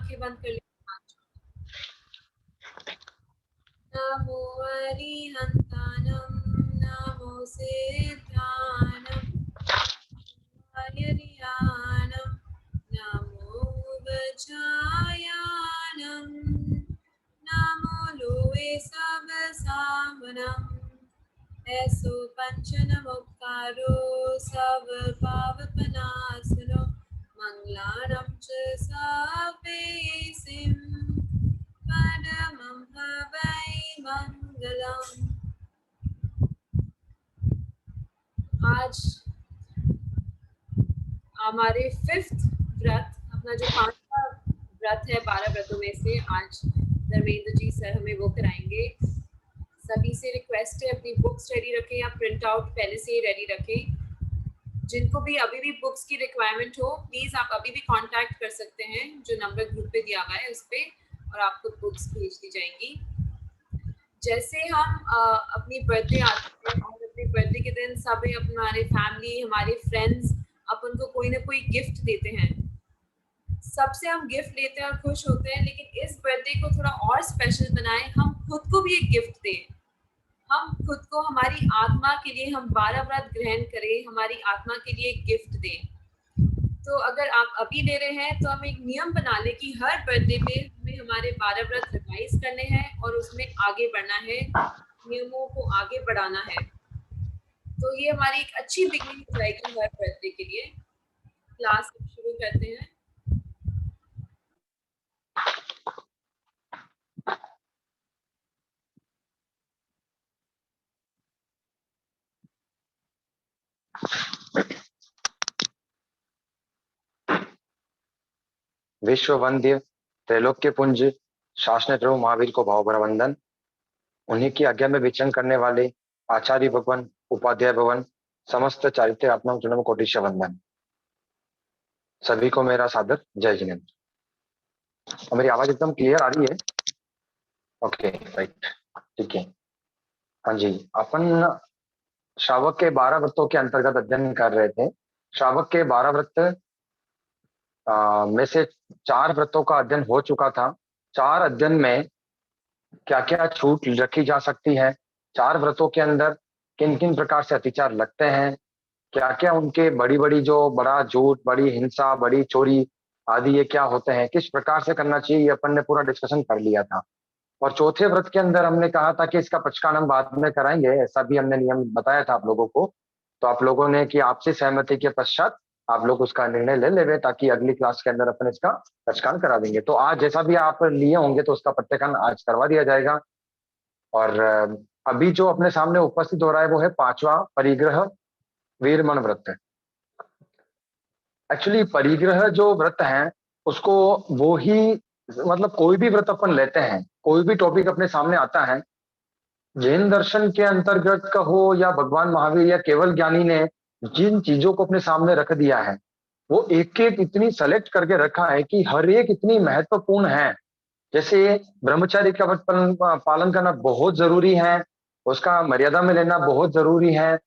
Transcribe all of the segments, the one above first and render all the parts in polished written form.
आंखें बंद कर ली। नमो अरिहंतानम नमो सिद्धानम आर्यानम नमो वज्रायानम नमो लोए सब सावनम ऐसो पंचनमुक्तारो सब पावपनासनो मंगलानां च सापेसिं परमं हवै मंगलम्। आज हमारे 5th व्रत, अपना जो 5वां व्रत है 12 व्रतों में से, आज धर्मेंद्र जी सर हमें वो कराएंगे। सभी से रिक्वेस्ट है अपनी बुक्स रेडी रखें या प्रिंट आउट पहले से ही रेडी रखें। जिनको भी अभी भी बुक्स की रिक्वायरमेंट हो, प्लीज आप अभी भी कांटेक्ट कर सकते हैं, जो नंबर ग्रुप पे दिया हुआ है उस पे, और आपको बुक्स भेज दी जाएंगी। जैसे हम अपनी बर्थडे आती है और अपने बर्थडे के दिन सभी हमारे फैमिली, हमारे फ्रेंड्स अपन को कोई ना कोई गिफ्ट देते हैं। सबसे हम गिफ्ट लेते हैं और खुश होते हैं, लेकिन इस बर्थडे को थोड़ा और स्पेशल बनाएं, हम खुद को भी एक गिफ्ट दें। हम खुद को, हमारी आत्मा के लिए हम 12 व्रत ग्रहण करें, हमारी आत्मा के लिए गिफ्ट दें। तो अगर आप अभी ले रहे हैं तो हम एक नियम बना लें कि हर बर्थडे पे हमें हमारे 12 व्रत रिवाइज करने हैं और उसमें आगे बढ़ना है, नियमों को आगे बढ़ाना है। तो ये हमारी एक अच्छी बिगनिंग हो जाएगी हर बर्थडे के लिए। क्लास शुरू करते हैं। विश्व वंद्य त्रैलोक्य पुंज शासने प्रभु महावीर को भावभरा वंदन। उन्हीं की आज्ञा में विचरण करने वाले आचार्य भगवान, उपाध्याय भवन, समस्त चारित्र आत्मा चुनम कोटिश वंदन। सभी को मेरा सादर जय जिनेन्द्र। मेरी आवाज एकदम क्लियर आ रही है? ओके, राइट, ठीक है। हाँ जी, अपन श्रावक के 12 व्रतों के अंतर्गत अध्ययन कर रहे थे। श्रावक के 12 व्रत में से 4 व्रतों का अध्ययन हो चुका था। 4 अध्ययन में क्या क्या छूट रखी जा सकती है, 4 व्रतों के अंदर किन किन प्रकार से अत्याचार लगते हैं, क्या क्या उनके बड़ी बड़ी जो बड़ा झूठ, बड़ी हिंसा, बड़ी चोरी आदि ये क्या होते हैं, किस प्रकार से करना चाहिए, ये अपन ने पूरा डिस्कशन कर लिया था। और चौथे व्रत के अंदर हमने कहा था कि इसका पचकान हम बाद में कराएंगे, ऐसा भी हमने नियम बताया था आप लोगों को। तो आप लोगों ने कि आपसी सहमति के पश्चात आप लोग उसका निर्णय ले लेवे, ताकि अगली क्लास के अंदर अपन इसका पचकान करा देंगे। तो आज जैसा भी आप लिए होंगे तो उसका पट्यकान आज करवा दिया जाएगा। और अभी जो अपने सामने उपस्थित हो रहा है वो है 5वां परिग्रह वीरमण व्रत। एक्चुअली परिग्रह जो व्रत है उसको वो ही, मतलब कोई भी व्रत अपन लेते हैं, कोई भी टॉपिक अपने सामने आता है, जैन दर्शन के अंतर्गत का हो या भगवान महावीर या केवल ज्ञानी ने जिन चीजों को अपने सामने रख दिया है वो एक एक इतनी सेलेक्ट करके रखा है कि हर एक इतनी महत्वपूर्ण है। जैसे ब्रह्मचारी का व्रत पालन करना बहुत जरूरी है, उसका मर्यादा में लेना बहुत जरूरी है।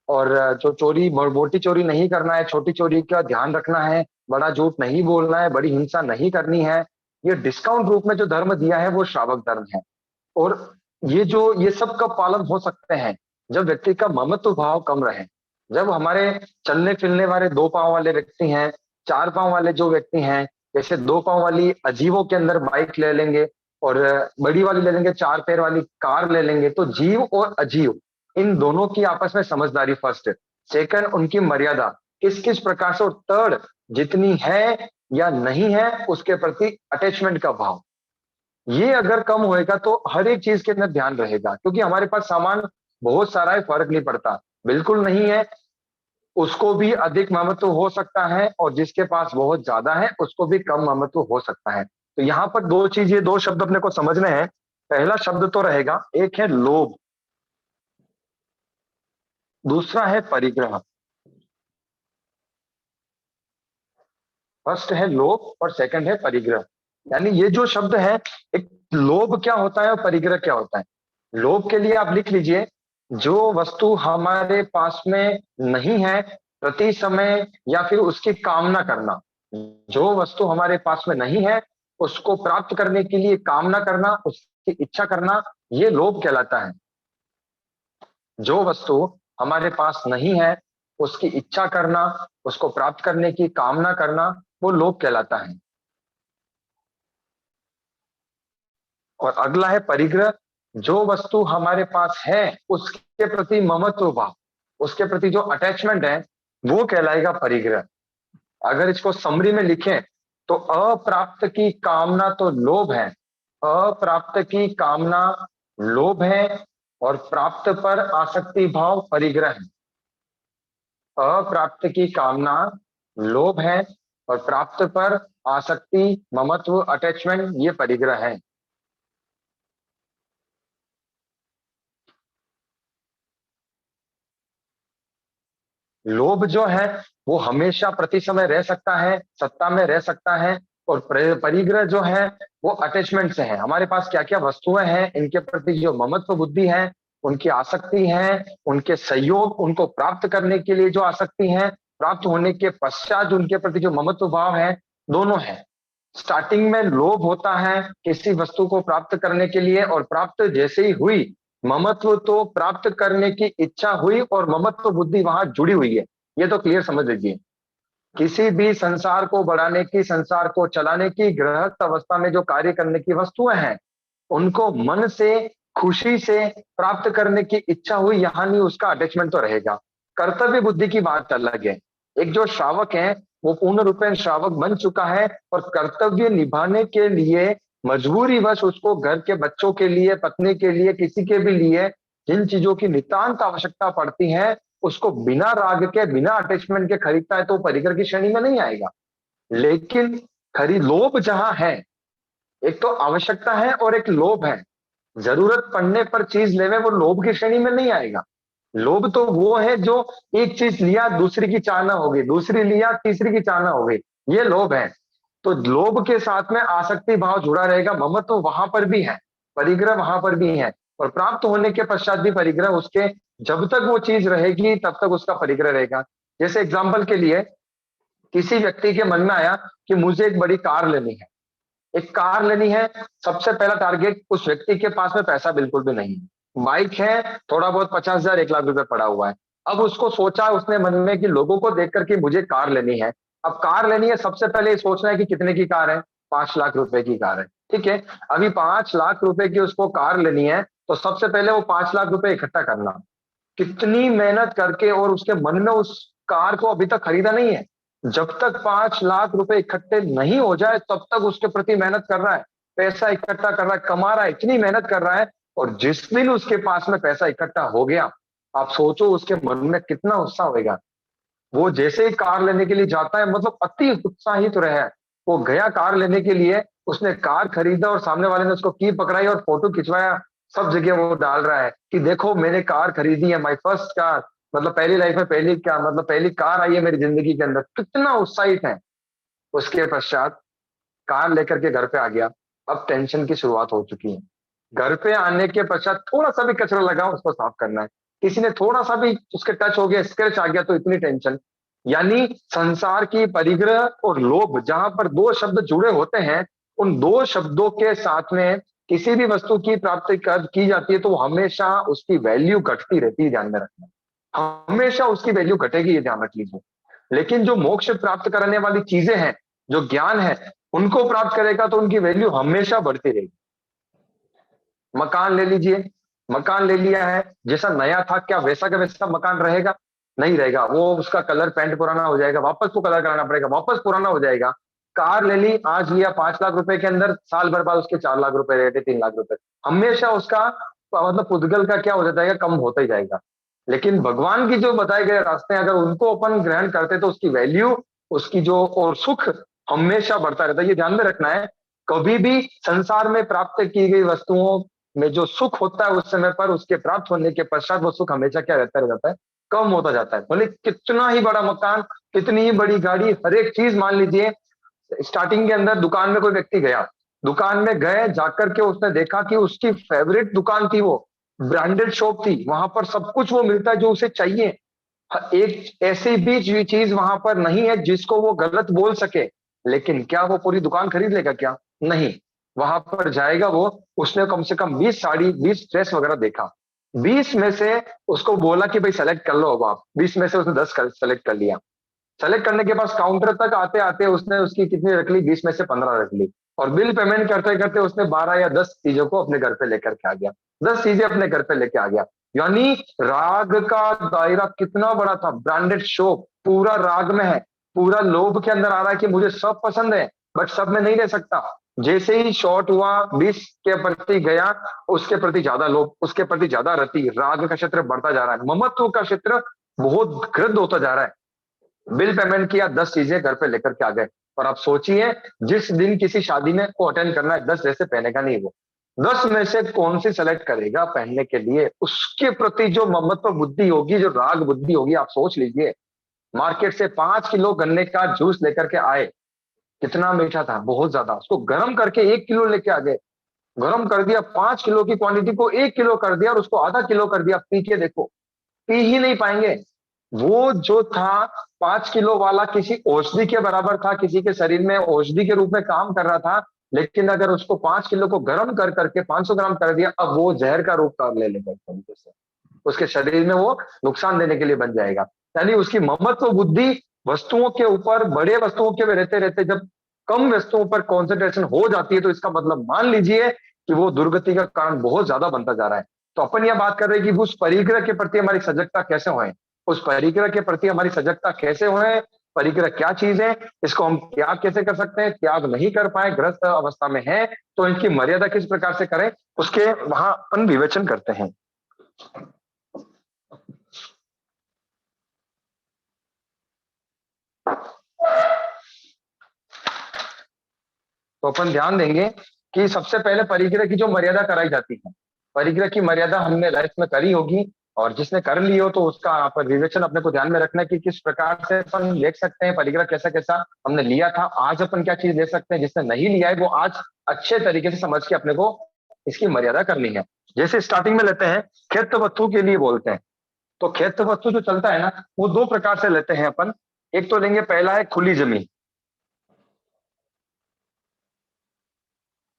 और जो चोरी, मोटी चोरी नहीं करना है, छोटी चोरी का ध्यान रखना है, बड़ा झूठ नहीं बोलना है, बड़ी हिंसा नहीं करनी है। ये डिस्काउंट रूप में जो धर्म दिया है वो श्रावक धर्म है। और ये सब का पालन हो सकते हैं जब व्यक्ति का ममत्व भाव कम रहे, जब हमारे चलने फिरने वाले 2 पांव वाले व्यक्ति हैं, 4 पांव वाले जो व्यक्ति हैं, जैसे 2 पांव वाली अजीवों के अंदर बाइक ले लेंगे और बड़ी वाली ले लेंगे, 4 पैर वाली कार ले लेंगे, तो जीव और अजीव इन दोनों की आपस में समझदारी फर्स्ट, सेकंड उनकी मर्यादा किस किस प्रकार से, और थर्ड जितनी है या नहीं है उसके प्रति अटैचमेंट का भाव, ये अगर कम होएगा तो हर एक चीज के अंदर ध्यान रहेगा। क्योंकि हमारे पास सामान बहुत सारा है, फर्क नहीं पड़ता, बिल्कुल नहीं है उसको भी अधिक महत्व हो सकता है, और जिसके पास बहुत ज्यादा है उसको भी कम महत्व हो सकता है। तो यहाँ पर 2 चीजें, 2 शब्द अपने को समझने हैं। पहला शब्द तो रहेगा, एक है लोभ, दूसरा है परिग्रह। फर्स्ट है लोभ और सेकंड है परिग्रह। यानी ये जो शब्द है, एक लोभ क्या होता है और परिग्रह क्या होता है। लोभ के लिए आप लिख लीजिए, जो वस्तु हमारे पास में नहीं है प्रति समय या फिर उसकी कामना करना। जो वस्तु हमारे पास में नहीं है उसको प्राप्त करने के लिए कामना करना, उसकी इच्छा करना, ये लोभ कहलाता है। जो वस्तु हमारे पास नहीं है उसकी इच्छा करना, उसको प्राप्त करने की कामना करना, वो लोभ कहलाता है। और अगला है परिग्रह। जो वस्तु हमारे पास है उसके प्रति ममत्व भाव, उसके प्रति जो अटैचमेंट है, वो कहलाएगा परिग्रह। अगर इसको समरी में लिखें तो अप्राप्त की कामना तो लोभ है, अप्राप्त की कामना लोभ है, और प्राप्त पर आसक्ति भाव परिग्रह है। अप्राप्त की कामना लोभ है, और प्राप्त पर आसक्ति, ममत्व, अटैचमेंट, ये परिग्रह है। लोभ जो है वो हमेशा प्रति समय रह सकता है, सत्ता में रह सकता है, और परिग्रह जो है वो अटैचमेंट से है। हमारे पास क्या क्या वस्तुएं हैं, इनके प्रति जो ममत्व बुद्धि है, उनकी आसक्ति है, उनके सहयोग, उनको प्राप्त करने के लिए जो आसक्ति है, प्राप्त होने के पश्चात उनके प्रति जो ममत्व भाव है, दोनों है। स्टार्टिंग में लोभ होता है किसी वस्तु को प्राप्त करने के लिए, और प्राप्त जैसे ही हुई, ममत्व तो प्राप्त करने की इच्छा हुई और ममत्व बुद्धि वहां जुड़ी हुई है। ये तो क्लियर समझ लीजिए। किसी भी संसार को बढ़ाने की, संसार को चलाने की, गृहस्थ अवस्था में जो कार्य करने की वस्तुएं हैं, उनको मन से, खुशी से प्राप्त करने की इच्छा हुई, यहां नहीं, उसका अटैचमेंट तो रहेगा। कर्तव्य बुद्धि की बात अलग है। एक जो श्रावक है वो पूर्ण रूपेण श्रावक बन चुका है, और कर्तव्य निभाने के लिए मजबूरीवश उसको घर के बच्चों के लिए, पत्नी के लिए, किसी के भी लिए जिन चीजों की नितांत आवश्यकता पड़ती है, उसको बिना राग के, बिना अटैचमेंट के खरीदता है, तो परिग्रह की श्रेणी में नहीं आएगा। लेकिन खरीद लोभ जहां है, एक तो आवश्यकता है और एक लोभ है, जरूरत पड़ने पर चीज लेवे, वो लोभ की श्रेणी में नहीं आएगा। लोभ तो वो है जो एक चीज लिया दूसरी की चाहना हो गई, दूसरी लिया तीसरी की चाहना हो गई, ये लोभ है। तो लोभ के साथ में आसक्ति भाव जुड़ा रहेगा, ममत्व तो वहां पर भी है, परिग्रह वहां पर भी है, और प्राप्त होने के पश्चात भी परिग्रह उसके, जब तक वो चीज रहेगी तब तक उसका परिग्रह रहेगा। जैसे एग्जाम्पल के लिए, किसी व्यक्ति के मन में आया कि मुझे एक बड़ी कार लेनी है, एक कार लेनी है। सबसे पहला टारगेट, उस व्यक्ति के पास में पैसा बिल्कुल भी नहीं है, बाइक है, थोड़ा बहुत 50,000 1 लाख रुपए पड़ा हुआ है। अब उसको सोचा उसने मन में कि लोगों को देख करके मुझे कार लेनी है। अब कार लेनी है, सबसे पहले ये सोचना है कि कितने की कार है, 5 लाख रुपए की कार है। ठीक है, अभी 5 लाख रुपए की उसको कार लेनी है, तो सबसे पहले वो 5 लाख रुपए इकट्ठा करना, कितनी मेहनत करके, और उसके मन में उस कार को अभी तक खरीदा नहीं है। जब तक 5 लाख रुपए इकट्ठे नहीं हो जाए तब तक उसके प्रति मेहनत कर रहा है, पैसा इकट्ठा कर रहा है, कमा रहा है, इतनी मेहनत कर रहा है। और जिस दिन उसके पास में पैसा इकट्ठा हो गया, आप सोचो उसके मन में कितना उत्साह होगा। वो जैसे ही कार लेने के लिए जाता है, मतलब अति उत्साहित रहा है। वो गया कार लेने के लिए, उसने कार खरीदा, और सामने वाले ने उसको की पकड़ाई और फोटो खिंचवाया, सब जगह वो डाल रहा है कि देखो मैंने कार खरीदी है, माई फर्स्ट कार, मतलब पहली लाइफ में पहली क्या, मतलब पहली कार आई है मेरी जिंदगी के अंदर, कितना उत्साहित है। उसके पश्चात कार लेकर के घर पे आ गया, अब टेंशन की शुरुआत हो चुकी है। घर पे आने के पश्चात थोड़ा सा भी कचरा लगा उसको साफ करना है, किसी ने थोड़ा सा भी उसके टच हो गया, स्क्रैच आ गया, तो इतनी टेंशन। यानी संसार की परिग्रह और लोभ जहां पर दो शब्द जुड़े होते हैं, उन दो शब्दों के साथ में किसी भी वस्तु की प्राप्ति की जाती है तो हमेशा उसकी वैल्यू घटती रहती है, ध्यान में रखना, हमेशा उसकी वैल्यू घटेगी, ये ध्यान रख लीजिए। लेकिन जो मोक्ष प्राप्त करने वाली चीजें हैं, जो ज्ञान है, उनको प्राप्त करेगा तो उनकी वैल्यू हमेशा बढ़ती रहेगी। मकान ले लीजिए, मकान ले लिया है, जैसा नया था क्या वैसा का वैसा मकान रहेगा? नहीं रहेगा, वो उसका कलर पेंट पुराना हो जाएगा, वापस को कलर कराना पड़ेगा, वापस पुराना हो जाएगा। कार ले ली, आज लिया 5 लाख रुपए के अंदर, साल भर बाद उसके 4 लाख रुपए रहते, 3 लाख रुपए, हमेशा उसका मतलब पुद्गल का क्या हो जाएगा, कम होता ही जाएगा। लेकिन भगवान की जो बताए गए रास्ते हैं, अगर उनको अपन ग्रहण करते तो उसकी वैल्यू, उसकी जो और सुख हमेशा बढ़ता रहता है, ये ध्यान में रखना है। कभी भी संसार में प्राप्त की गई वस्तुओं में जो सुख होता है उस समय पर, उसके प्राप्त होने के पश्चात वो सुख हमेशा क्या रहता रह जाता है, कम होता जाता है। भले कितना ही बड़ा मकान, कितनी ही बड़ी गाड़ी, हर एक चीज, मान लीजिए स्टार्टिंग के अंदर दुकान में कोई व्यक्ति गया, दुकान में गए, जाकर के उसने देखा कि उसकी फेवरेट दुकान थी, वो ब्रांडेड शॉप थी, वहां पर सब कुछ वो मिलता है जो उसे चाहिए। एक ऐसी भी चीज वहां पर नहीं है जिसको वो गलत बोल सके, लेकिन क्या वो पूरी दुकान खरीद लेगा क्या? नहीं, वहां पर जाएगा वो, उसने कम से कम 20 साड़ी 20 ड्रेस वगैरह देखा, 20 में से उसको बोला कि भाई सेलेक्ट कर लो, अब आप 20 में से उसने 10 सेलेक्ट कर लिया। सेलेक्ट करने के बाद काउंटर तक आते आते उसने उसकी कितनी रख ली, 20 में से 15 रख ली, और बिल पेमेंट करते करते उसने 12 या 10 चीजों को अपने घर पे लेकर के आ गया, 10 चीजें अपने घर पे लेके आ गया। यानी राग का दायरा कितना बड़ा था, ब्रांडेड शो पूरा राग में है, पूरा लोभ के अंदर आ रहा है कि मुझे सब पसंद है बट सब में नहीं रह सकता। जैसे ही शॉर्ट हुआ 20 के प्रति गया, उसके प्रति ज्यादा लोभ, उसके प्रति ज्यादा रति, राग का क्षेत्र बढ़ता जा रहा है, ममत्व का क्षेत्र बहुत गृद्ध होता जा रहा है। बिल पेमेंट किया, 10 चीजें घर पे लेकर के आ गए। और आप सोचिए, जिस दिन किसी शादी में को अटेंड करना है, 10 ड्रेसें पहनेगा नहीं वो, 10 में से कौन सी सेलेक्ट करेगा पहनने के लिए, उसके प्रति जो ममत्व बुद्धि होगी, जो राग बुद्धि होगी, आप सोच लीजिए। मार्केट से 5 किलो गन्ने का जूस लेकर के आए, कितना मीठा था, बहुत ज्यादा, उसको गर्म करके 1 किलो लेके आ गए, गर्म कर दिया, 5 किलो की क्वांटिटी को 1 किलो कर दिया और उसको आधा किलो कर दिया, पी के देखो, पी ही नहीं पाएंगे। वो जो था 5 किलो वाला किसी औषधि के बराबर था, किसी के शरीर में औषधि के रूप में काम कर रहा था, लेकिन अगर उसको 5 किलो को गर्म कर करके 500 ग्राम कर दिया, अब वो जहर का रूप कर ले लेगा, तरीके से उसके शरीर में वो नुकसान देने के लिए बन जाएगा। यानी उसकी ममत्व बुद्धि वस्तुओं के ऊपर, बड़े वस्तुओं के रहते रहते जब कम वस्तुओं पर कॉन्सेंट्रेशन हो जाती है, तो इसका मतलब मान लीजिए कि वो दुर्गति का कारण बहुत ज्यादा बनता जा रहा है। तो अपन यह बात कर रहे हैं कि उस परिग्रह के प्रति हमारी सजगता कैसे होए, उस परिग्रह के प्रति हमारी सजगता कैसे होए, परिग्रह क्या चीज है, इसको हम त्याग कैसे कर सकते हैं, त्याग नहीं कर पाए, ग्रस्त अवस्था में है, तो इनकी मर्यादा किस प्रकार से करें, उसके वहां अपन विवेचन करते हैं। तो अपन ध्यान देंगे कि सबसे पहले परिग्रह की जो मर्यादा कराई जाती है, परिग्रह की मर्यादा हमने लाइफ में करी होगी, और जिसने कर ली हो तो उसका यहाँ पर विवेचन अपने को ध्यान में रखना है कि किस प्रकार से अपन देख सकते हैं परिग्रह कैसा कैसा हमने लिया था, आज अपन क्या चीज ले सकते हैं, जिसने नहीं लिया है वो आज अच्छे तरीके से समझ के अपने को इसकी मर्यादा करनी है। जैसे स्टार्टिंग में लेते हैं, खेत वस्तु के लिए बोलते हैं, तो खेत वस्तु जो चलता है ना, वो दो प्रकार से लेते हैं अपन। एक तो लेंगे, पहला है खुली जमीन,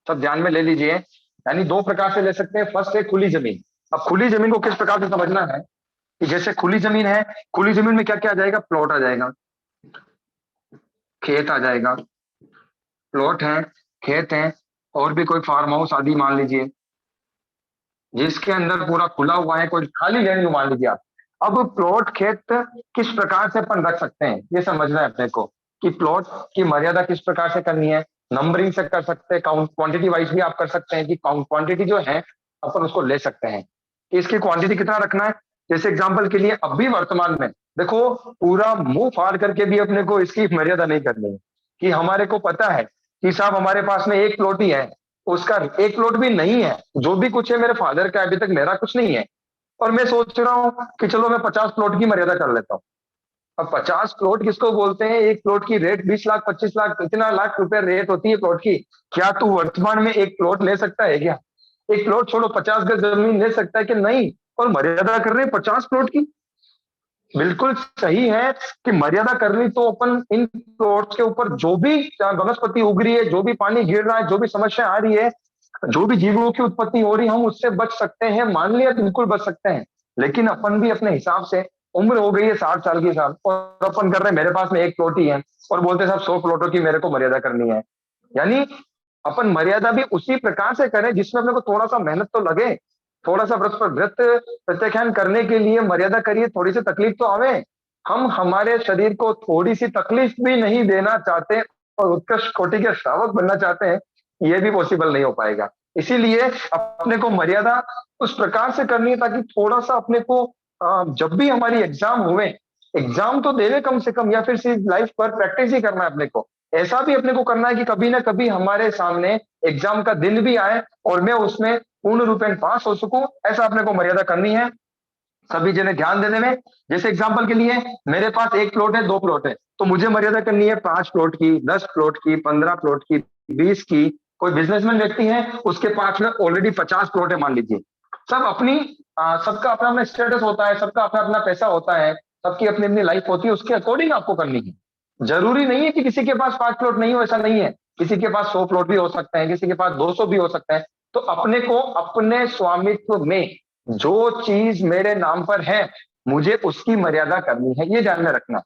सब ध्यान में ले लीजिए, यानी दो प्रकार से ले सकते हैं। फर्स्ट है खुली जमीन। अब खुली जमीन को किस प्रकार से समझना है कि जैसे खुली जमीन है, खुली जमीन में क्या क्या आ जाएगा, प्लॉट आ जाएगा, खेत आ जाएगा, प्लॉट है, खेत है, और भी कोई फार्म हाउस आदि मान लीजिए, जिसके अंदर पूरा खुला हुआ है, कोई खाली लैंड मान लीजिए आप। अब प्लॉट खेत किस प्रकार से अपन रख सकते हैं, ये समझना है अपने को कि प्लॉट की मर्यादा किस प्रकार से करनी है। नंबरिंग से कर सकते हैं, काउंट क्वांटिटी वाइज भी आप कर सकते हैं कि काउंट क्वांटिटी जो है अपन उसको ले सकते हैं कि इसकी क्वांटिटी कितना रखना है। जैसे एग्जांपल के लिए अभी वर्तमान में देखो, पूरा मुंह फाड़ करके भी अपने को इसकी मर्यादा नहीं करनी है कि हमारे को पता है कि साहब हमारे पास में एक प्लॉट ही है, उसका एक प्लॉट भी नहीं है, जो भी कुछ है मेरे फादर का, अभी तक मेरा कुछ नहीं है, और मैं सोच रहा हूं कि चलो मैं 50 प्लॉट की मर्यादा कर लेता हूँ। अब 50 प्लॉट किसको बोलते हैं, एक प्लॉट की रेट 20 लाख 25 लाख, इतना लाख रुपए रेट होती है प्लॉट की। क्या तू वर्तमान में एक प्लॉट ले सकता है क्या, एक प्लॉट छोड़ो 50 गज जमीन ले सकता है कि नहीं, और मर्यादा कर रहे हैं 50 प्लॉट की। बिल्कुल सही है कि मर्यादा करनी तो अपन इन प्लॉट्स के ऊपर जो भी वनस्पति उग रही है, जो भी पानी गिर रहा है, जो भी समस्या आ रही है, जो भी जीवों की उत्पत्ति हो रही है, हम उससे बच सकते हैं, मान लिया बिल्कुल बच सकते हैं। लेकिन अपन भी अपने हिसाब से, उम्र हो गई है 60 साल की साल, और अपन कर रहे हैं मेरे पास में एक प्लॉट ही है, और बोलते साहब 100 प्लॉटों की मेरे को मर्यादा करनी है। यानी अपन मर्यादा भी उसी प्रकार से करें जिसमें अपने को थोड़ा सा मेहनत तो लगे, थोड़ा सा व्रत पर व्रत प्रत्याख्यान करने के लिए मर्यादा करिए, थोड़ी सी तकलीफ तो आवे। हम हमारे शरीर को थोड़ी सी तकलीफ भी नहीं देना चाहते और उत्कृष्ट कोटि के श्रावक बनना चाहते हैं, ये भी पॉसिबल नहीं हो पाएगा। इसीलिए अपने को मर्यादा उस प्रकार से करनी है ताकि थोड़ा सा अपने को जब भी हमारी एग्जाम हुए, एग्जाम तो देवे कम से कम, या फिर सिर्फ लाइफ पर प्रैक्टिस ही करना है अपने को। ऐसा भी अपने को करना है कि कभी ना कभी हमारे सामने एग्जाम का दिन भी आए और मैं उसमें पूर्ण रूपेण पास हो सकूं, ऐसा अपने को मर्यादा करनी है सभी जने ध्यान देने में। जैसे एग्जांपल के लिए मेरे पास एक प्लॉट है, दो प्लॉट है, तो मुझे मर्यादा करनी है 5 प्लॉट की, 10 प्लॉट की, 15 प्लॉट की, 20 की। कोई बिजनेसमैन व्यक्ति है, उसके पास में ऑलरेडी 50 प्लॉट है मान लीजिए। सब अपनी सबका अपना अपना स्टेटस होता है, सबका अपना अपना पैसा होता है, सबकी अपनी अपनी लाइफ होती है, उसके अकॉर्डिंग आपको करनी है। जरूरी नहीं है कि किसी के पास 5 प्लॉट नहीं हो, ऐसा नहीं है। किसी के पास 100 प्लॉट भी हो सकते हैं, किसी के पास 200 भी हो सकते हैं। तो अपने को अपने स्वामित्व में जो चीज मेरे नाम पर है मुझे उसकी मर्यादा करनी है, ये ध्यान में रखना।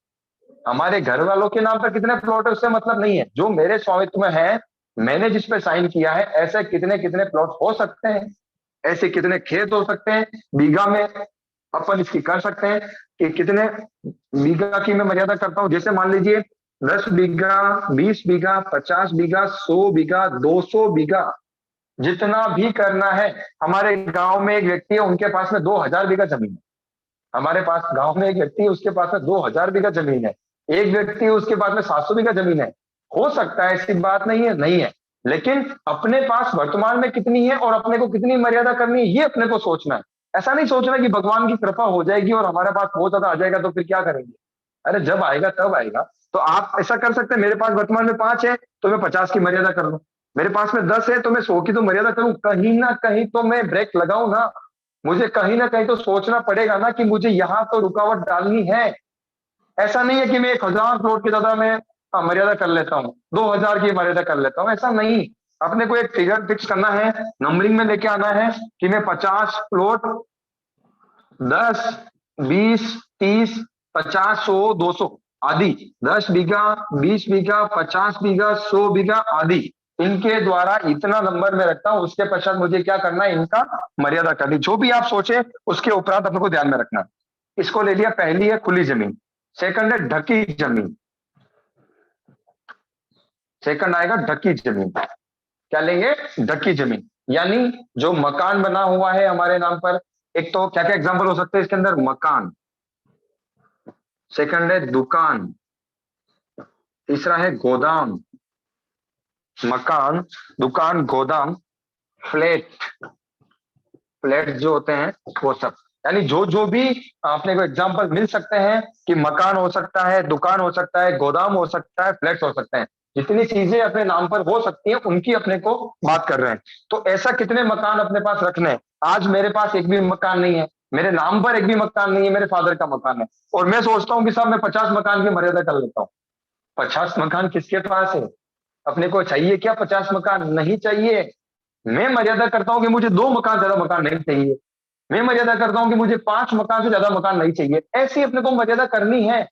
हमारे घर वालों के नाम पर कितने प्लॉट है उससे मतलब नहीं है, जो मेरे स्वामित्व में है, मैंने जिस पे साइन किया है, ऐसे कितने कितने प्लॉट हो सकते हैं, ऐसे कितने खेत हो सकते हैं, बीघा में अपन इसकी कर सकते हैं कि कितने बीघा की मैं मर्यादा करता हूं। जैसे मान लीजिए 10 बीघा, 20 बीघा, 50 बीघा, 100 बीघा, 200 बीघा, जितना भी करना है। हमारे गांव में एक व्यक्ति है, उनके पास में 2000 बीघा जमीन है। हमारे पास गांव में एक व्यक्ति है, उसके पास में 2000 बीघा जमीन है। एक व्यक्ति है, उसके पास में 700 बीघा जमीन है। हो सकता है, ऐसी बात नहीं है, नहीं है। लेकिन अपने पास वर्तमान में कितनी है और अपने को कितनी मर्यादा करनी है, ये अपने को सोचना है। ऐसा नहीं सोचना कि भगवान की कृपा हो जाएगी और हमारे पास बहुत ज्यादा आ जाएगा तो फिर क्या करेंगे। अरे जब आएगा तब आएगा। तो आप ऐसा कर सकते हैं, मेरे पास वर्तमान में 5 है तो मैं 50 की मर्यादा कर लूं। मेरे पास में 10 है तो मैं 100 की तो मर्यादा करूं। कहीं ना कहीं तो मैं ब्रेक लगाऊं ना। मुझे कहीं ना कहीं तो सोचना पड़ेगा ना कि मुझे यहाँ तो रुकावट डालनी है। ऐसा नहीं है कि मैं 1000 करोड़ की ज्यादा मैं मर्यादा कर लेता हूँ, 2000 की मर्यादा कर लेता हूँ, ऐसा नहीं। अपने को एक फिगर फिक्स करना है, नंबरिंग में लेके आना है कि मैं 50 प्लॉट, 10, 20, 30, 50, 100, 200 आदि, 10 बीघा, 20 बीघा, 50 बीघा, 100 बीघा आदि, इनके द्वारा इतना नंबर में रखता हूं। उसके पश्चात मुझे क्या करना है, इनका मर्यादा करनी। जो भी आप सोचे उसके उपरांत अपने को ध्यान में रखना। इसको ले लिया, पहली है खुली जमीन, सेकंड है ढकी जमीन, सेकंड आएगा ढकी जमीन। क्या लेंगे, ढकी जमीन, यानी जो मकान बना हुआ है हमारे नाम पर। एक तो क्या क्या एग्जांपल हो सकते हैं इसके अंदर, मकान, सेकंड है दुकान, तीसरा है गोदाम, मकान, दुकान, गोदाम, फ्लैट, फ्लैट जो होते हैं वो सब। यानी जो जो भी अपने को एग्जांपल मिल सकते हैं कि मकान हो सकता है, दुकान हो सकता है, गोदाम हो सकता है, फ्लैट हो सकते हैं। जितनी चीजें अपने नाम पर हो सकती हैं उनकी अपने को बात कर रहे हैं। तो ऐसा कितने मकान अपने पास रखने हैं। आज मेरे पास एक भी मकान नहीं है, मेरे नाम पर एक भी मकान नहीं है, मेरे फादर का मकान है। और मैं सोचता हूँ कि साहब मैं 50 मकान की मर्यादा कर लेता हूँ। 50 मकान किसके पास है। अपने को चाहिए क्या 50 मकान, नहीं चाहिए। मैं मर्यादा करता हूं कि मुझे 2 मकान ज्यादा मकान नहीं चाहिए। मैं मर्यादा करता हूं कि मुझे 5 मकान से ज्यादा मकान नहीं चाहिए। ऐसी अपने को मर्यादा करनी है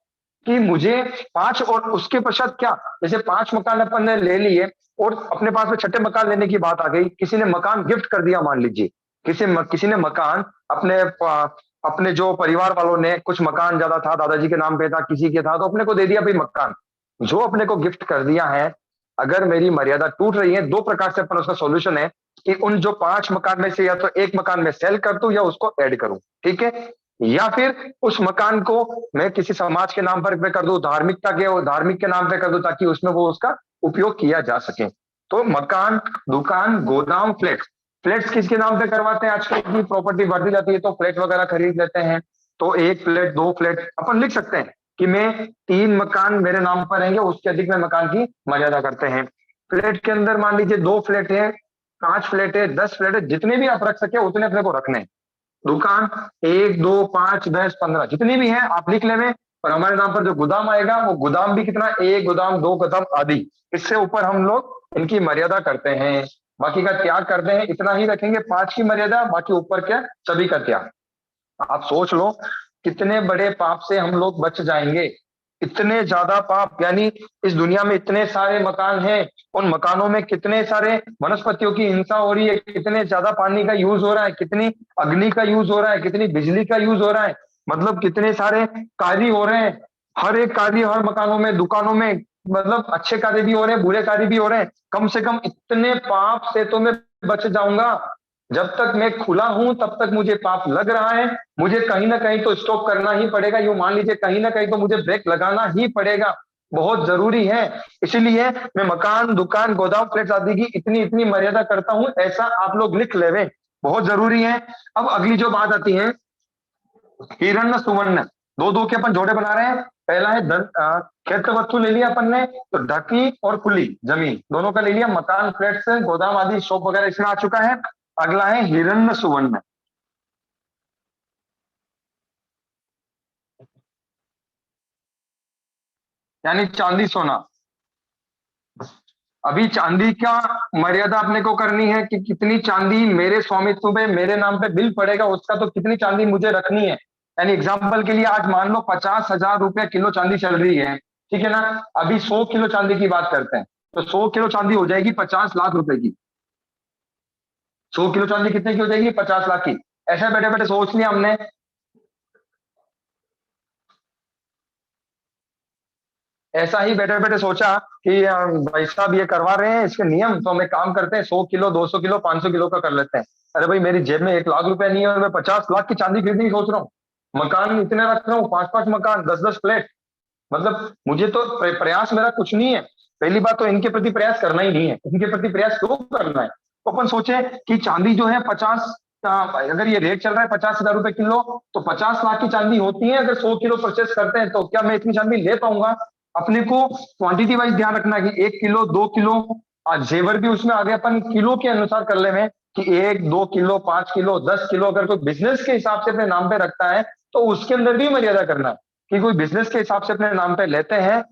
कि मुझे 5, और उसके पश्चात क्या, जैसे 5 मकान अपन ने ले लिए और अपने पास में छठे मकान लेने की बात आ गई। किसी ने मकान गिफ्ट कर दिया, मान लीजिए किसी ने मकान अपने जो परिवार वालों ने, कुछ मकान ज्यादा था, दादाजी के नाम पे था, किसी के था, तो अपने को दे दिया भाई मकान। जो अपने को गिफ्ट कर दिया है, अगर मेरी मर्यादा टूट रही है, 2 प्रकार से अपन उसका सॉल्यूशन है कि उन जो 5 मकान में से या तो एक मकान में सेल कर दूं या उसको ऐड करूं, ठीक है। या फिर उस मकान को मैं किसी समाज के नाम पर कर दूं, धार्मिक के नाम पे कर दूं, ताकि उसमें वो उसका उपयोग किया जा सके। तो मकान, दुकान, गोदाम, फ्लैट। फ्लैट्स किसके नाम पे करवाते हैं, आजकल की प्रॉपर्टी बढ़ती जाती है तो फ्लैट वगैरह खरीद लेते हैं। तो 1 फ्लैट, 2 फ्लैट अपन लिख सकते हैं कि मैं 3 मकान मेरे नाम पर रहेंगे, उसके अधिक में मकान की मर्यादा करते हैं। फ्लैट के अंदर मान लीजिए 2 फ्लैट है, 5 फ्लैट है, 10 फ्लैट है, जितने भी आप रख सके उतने अपने को रखने हैं। दुकान 1, 2, 5, 10, 15 जितनी भी है आप लिख लेवे। और हमारे नाम पर जो गोदाम आएगा वो गोदाम भी कितना, 1 गोदाम, 2 गोदाम आदि। इससे ऊपर हम लोग इनकी मर्यादा करते हैं, बाकी का त्याग करते हैं। इतना ही रखेंगे 5 की मर्यादा, बाकी ऊपर क्या सभी का त्याग। आप सोच लो कितने बड़े पाप से हम लोग बच जाएंगे। इतने ज्यादा पाप, यानी इस दुनिया में इतने सारे मकान हैं, उन मकानों में कितने सारे वनस्पतियों की हिंसा हो रही है, कितने ज्यादा पानी का यूज हो रहा है, कितनी अग्नि का यूज हो रहा है, कितनी बिजली का यूज हो रहा है, मतलब कितने सारे कार्य हो रहे हैं। हर एक कार्य हर मकानों में, दुकानों में, मतलब अच्छे कार्य भी हो रहे हैं, बुरे कार्य भी हो रहे हैं। कम से कम इतने पाप से तो मैं बच जाऊंगा। जब तक मैं खुला हूं तब तक मुझे पाप लग रहा है। मुझे कहीं ना कहीं तो स्टॉप करना ही पड़ेगा, यूं मान लीजिए कहीं ना कहीं तो मुझे ब्रेक लगाना ही पड़ेगा, बहुत जरूरी है। इसीलिए मैं मकान, दुकान, गोदाम, फ्लैट आदि की इतनी इतनी मर्यादा करता हूं, ऐसा आप लोग लिख लेवे, बहुत जरूरी है। अब अगली जो बात आती है, हिरण्य सुवर्ण, दो दो के अपन जोड़े बना रहे हैं। पहला है खेत वस्तु ले लिया अपन ने, तो ढकी और खुली जमीन दोनों का ले लिया। मकान, फ्लैट्स, गोदाम आदि शॉप वगैरह इसमें आ चुका है। अगला है हिरण्य सुवर्ण, यानी चांदी सोना। अभी चांदी का मर्यादा अपने को करनी है कि कितनी चांदी मेरे स्वामित्व में मेरे नाम पे बिल पड़ेगा, उसका तो कितनी चांदी मुझे रखनी है। यानी एग्जाम्पल के लिए आज मान लो 50,000 रुपया किलो चांदी चल रही है, ठीक है ना। अभी 100 किलो चांदी की बात करते हैं, तो 100 किलो चांदी हो जाएगी 50 लाख रुपए की। 100 किलो चांदी कितने की हो जाएगी? 50 लाख की। ऐसा बैठे बैठे सोच लिया हमने, ऐसा ही बैठे बैठे सोचा कि भाई साहब ये करवा रहे हैं इसके नियम, तो हम एक काम करते हैं 100 किलो, 200 किलो, 500 किलो का कर लेते हैं। अरे भाई मेरी जेब में 1 लाख रुपया नहीं है और मैं 50 लाख की चांदी खरीदने की सोच रहा हूँ। मकान इतने रख रहा हूँ, 5-5 मकान, 10-10 फ्लैट। मतलब मुझे तो प्रयास मेरा कुछ नहीं है। पहली बात तो इनके प्रति प्रयास करना ही नहीं है, इनके प्रति प्रयास क्यों करना है। तो अपन सोचे कि चांदी जो है 50, अगर ये रेट चल रहा है 50,000 रुपए किलो, तो 50 लाख की चांदी होती है। अगर 100 किलो परचेस करते हैं तो क्या मैं इतनी चांदी ले पाऊंगा? अपने को क्वांटिटी वाइज ध्यान रखना है कि 1 किलो, 2 किलो, जेवर भी उसमें आगे अपन किलो के अनुसार कर ले में कि 1-2 किलो, 5 किलो, 10 किलो। अगर कोई बिजनेस के हिसाब से अपने नाम पे रखता है तो उसके अंदर भी मर्यादा करना है कि कोई बिजनेस के हिसाब से अपने नाम पे लेते हैं।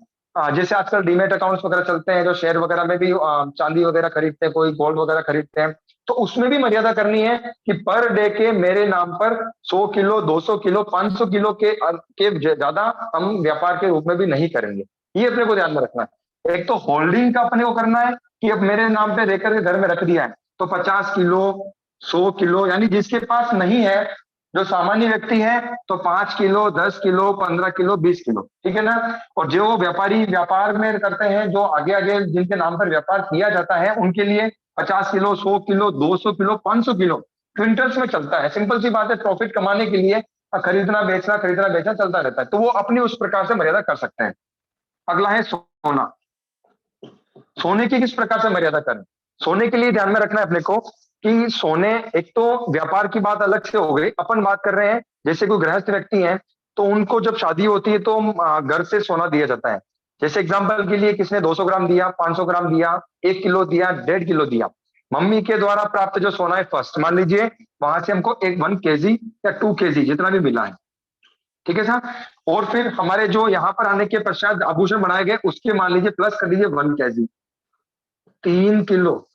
जैसे आजकल डीमेट अकाउंट्स वगैरह चलते हैं, जो शेयर वगैरह में भी चांदी वगैरह खरीदते हैं, कोई गोल्ड वगैरह खरीदते हैं, तो उसमें भी मर्यादा करनी है कि पर डे के मेरे नाम पर 100 किलो, 200 किलो, 500 किलो के ज्यादा हम व्यापार के रूप में भी नहीं करेंगे। ये अपने को ध्यान में रखना है। एक तो होल्डिंग का अपने को करना है कि अब मेरे नाम पे लेकर के घर में रख दिया है तो 50 किलो, 100 किलो, यानी जिसके पास नहीं है, जो सामान्य व्यक्ति है, तो 5 किलो, 10 किलो, 15 किलो, 20 किलो, ठीक है ना। और जो व्यापारी व्यापार में करते हैं, जो आगे आगे जिनके नाम पर व्यापार किया जाता है, उनके लिए 50 kilo, 100 kilo, 200 kilo, 500 kilo quintals में चलता है। सिंपल सी बात है, प्रॉफिट कमाने के लिए खरीदना बेचना चलता रहता है, तो वो अपनी उस प्रकार से मर्यादा कर सकते हैं। अगला है सोना। सोने की किस प्रकार से मर्यादा करें? सोने के लिए ध्यान में रखना है अपने को कि सोने, एक तो व्यापार की बात अलग से हो गई, अपन बात कर रहे हैं जैसे कोई गृहस्थ व्यक्ति है तो उनको जब शादी होती है तो घर से सोना दिया जाता है। जैसे एग्जाम्पल के लिए किसने 200 ग्राम दिया, 500 ग्राम दिया, 1 किलो दिया, 1.5 किलो दिया। मम्मी के द्वारा प्राप्त जो सोना है फर्स्ट, मान लीजिए वहां से हमको 1 kg या 2 kg जितना भी मिला है, ठीक है साहब। और फिर हमारे जो यहाँ पर आने के पश्चात आभूषण बनाए गए उसके मान लीजिए प्लस कर दीजिए 1 kg, 3 किलो।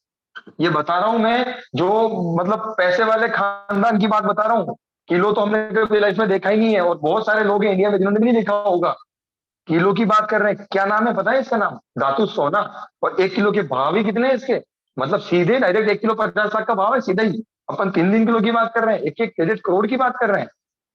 ये बता रहा हूं मैं, जो मतलब पैसे वाले खानदान की बात बता रहा हूँ। किलो तो हमने कभी लाइफ में देखा ही नहीं है, और बहुत सारे लोग हैं इंडिया में जिन्होंने भी नहीं देखा होगा। किलो की बात कर रहे हैं, क्या नाम है पता है इसका नाम? धातु सोना। और 1 किलो के भाव ही कितने हैं इसके? मतलब सीधे डायरेक्ट 1 किलो 50 लाख का भाव है सीधा ही। अपन 3 किलो की बात कर रहे हैं, 1-1 करोड़ की बात कर रहे हैं।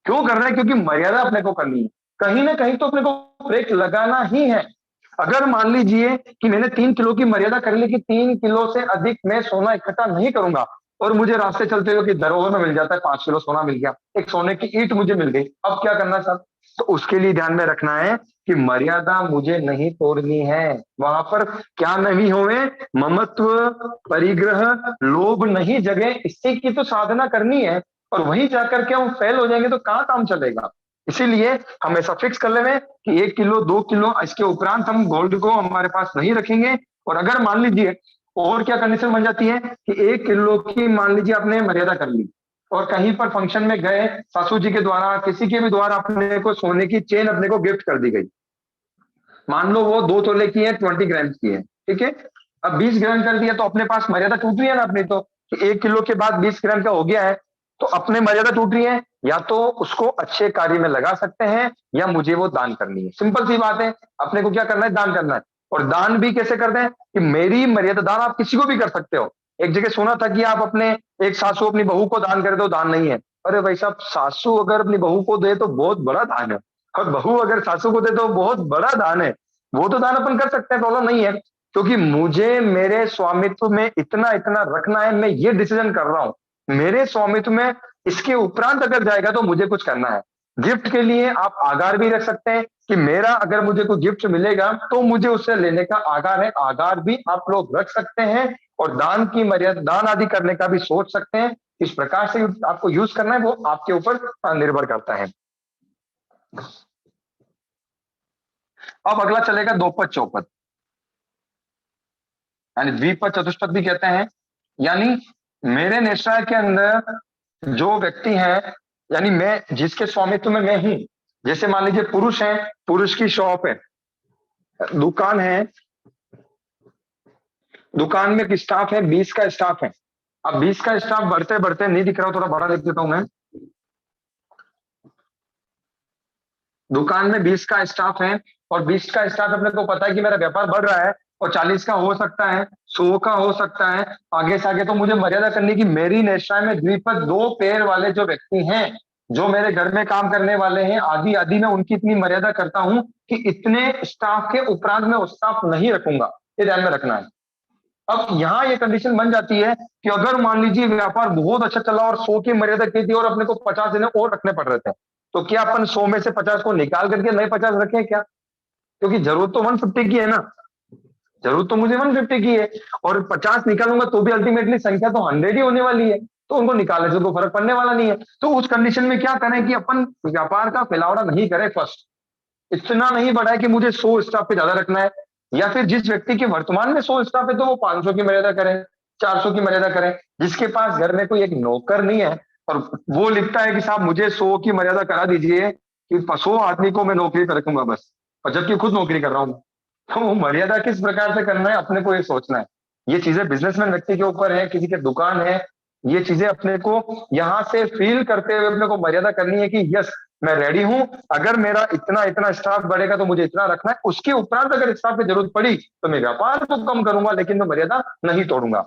क्यों कर रहे हैं? क्योंकि मर्यादा अपने को करनी है। कहीं ना कहीं तो अपने को ब्रेक लगाना ही है। अगर मान लीजिए कि मैंने 3 किलो की मर्यादा कर ली कि 3 किलो से अधिक मैं सोना इकट्ठा नहीं करूंगा, और मुझे रास्ते चलते हुए कि धरोहर में मिल जाता है 5 किलो सोना मिल गया, एक सोने की ईंट मुझे मिल गई, अब क्या करना सर? तो उसके लिए ध्यान में रखना है कि मर्यादा मुझे नहीं तोड़नी है। वहां पर क्या नहीं होवे, ममत्व, परिग्रह, लोभ नहीं जगे, इससे की तो साधना करनी है। और वहीं जाकर के हम फेल हो जाएंगे तो कहाँ काम चलेगा। इसीलिए हम ऐसा फिक्स कर ले कि 1 किलो, 2 किलो, इसके उपरांत हम गोल्ड को हमारे पास नहीं रखेंगे। और अगर मान लीजिए और क्या कंडीशन बन जाती है कि 1 किलो की मान लीजिए आपने मर्यादा कर ली, और कहीं पर फंक्शन में गए, सासू जी के द्वारा किसी के भी द्वारा अपने को सोने की चेन अपने को गिफ्ट कर दी गई, मान लो वो 2 तोले की है, 20 ग्राम की है, ठीक है। अब 20 ग्राम कर दिया तो अपने पास मर्यादा टूट रही है ना अपनी, तो 1 किलो के बाद 20 ग्राम का हो गया है, तो अपने मर्यादा टूट रही है। या तो उसको अच्छे कार्य में लगा सकते हैं या मुझे वो दान करनी है। सिंपल सी बात है, अपने को क्या करना है? दान करना है। और दान भी कैसे करते हैं कि मेरी मर्यादा, दान आप किसी को भी कर सकते हो। एक जगह सुना था कि आप अपने एक सासू अपनी बहू को दान कर दो, दान नहीं है। अरे भाई साहब, सासू अगर अपनी बहू को दे तो बहुत बड़ा दान है, और बहू अगर सासू को दे तो बहुत बड़ा दान है। वो तो दान अपन कर सकते हैं, प्रॉब्लम नहीं है, क्योंकि मुझे मेरे स्वामित्व में इतना इतना रखना है, मैं ये डिसीजन कर रहा हूं। मेरे स्वामित्व में इसके उपरांत अगर जाएगा तो मुझे कुछ करना है। गिफ्ट के लिए आप आगार भी रख सकते हैं कि मेरा अगर मुझे कोई गिफ्ट मिलेगा तो मुझे उससे लेने का आगार है, आगार भी आप लोग रख सकते हैं। और दान की मर्यादा, दान आदि करने का भी सोच सकते हैं। इस प्रकार से आपको यूज करना है वो आपके ऊपर निर्भर करता है। अब अगला चलेगा दोपद चौपद, यानी द्विपद चतुष्पद भी कहते हैं। यानी मेरे निश्चय के अंदर जो व्यक्ति है, यानी मैं जिसके स्वामित्व में मैं हूं, जैसे मान लीजिए पुरुष है, पुरुष की शॉप है, दुकान है, दुकान में एक स्टाफ है, 20 का स्टाफ है। अब 20 का स्टाफ बढ़ते बढ़ते, नहीं दिख रहा, थोड़ा बड़ा लिख देता हूं मैं। दुकान में 20 का स्टाफ है और 20 का स्टाफ, अपने को पता है कि मेरा व्यापार बढ़ रहा है और 40 का हो सकता है, 100 का हो सकता है, आगे से आगे। तो मुझे मर्यादा करनी की, मेरी निश्चय में द्विपद 2 पैर वाले जो व्यक्ति हैं, जो मेरे घर में काम करने वाले हैं, आदि आदि, मैं उनकी इतनी मर्यादा करता हूं कि इतने स्टाफ के उपरांत मैं स्टाफ नहीं रखूंगा। ये ध्यान में रखना है। अब यहाँ ये कंडीशन बन जाती है कि अगर मान लीजिए व्यापार बहुत अच्छा चला और 100 की मर्यादा की थी और अपने को 50 दिन और रखने पड़ रहे थे, तो क्या अपन 100 में से 50 को निकाल करके नए 50 रखें क्या? क्योंकि जरूरत तो 150 की है ना, जरूरत तो मुझे 150 की है, और 50 निकालूंगा तो भी अल्टीमेटली संख्या तो 100 ही होने वाली है, तो उनको निकालने से कोई फर्क पड़ने वाला नहीं है। तो उस कंडीशन में क्या करें कि अपन व्यापार का फैलावड़ा नहीं करें। फर्स्ट, इतना नहीं बढ़ा है कि मुझे 100 स्टाफ पे ज्यादा रखना है, या फिर जिस व्यक्ति के वर्तमान में 100 स्टाफ है तो वो 500 की मर्यादा करें, 400 की मर्यादा करें। जिसके पास घर में कोई एक नौकर नहीं है और वो लिखता है कि साहब मुझे 100 की मर्यादा करा दीजिए कि 100 आदमी को मैं नौकरी पर रखूंगा बस, और जबकि खुद नौकरी कर रहा हूं, तो वो मर्यादा किस प्रकार से करना है अपने को ये सोचना है। ये चीजें बिजनेसमैन व्यक्ति के ऊपर है, किसी के दुकान है, ये चीजें अपने को यहाँ से फील करते हुए अपने को मर्यादा करनी है कि यस, मैं रेडी हूं, अगर मेरा इतना इतना स्टाफ बढ़ेगा तो मुझे इतना रखना है, उसके उपरांत अगर स्टाफ की जरूरत पड़ी तो मैं व्यापार को कम करूंगा, लेकिन मैं मर्यादा नहीं तोड़ूंगा।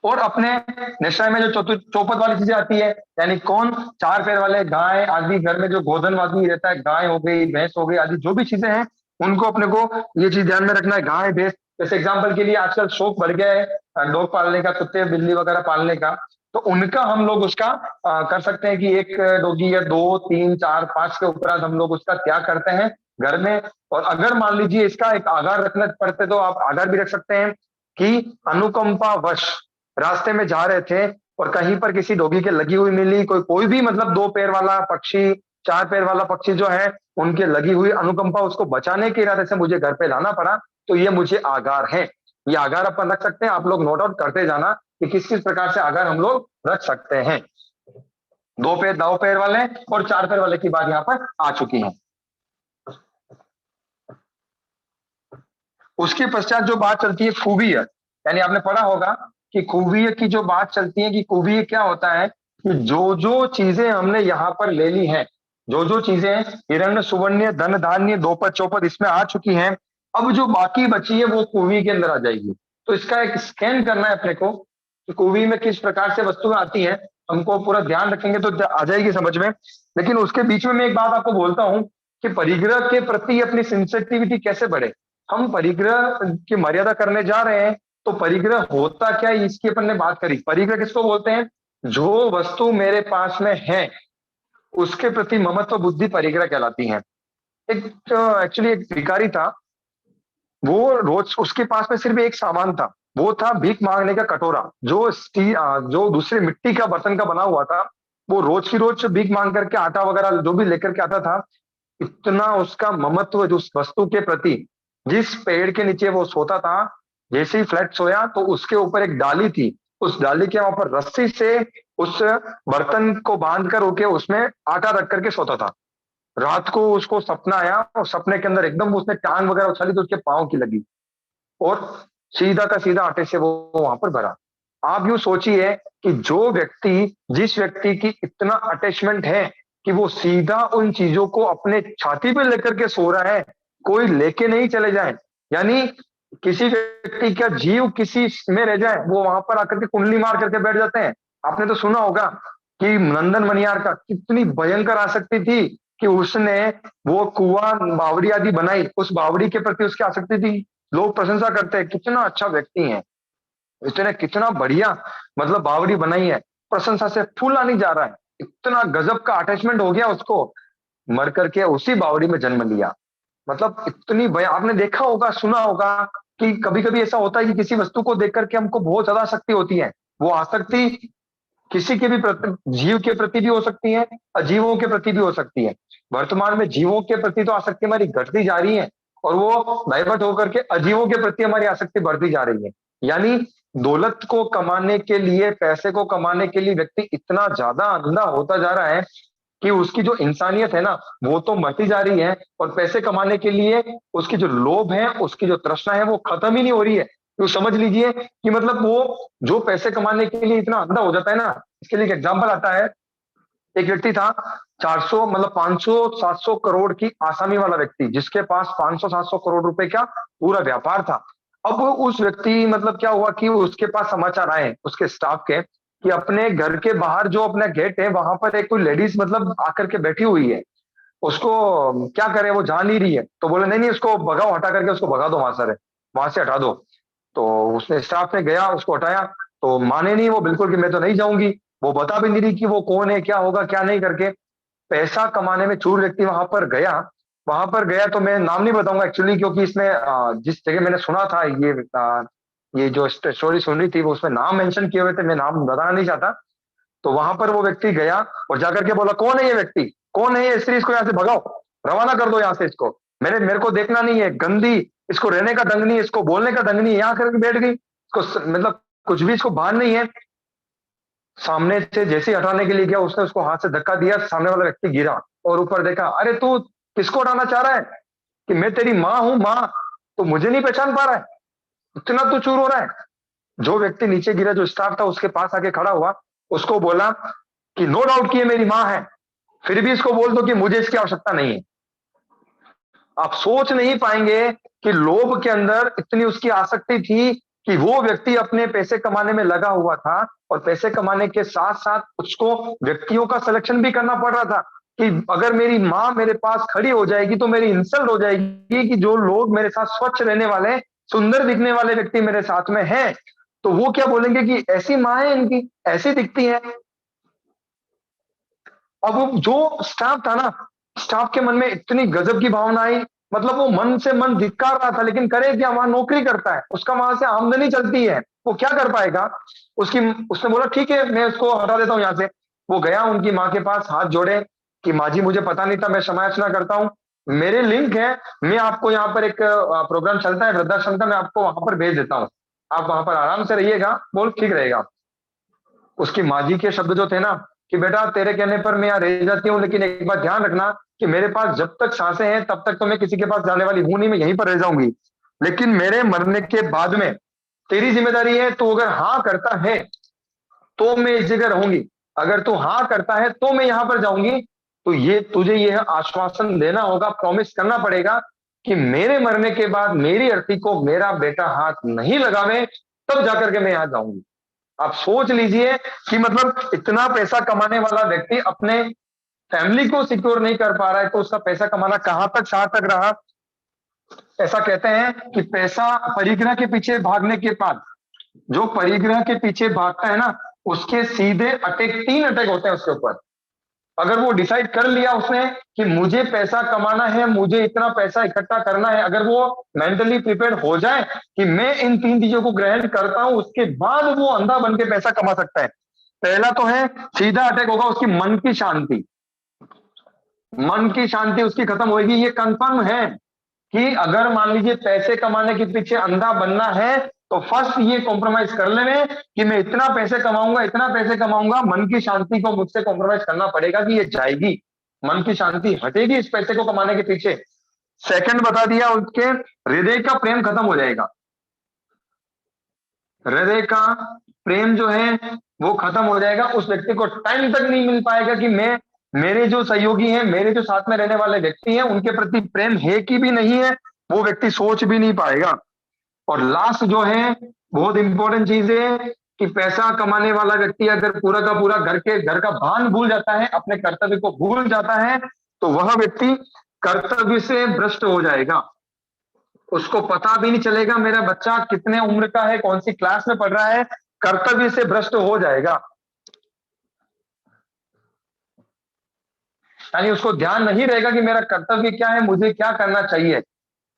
और अपने निश्चय में जो चौपट वाली चीजें आती है, यानी कौन, 4 पैर वाले गाय आदि, घर में जो गोधन आदि रहता है, गाय हो गई, भैंस हो गई आदि, जो भी चीजें हैं उनको अपने को ये चीज ध्यान में रखना है। गाय भैंस, जैसे एग्जाम्पल के लिए आजकल शौक बढ़ गया है डॉग पालने का, कुत्ते बिल्ली वगैरह पालने का, तो उनका हम लोग उसका कर सकते हैं कि एक डॉगी या 2 3 4 5 के उपरांत हम लोग उसका त्याग करते हैं घर में। और अगर मान लीजिए इसका एक आगार रखना पड़ते तो आप आगार भी रख सकते हैं कि अनुकंपा वश रास्ते में जा रहे थे और कहीं पर किसी डॉगी के लगी हुई मिली, कोई भी मतलब 2 पैर वाला पक्षी, 4 पैर वाला पक्षी जो है, उनके लगी हुई अनुकंपा, उसको बचाने के इरादे से मुझे घर पे लाना पड़ा, तो ये मुझे आगार है। ये आगार अपन रख सकते हैं, आप लोग नोट आउट करते जाना कि किस किस प्रकार से आगार हम लोग रख सकते हैं। 2 पैर, 2 पैर वाले और 4 पैर वाले की बात यहाँ पर आ चुकी है। उसके पश्चात जो बात चलती है खूबियत, यानी आपने पढ़ा होगा कि खूबियत की जो बात चलती है कि खूबियत क्या होता है कि जो जो चीजें हमने यहाँ पर ले ली हैं, जो जो चीजें हिरण्य सुवर्ण धन धान्य दोपद चौपद इसमें आ चुकी हैं, अब जो बाकी बची है वो खूबी के अंदर आ जाएगी। तो इसका एक स्कैन करना है अपने को कि खूबी में किस प्रकार से वस्तुएं आती हैं, हमको पूरा ध्यान रखेंगे तो आ जाएगी समझ में। लेकिन उसके बीच में मैं एक बात आपको बोलता हूं कि परिग्रह के प्रति अपनी सेंसिटिविटी कैसे बढ़े। हम परिग्रह की मर्यादा करने जा रहे हैं, तो परिग्रह होता क्या है इसकी अपन ने बात करी। परिग्रह किसको बोलते हैं? जो वस्तु मेरे पास में है उसके प्रति ममत्व बुद्धि परिग्रह कहलाती है। एक एक्चुअली एक भिखारी था, वो रोज उसके पास में सिर्फ एक सामान था, वो था भीख मांगने का कटोरा, जो जो दूसरे मिट्टी का बर्तन का बना हुआ था। वो रोज की रोज भीख मांग करके आटा वगैरह जो भी लेकर के आता था। इतना उसका ममत्व जो उस वस्तु के प्रति, जिस पेड़ के नीचे वो सोता था, जैसे ही फ्लैट सोया तो उसके ऊपर एक डाली थी, उस डाली के वहां पर रस्सी से उस बर्तन को बांध कर होके उसमें आटा रख करके सोता था। रात को उसको सपना आया और सपने के अंदर एकदम उसने टांग वगैरह उछाली तो उसके पांव की लगी और सीधा का सीधा आटे से वो वहां पर भरा। आप यूं सोचिए कि जो व्यक्ति, जिस व्यक्ति की इतना अटैचमेंट है कि वो सीधा उन चीजों को अपने छाती पे लेकर के सो रहा है, कोई लेके नहीं चले जाए, यानी किसी व्यक्ति का जीव किसी में रह जाए वो वहां पर आकर के कुंडली मार करके बैठ जाते हैं। आपने तो सुना होगा कि नंदन मनियार का कितनी भयंकर आसक्ति थी कि उसने वो कुआं बावड़ी आदि बनाई, उस बावड़ी के प्रति उसकी आसक्ति थी। लोग प्रशंसा करते हैं कितना अच्छा व्यक्ति है, इसने कितना बढ़िया मतलब बावड़ी बनाई है, प्रशंसा से फूला नहीं जा रहा है, इतना गजब का अटैचमेंट हो गया उसको, मर करके उसी बावड़ी में जन्म लिया। मतलब इतनी भय, आपने देखा होगा सुना होगा कि कभी कभी ऐसा होता है कि किसी वस्तु को देख करके हमको बहुत ज्यादा आसक्ति होती है। वो आसक्ति किसी के भी जीव के प्रति भी हो सकती है, अजीवों के प्रति भी हो सकती है। वर्तमान में जीवों के प्रति तो आसक्ति हमारी घटती जा रही है और वो डाइवर्ट होकर के अजीवों के प्रति हमारी आसक्ति बढ़ती जा रही है। यानी दौलत को कमाने के लिए, पैसे को कमाने के लिए व्यक्ति इतना ज्यादा अंधा होता जा रहा है कि उसकी जो इंसानियत है ना वो तो मरती जा रही है, और पैसे कमाने के लिए उसकी जो लोभ है, उसकी जो तृष्णा है वो खत्म ही नहीं हो रही है। तो समझ लीजिए कि मतलब वो जो पैसे कमाने के लिए इतना अंधा हो जाता है ना, इसके लिए एक एग्जाम्पल आता है। एक व्यक्ति था 400 मतलब 500-700 करोड़ की आसामी वाला व्यक्ति, जिसके पास 500-700 करोड़ रुपए का पूरा व्यापार था। अब उस व्यक्ति मतलब क्या हुआ कि उसके पास समाचार आए उसके स्टाफ के कि अपने घर के बाहर जो अपना गेट है वहां पर एक कोई लेडीज मतलब आकर के बैठी हुई है, उसको क्या करे, वो जा नहीं रही है। तो बोले नहीं नहीं उसको भगाओ, हटा करके उसको भगा दो, वहां से हटा दो। तो उसने स्टाफ ने गया उसको हटाया, तो माने नहीं वो बिल्कुल कि मैं तो नहीं जाऊंगी। वो बता भी नहीं रही कि वो कौन है, क्या होगा क्या नहीं करके। पैसा कमाने में चूर व्यक्ति वहां पर गया तो मैं नाम नहीं बताऊंगा एक्चुअली, क्योंकि इसमें जिस जगह मैंने सुना था ये जो स्टोरी सुन रही थी वो उसमें नाम मेंशन किए हुए थे, मैं नाम बताना नहीं चाहता। तो वहां पर वो व्यक्ति गया और जाकर के बोला कौन है ये व्यक्ति, कौन है ये स्त्री, इसको यहाँ से भगाओ, रवाना कर दो यहाँ से इसको, मेरे को देखना नहीं है, गंदी, इसको रहने का ढंग नहीं है, इसको बोलने का ढंग नहीं है, यहाँ करके बैठ गई, इसको मतलब कुछ भी इसको भान नहीं है। सामने से जैसे ही हटाने के लिए गया उसने उसको हाथ से धक्का दिया, सामने वाला व्यक्ति गिरा और ऊपर देखा, अरे तू किसको हटाना चाह रहा है, कि मैं तेरी माँ हूं माँ, तो मुझे नहीं पहचान पा रहा है, इतना तू चूर हो रहा है। जो व्यक्ति नीचे गिरा जो स्टाफ था उसके पास आके खड़ा हुआ, उसको बोला कि नो डाउट कि ये मेरी माँ है, फिर भी इसको बोल दो कि मुझे इसकी आवश्यकता नहीं है। आप सोच नहीं पाएंगे कि लोभ के अंदर इतनी उसकी आसक्ति थी कि वो व्यक्ति अपने पैसे कमाने में लगा हुआ था, और पैसे कमाने के साथ साथ उसको व्यक्तियों का सिलेक्शन भी करना पड़ रहा था कि अगर मेरी माँ मेरे पास खड़ी हो जाएगी तो मेरी इंसल्ट हो जाएगी कि जो लोग मेरे साथ स्वच्छ रहने वाले, सुंदर दिखने वाले व्यक्ति मेरे साथ में हैं, तो वो क्या बोलेंगे कि ऐसी माँ है इनकी, ऐसी दिखती है। अब वो जो स्टाफ था ना, स्टाफ के मन में इतनी गजब की भावना आई, मतलब वो मन से मन धिक्कार रहा था, लेकिन करे क्या, वहां नौकरी करता है, उसका वहां से आमदनी चलती है, वो क्या कर पाएगा। उसकी उसने बोला ठीक है मैं उसको हटा देता हूं यहाँ से। वो गया उनकी माँ के पास, हाथ जोड़े कि माँ जी मुझे पता नहीं था, मैं क्षमा याचना करता हूँ, मेरे लिंक है, मैं आपको यहाँ पर एक प्रोग्राम चलता है वृद्धाश्रम का, मैं आपको वहां पर भेज देता हूँ, आप वहां पर आराम से रहिएगा, बोल ठीक रहेगा। उसकी माँ जी के शब्द जो थे ना कि बेटा तेरे कहने पर मैं यहाँ रह जाती हूँ, लेकिन एक बात ध्यान रखना कि मेरे पास जब तक सांसें हैं तब तक तो मैं किसी के पास जाने वाली हूं नहीं, मैं यहीं पर रह जाऊंगी, लेकिन मेरे मरने के बाद में तेरी जिम्मेदारी है, तो अगर हाँ करता है तो मैं इस जगह रहूंगी, अगर तू हाँ करता है तो मैं यहां पर जाऊंगी। तो ये तुझे यह आश्वासन देना होगा, प्रॉमिस करना पड़ेगा कि मेरे मरने के बाद मेरी अर्थी को मेरा बेटा हाथ नहीं लगावे, तब जाकर के मैं यहां जाऊंगी। आप सोच लीजिए कि मतलब इतना पैसा कमाने वाला व्यक्ति अपने फैमिली को सिक्योर नहीं कर पा रहा है, तो उसका पैसा कमाना कहां तक रहा। ऐसा कहते हैं कि पैसा परिग्रह के पीछे भागने के बाद, जो परिग्रह के पीछे भागता है ना, उसके सीधे अटैक, 3 अटैक होते हैं उसके ऊपर। अगर वो डिसाइड कर लिया उसने कि मुझे पैसा कमाना है, मुझे इतना पैसा इकट्ठा करना है, अगर वो मेंटली प्रिपेयर हो जाए कि मैं इन 3 चीजों को ग्रहण करता हूं, उसके बाद वो अंधा बन के पैसा कमा सकता है। पहला तो है सीधा अटैक होगा उसकी मन की शांति, मन की शांति उसकी खत्म होगी। ये कंफर्म है कि अगर मान लीजिए पैसे कमाने के पीछे अंधा बनना है तो फर्स्ट ये कॉम्प्रोमाइज कर लेने कि मैं इतना पैसे कमाऊंगा, इतना पैसे कमाऊंगा, मन की शांति को मुझसे कॉम्प्रोमाइज करना पड़ेगा कि ये जाएगी, मन की शांति हटेगी इस पैसे को कमाने के पीछे। सेकंड बता दिया, उसके हृदय का प्रेम खत्म हो जाएगा, हृदय का प्रेम जो है वो खत्म हो जाएगा, उस व्यक्ति को टाइम तक नहीं मिल पाएगा कि मैं, मेरे जो सहयोगी हैं, मेरे जो साथ में रहने वाले व्यक्ति हैं उनके प्रति प्रेम है कि भी नहीं है, वो व्यक्ति सोच भी नहीं पाएगा। और लास्ट जो है बहुत इंपॉर्टेंट चीज है कि पैसा कमाने वाला व्यक्ति अगर पूरा का पूरा घर का भान भूल जाता है, अपने कर्तव्य को भूल जाता है, तो वह व्यक्ति कर्तव्य से भ्रष्ट हो जाएगा। उसको पता भी नहीं चलेगा मेरा बच्चा कितने उम्र का है, कौन सी क्लास में पढ़ रहा है, कर्तव्य से भ्रष्ट हो जाएगा। यानी उसको ध्यान नहीं रहेगा कि मेरा कर्तव्य क्या है, मुझे क्या करना चाहिए।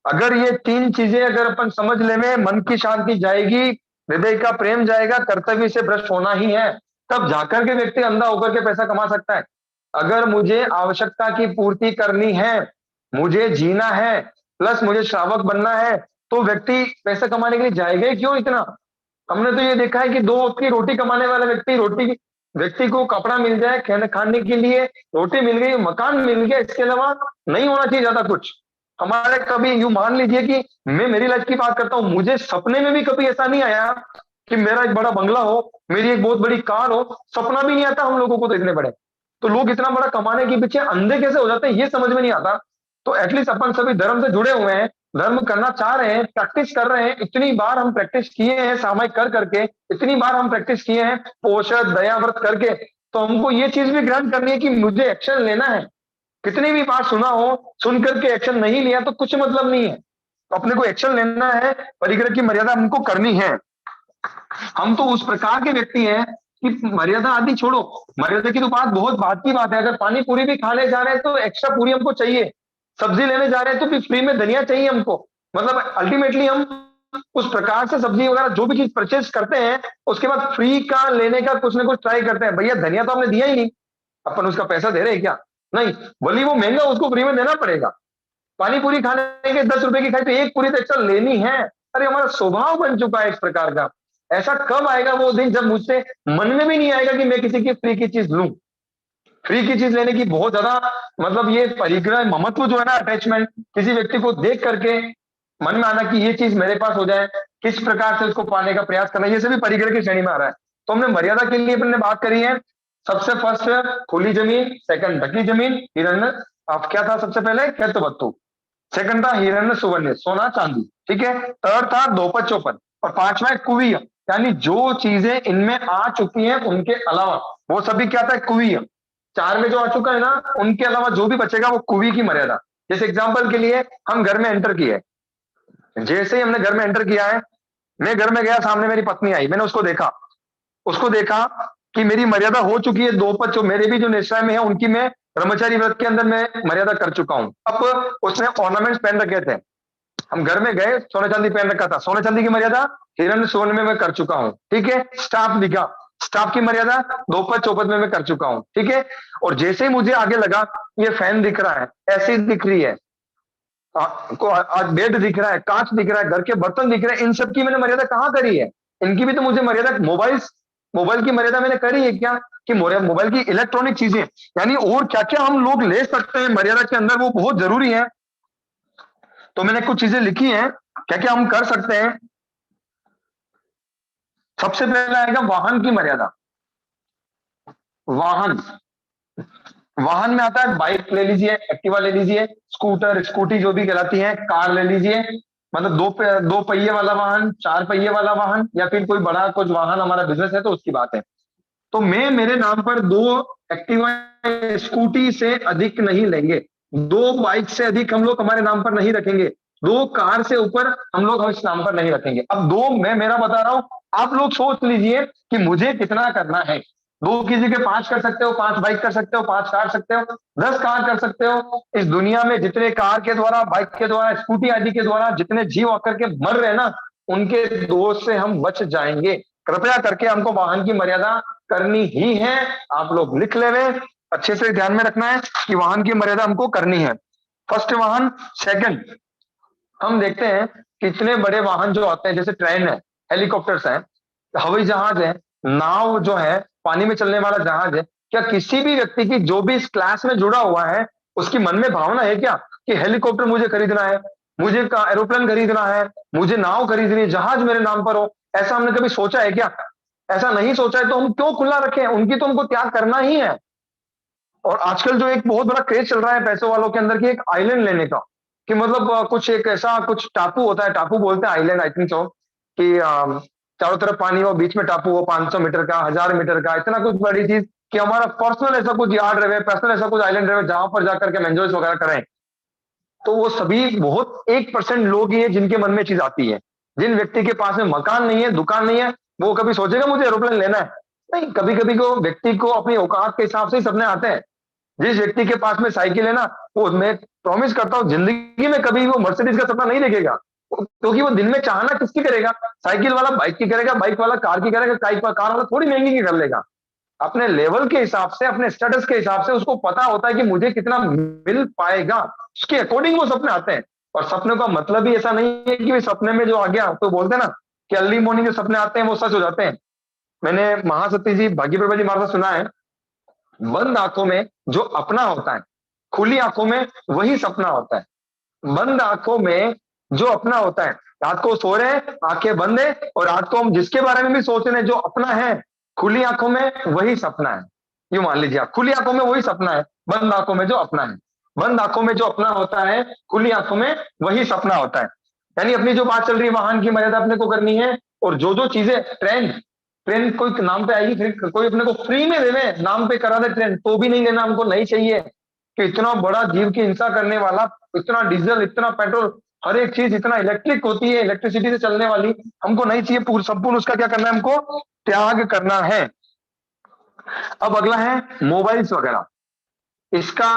अगर ये 3 चीजें अगर अपन समझ ले में, मन की शांति जाएगी, हृदय का प्रेम जाएगा, कर्तव्य से भ्रष्ट होना ही है, तब जाकर के व्यक्ति अंधा होकर के पैसा कमा सकता है। अगर मुझे आवश्यकता की पूर्ति करनी है, मुझे जीना है, प्लस मुझे श्रावक बनना है, तो व्यक्ति पैसा कमाने के लिए जाएगा ही क्यों इतना। हमने तो ये देखा है कि 2 वक्त की रोटी कमाने वाला व्यक्ति को कपड़ा मिल जाए, खाने के लिए रोटी मिल गई, मकान मिल गया, इसके अलावा नहीं होना चाहिए ज्यादा कुछ, हमारे कभी यूं मान लीजिए कि मैं मेरी लाइफ की बात करता हूं, मुझे सपने में भी कभी ऐसा नहीं आया कि मेरा एक बड़ा बंगला हो, मेरी एक बहुत बड़ी कार हो, सपना भी नहीं आता हम लोगों को देखने पड़े। तो लोग इतना बड़ा कमाने के पीछे अंधे कैसे हो जाते हैं ये समझ में नहीं आता। तो एटलीस्ट अपन सभी धर्म से जुड़े हुए हैं, धर्म करना चाह रहे हैं, प्रैक्टिस कर रहे हैं, इतनी बार हम प्रैक्टिस किए हैं सामयिक कर करके, इतनी बार हम प्रैक्टिस किए हैं पोषण दयाव्रत करके, तो हमको ये चीज भी ग्रहण करनी है कि मुझे एक्शन लेना है। कितनी भी बार सुना हो, सुन करके एक्शन नहीं लिया तो कुछ मतलब नहीं है। अपने को एक्शन लेना है, परिग्रह की मर्यादा हमको करनी है। हम तो उस प्रकार के व्यक्ति हैं कि मर्यादा आदि छोड़ो, मर्यादा की तो बात बहुत बात की बात है। अगर पानी पूरी भी खाने जा रहे हैं तो एक्स्ट्रा पूरी हमको चाहिए, सब्जी लेने जा रहे हैं तो भी फ्री में धनिया चाहिए हमको। मतलब अल्टीमेटली हम उस प्रकार से सब्जी वगैरह जो भी चीज परचेज करते हैं उसके बाद फ्री का लेने का कुछ ना कुछ ट्राई करते हैं। भैया धनिया तो हमने दिया ही नहीं, अपन उसका पैसा दे रहे हैं क्या? नहीं, भले वो महंगा उसको फ्री में देना पड़ेगा। पानी पूरी खाने के 10 रुपए की खाई तो एक पूरी तो एक्स्ट्रा लेनी है। अरे हमारा स्वभाव बन चुका है इस प्रकार का। ऐसा कब आएगा वो दिन जब मुझसे मन में भी नहीं आएगा कि मैं किसी की फ्री की चीज लूं। फ्री की चीज लेने की बहुत ज्यादा मतलब ये परिग्रह ममत्व जो है ना, अटैचमेंट, किसी व्यक्ति को देख करके मन में आना कि ये चीज मेरे पास हो जाए, किस प्रकार से उसको पाने का प्रयास करना, ये सभी परिग्रह की श्रेणी में आ रहा है। तो हमने मर्यादा के लिए अपने बात करी है। सबसे फर्स्ट खुली जमीन, सेकंड ढकी जमीन, हिरण्य, अब क्या था सबसे पहले खेत वस्तु, सेकंड था हिरण्य सुवर्ण सोना चांदी, ठीक है। थर्ड था दोपत चौपन, और पांचवा है कुवीय, यानी जो चीजें इनमें आ चुकी हैं उनके अलावा वो सभी क्या था कुवीय। चार में जो आ चुका है ना उनके अलावा जो भी बचेगा वो कुवी की मर्यादा। जैसे एग्जांपल के लिए हम घर में एंटर किए, जैसे ही हमने घर में एंटर किया है, मैं घर में गया, सामने मेरी पत्नी आई, मैंने उसको देखा कि मेरी मर्यादा हो चुकी है दो पच, मेरे भी जो निश्चय में है उनकी मैं ब्रह्मचारी व्रत के अंदर मैं मर्यादा कर चुका हूं। अब उसने ऑर्नामेंट्स पहन रखे थे, हम घर में गए, सोने चांदी पहन रखा था, सोने चांदी की मर्यादा हिरण्य स्वर्ण में मैं कर चुका हूं, ठीक है। स्टाफ दिखा, स्टाफ की मर्यादा दोपत चौपत में मैं कर चुका हूं, ठीक है। और जैसे ही मुझे आगे लगा ये फैन दिख रहा है, ऐसी दिख रही है, आज बेड दिख रहा है, कांच दिख रहा है, घर के बर्तन दिख रहे हैं, इन सब की मैंने मर्यादा कहाँ करी है? इनकी भी तो मुझे मर्यादा, मोबाइल की मर्यादा मैंने करी है क्या? कि मोबाइल की इलेक्ट्रॉनिक चीजें, यानी और क्या क्या हम लोग ले सकते हैं मर्यादा के अंदर, वो बहुत जरूरी है। तो मैंने कुछ चीजें लिखी हैं क्या क्या हम कर सकते हैं। सबसे पहला आएगा वाहन की मर्यादा। वाहन, वाहन में आता है बाइक ले लीजिए, एक्टिवा ले लीजिए, स्कूटर स्कूटी जो भी कहलाती है, कार ले लीजिए, मतलब दो पहिए वाला वाहन, चार पहिए वाला वाहन, या फिर कोई बड़ा कुछ वाहन, हमारा बिजनेस है तो उसकी बात है। तो मैं मेरे नाम पर दो एक्टिवा स्कूटी से अधिक नहीं लेंगे, दो बाइक से अधिक हम लोग हमारे नाम पर नहीं रखेंगे, दो कार से ऊपर हम लोग इस नाम पर नहीं रखेंगे। अब दो मैं मेरा बता रहा हूं, आप लोग सोच लीजिए कि मुझे कितना करना है। दो की जगह पांच कर सकते हो, पांच बाइक कर सकते हो, पांच कार सकते हो, 10 कार कर सकते हो। इस दुनिया में जितने कार के द्वारा, बाइक के द्वारा, स्कूटी आदि के द्वारा जितने जीव आकर के मर रहे हैं ना, उनके दोष से हम बच जाएंगे। कृपया करके हमको वाहन की मर्यादा करनी ही है। आप लोग लिख ले रहे, अच्छे से ध्यान में रखना है कि वाहन की मर्यादा हमको करनी है। फर्स्ट वाहन। सेकंड, हम देखते हैं कि इतने बड़े वाहन जो आते हैं, जैसे ट्रेन है, हेलीकॉप्टर्स हैं, हवाई जहाज है, नाव जो है, पानी में चलने वाला जहाज है, क्या किसी भी व्यक्ति की जो भी इस क्लास में जुड़ा हुआ है उसकी मन में भावना है क्या कि हेलीकॉप्टर मुझे खरीदना है, मुझे एरोप्लेन खरीदना है, मुझे नाव खरीदनी है, जहाज मेरे नाम पर हो? ऐसा हमने कभी सोचा है क्या? ऐसा नहीं सोचा है तो हम क्यों खुला रखें? उनकी तो हमको त्याग करना ही है। और आजकल जो एक बहुत बड़ा क्रेज चल रहा है पैसों वालों के अंदर की, एक आइलैंड लेने का, कि मतलब कुछ एक ऐसा कुछ टापू होता है, टापू बोलते हैं आइलैंड आई थिंक सो, कि चारों तरफ पानी हो, बीच में टापू हो, 500 मीटर का, 1000 मीटर का, इतना कुछ बड़ी चीज कि हमारा पर्सनल ऐसा कुछ यार्ड रहे, पर्सनल ऐसा कुछ आइलैंड रहे जहां पर जाकर के हम एंजॉय वगैरह करें। तो वो सभी बहुत 1% लोग ही है जिनके मन में चीज आती है। जिन व्यक्ति के पास में मकान नहीं है, दुकान नहीं है, वो कभी सोचेगा मुझे एरोप्लेन लेना है? नहीं। कभी कभी को व्यक्ति को अपनी औकात के हिसाब से ही सपने आते हैं। जिस व्यक्ति के पास में साइकिल है ना, वो मैं प्रॉमिस करता हूँ जिंदगी में कभी वो मर्सिडीज का सपना नहीं देखेगा, क्योंकि वो दिन में चाहना किसकी करेगा? साइकिल वाला बाइक की करेगा, बाइक वाला कार की करेगा, कार वाला थोड़ी महंगी की कर लेगा। अपने लेवल के हिसाब से, अपने स्टेटस के हिसाब से उसको पता होता है कि मुझे कितना मिल पाएगा, उसके अकॉर्डिंग वो सपने आते हैं। और सपने का मतलब ही ऐसा नहीं है कि सपने में जो आ गया तो बोलते हैं ना कि अर्ली मॉर्निंग जो सपने आते हैं वो सच हो जाते हैं। मैंने महासती जी भाग्य प्रभा जी महाराज सुना है, बंद आंखों में जो अपना होता है, खुली आंखों में वही सपना होता है। बंद आंखों में जो अपना होता है, रात को सो रहे हैं आंखें बंद है, और रात को हम जिसके बारे में भी सोच रहे हैं जो अपना है, खुली आंखों में वही सपना है। यूं मान लीजिए आप, खुली आंखों में वही सपना है, बंद आंखों में जो अपना है। बंद आंखों में जो अपना होता है, खुली आंखों में वही सपना होता है। यानी अपनी जो बात चल रही है वाहन की मर्यादा अपने को करनी है, और जो जो चीजें ट्रेंड ट्रेन कोई नाम पे आएगी, फिर कोई अपने को फ्री में दे दे, नाम पे करा दे ट्रेन, तो भी नहीं लेना, हमको नहीं चाहिए। कि इतना बड़ा जीव की हिंसा करने वाला, इतना डीजल, इतना पेट्रोल, हर एक चीज इतना इलेक्ट्रिक होती है, इलेक्ट्रिसिटी से चलने वाली, हमको नहीं चाहिए। पूर्ण संपूर्ण उसका क्या करना है, हमको त्याग करना है। अब अगला है मोबाइल्स वगैरह, इसका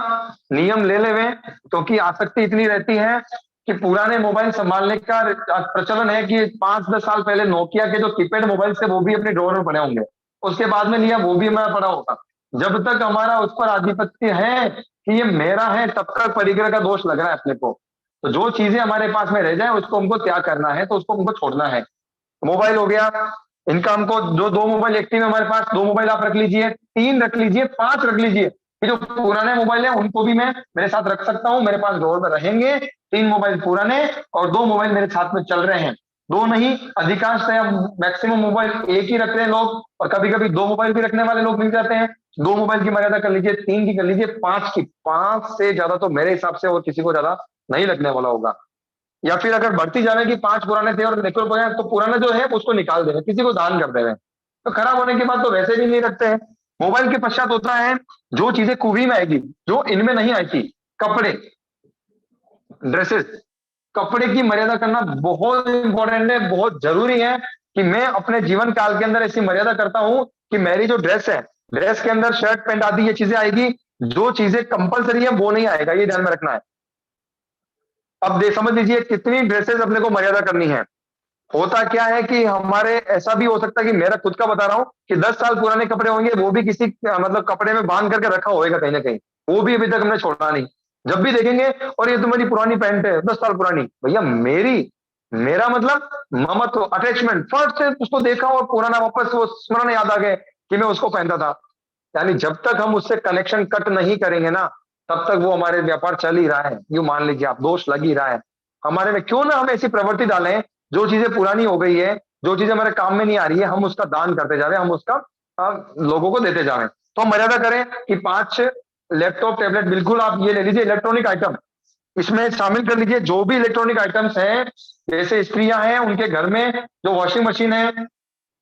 नियम ले लेवे, क्योंकि आसक्ति इतनी रहती है कि पुराने मोबाइल संभालने का प्रचलन है कि 5-10 साल पहले नोकिया के जो कीपैड मोबाइल थे वो भी अपने ड्रॉर में पड़े होंगे, उसके बाद में लिया वो भी हमारा पड़ा होगा। जब तक हमारा उस पर आधिपत्य है कि ये मेरा है, तब तक परिग्रह का दोष लग रहा है अपने को। तो जो चीजें हमारे पास में रह जाए उसको हमको त्याग करना है, तो उसको हमको छोड़ना है। मोबाइल हो गया, इनका हमको जो 2 मोबाइल एक्टिव है हमारे पास, 2 मोबाइल आप रख लीजिए, 3 रख लीजिए, 5 रख लीजिए। ये जो पुराने मोबाइल है उनको भी मैं मेरे साथ रख सकता हूं, मेरे पास ड्रॉर में रहेंगे। 3 मोबाइल पुराने और 2 मोबाइल मेरे साथ में चल रहे हैं। 2 नहीं, अधिकांशतः मैक्सिमम मोबाइल एक ही रख रहे हैं लोग, और कभी कभी 2 मोबाइल भी रखने वाले लोग मिल जाते हैं। 2 मोबाइल की मर्यादा कर लीजिए, 3 की कर लीजिए, 5 की। 5 से ज्यादा तो मेरे हिसाब से और किसी को ज्यादा नहीं लगने वाला होगा। या फिर अगर बढ़ती जाने की 5 पुराने थे और नेकरो हो गए, तो पुराना जो है उसको निकाल देवे, किसी को दान कर देवे। तो खराब होने के बाद तो वैसे भी नहीं रखते हैं। मोबाइल के पश्चात होता है जो चीजें खूबी में आएगी, जो इनमें नहीं आई थी, कपड़े, ड्रेसेस। कपड़े की मर्यादा करना बहुत इंपॉर्टेंट है, बहुत जरूरी है कि मैं अपने जीवन काल के अंदर ऐसी मर्यादा करता हूं कि मेरी जो ड्रेस है, ड्रेस के अंदर शर्ट पैंट आदि ये चीजें आएगी, जो चीजें कंपलसरी है वो नहीं आएगा, ये ध्यान में रखना है। अब दे समझ लीजिए कितनी ड्रेसेस अपने को मर्यादा करनी है। होता क्या है कि हमारे ऐसा भी हो सकता है कि मेरा खुद का बता रहा हूं कि 10 साल पुराने कपड़े होंगे, वो भी किसी मतलब कपड़े में बांध करके रखा होगा कहीं ना कहीं, वो भी अभी तक हमने छोड़ा नहीं। जब भी देखेंगे और ये तुम्हारी पुरानी पैंट है 10 साल पुरानी, भैया मेरी, मेरा मतलब ममत्व, अटैचमेंट, फर्स्ट से उसको देखा और पुराना वापस वो स्मरण याद आ गए कि मैं उसको पहनता था। यानी जब तक हम उससे कनेक्शन कट नहीं करेंगे ना, तब तक वो हमारे व्यापार चल ही रहा है। यूं मान लीजिए आप, दोष लग ही रहा है हमारे में। क्यों ना हम ऐसी प्रवृत्ति डालें, जो चीजें पुरानी हो गई है, जो चीजें हमारे काम में नहीं आ रही है, हम उसका दान करते जा रहे हैं, हम उसका लोगों को देते जा रहे हैं। तो हम मर्यादा करें कि 5 लैपटॉप टैबलेट बिल्कुल आप ये ले लीजिए, इलेक्ट्रॉनिक आइटम इसमें शामिल कर लीजिए। जो भी इलेक्ट्रॉनिक आइटम्स हैं, जैसे स्त्रियां हैं उनके घर में जो वॉशिंग मशीन है,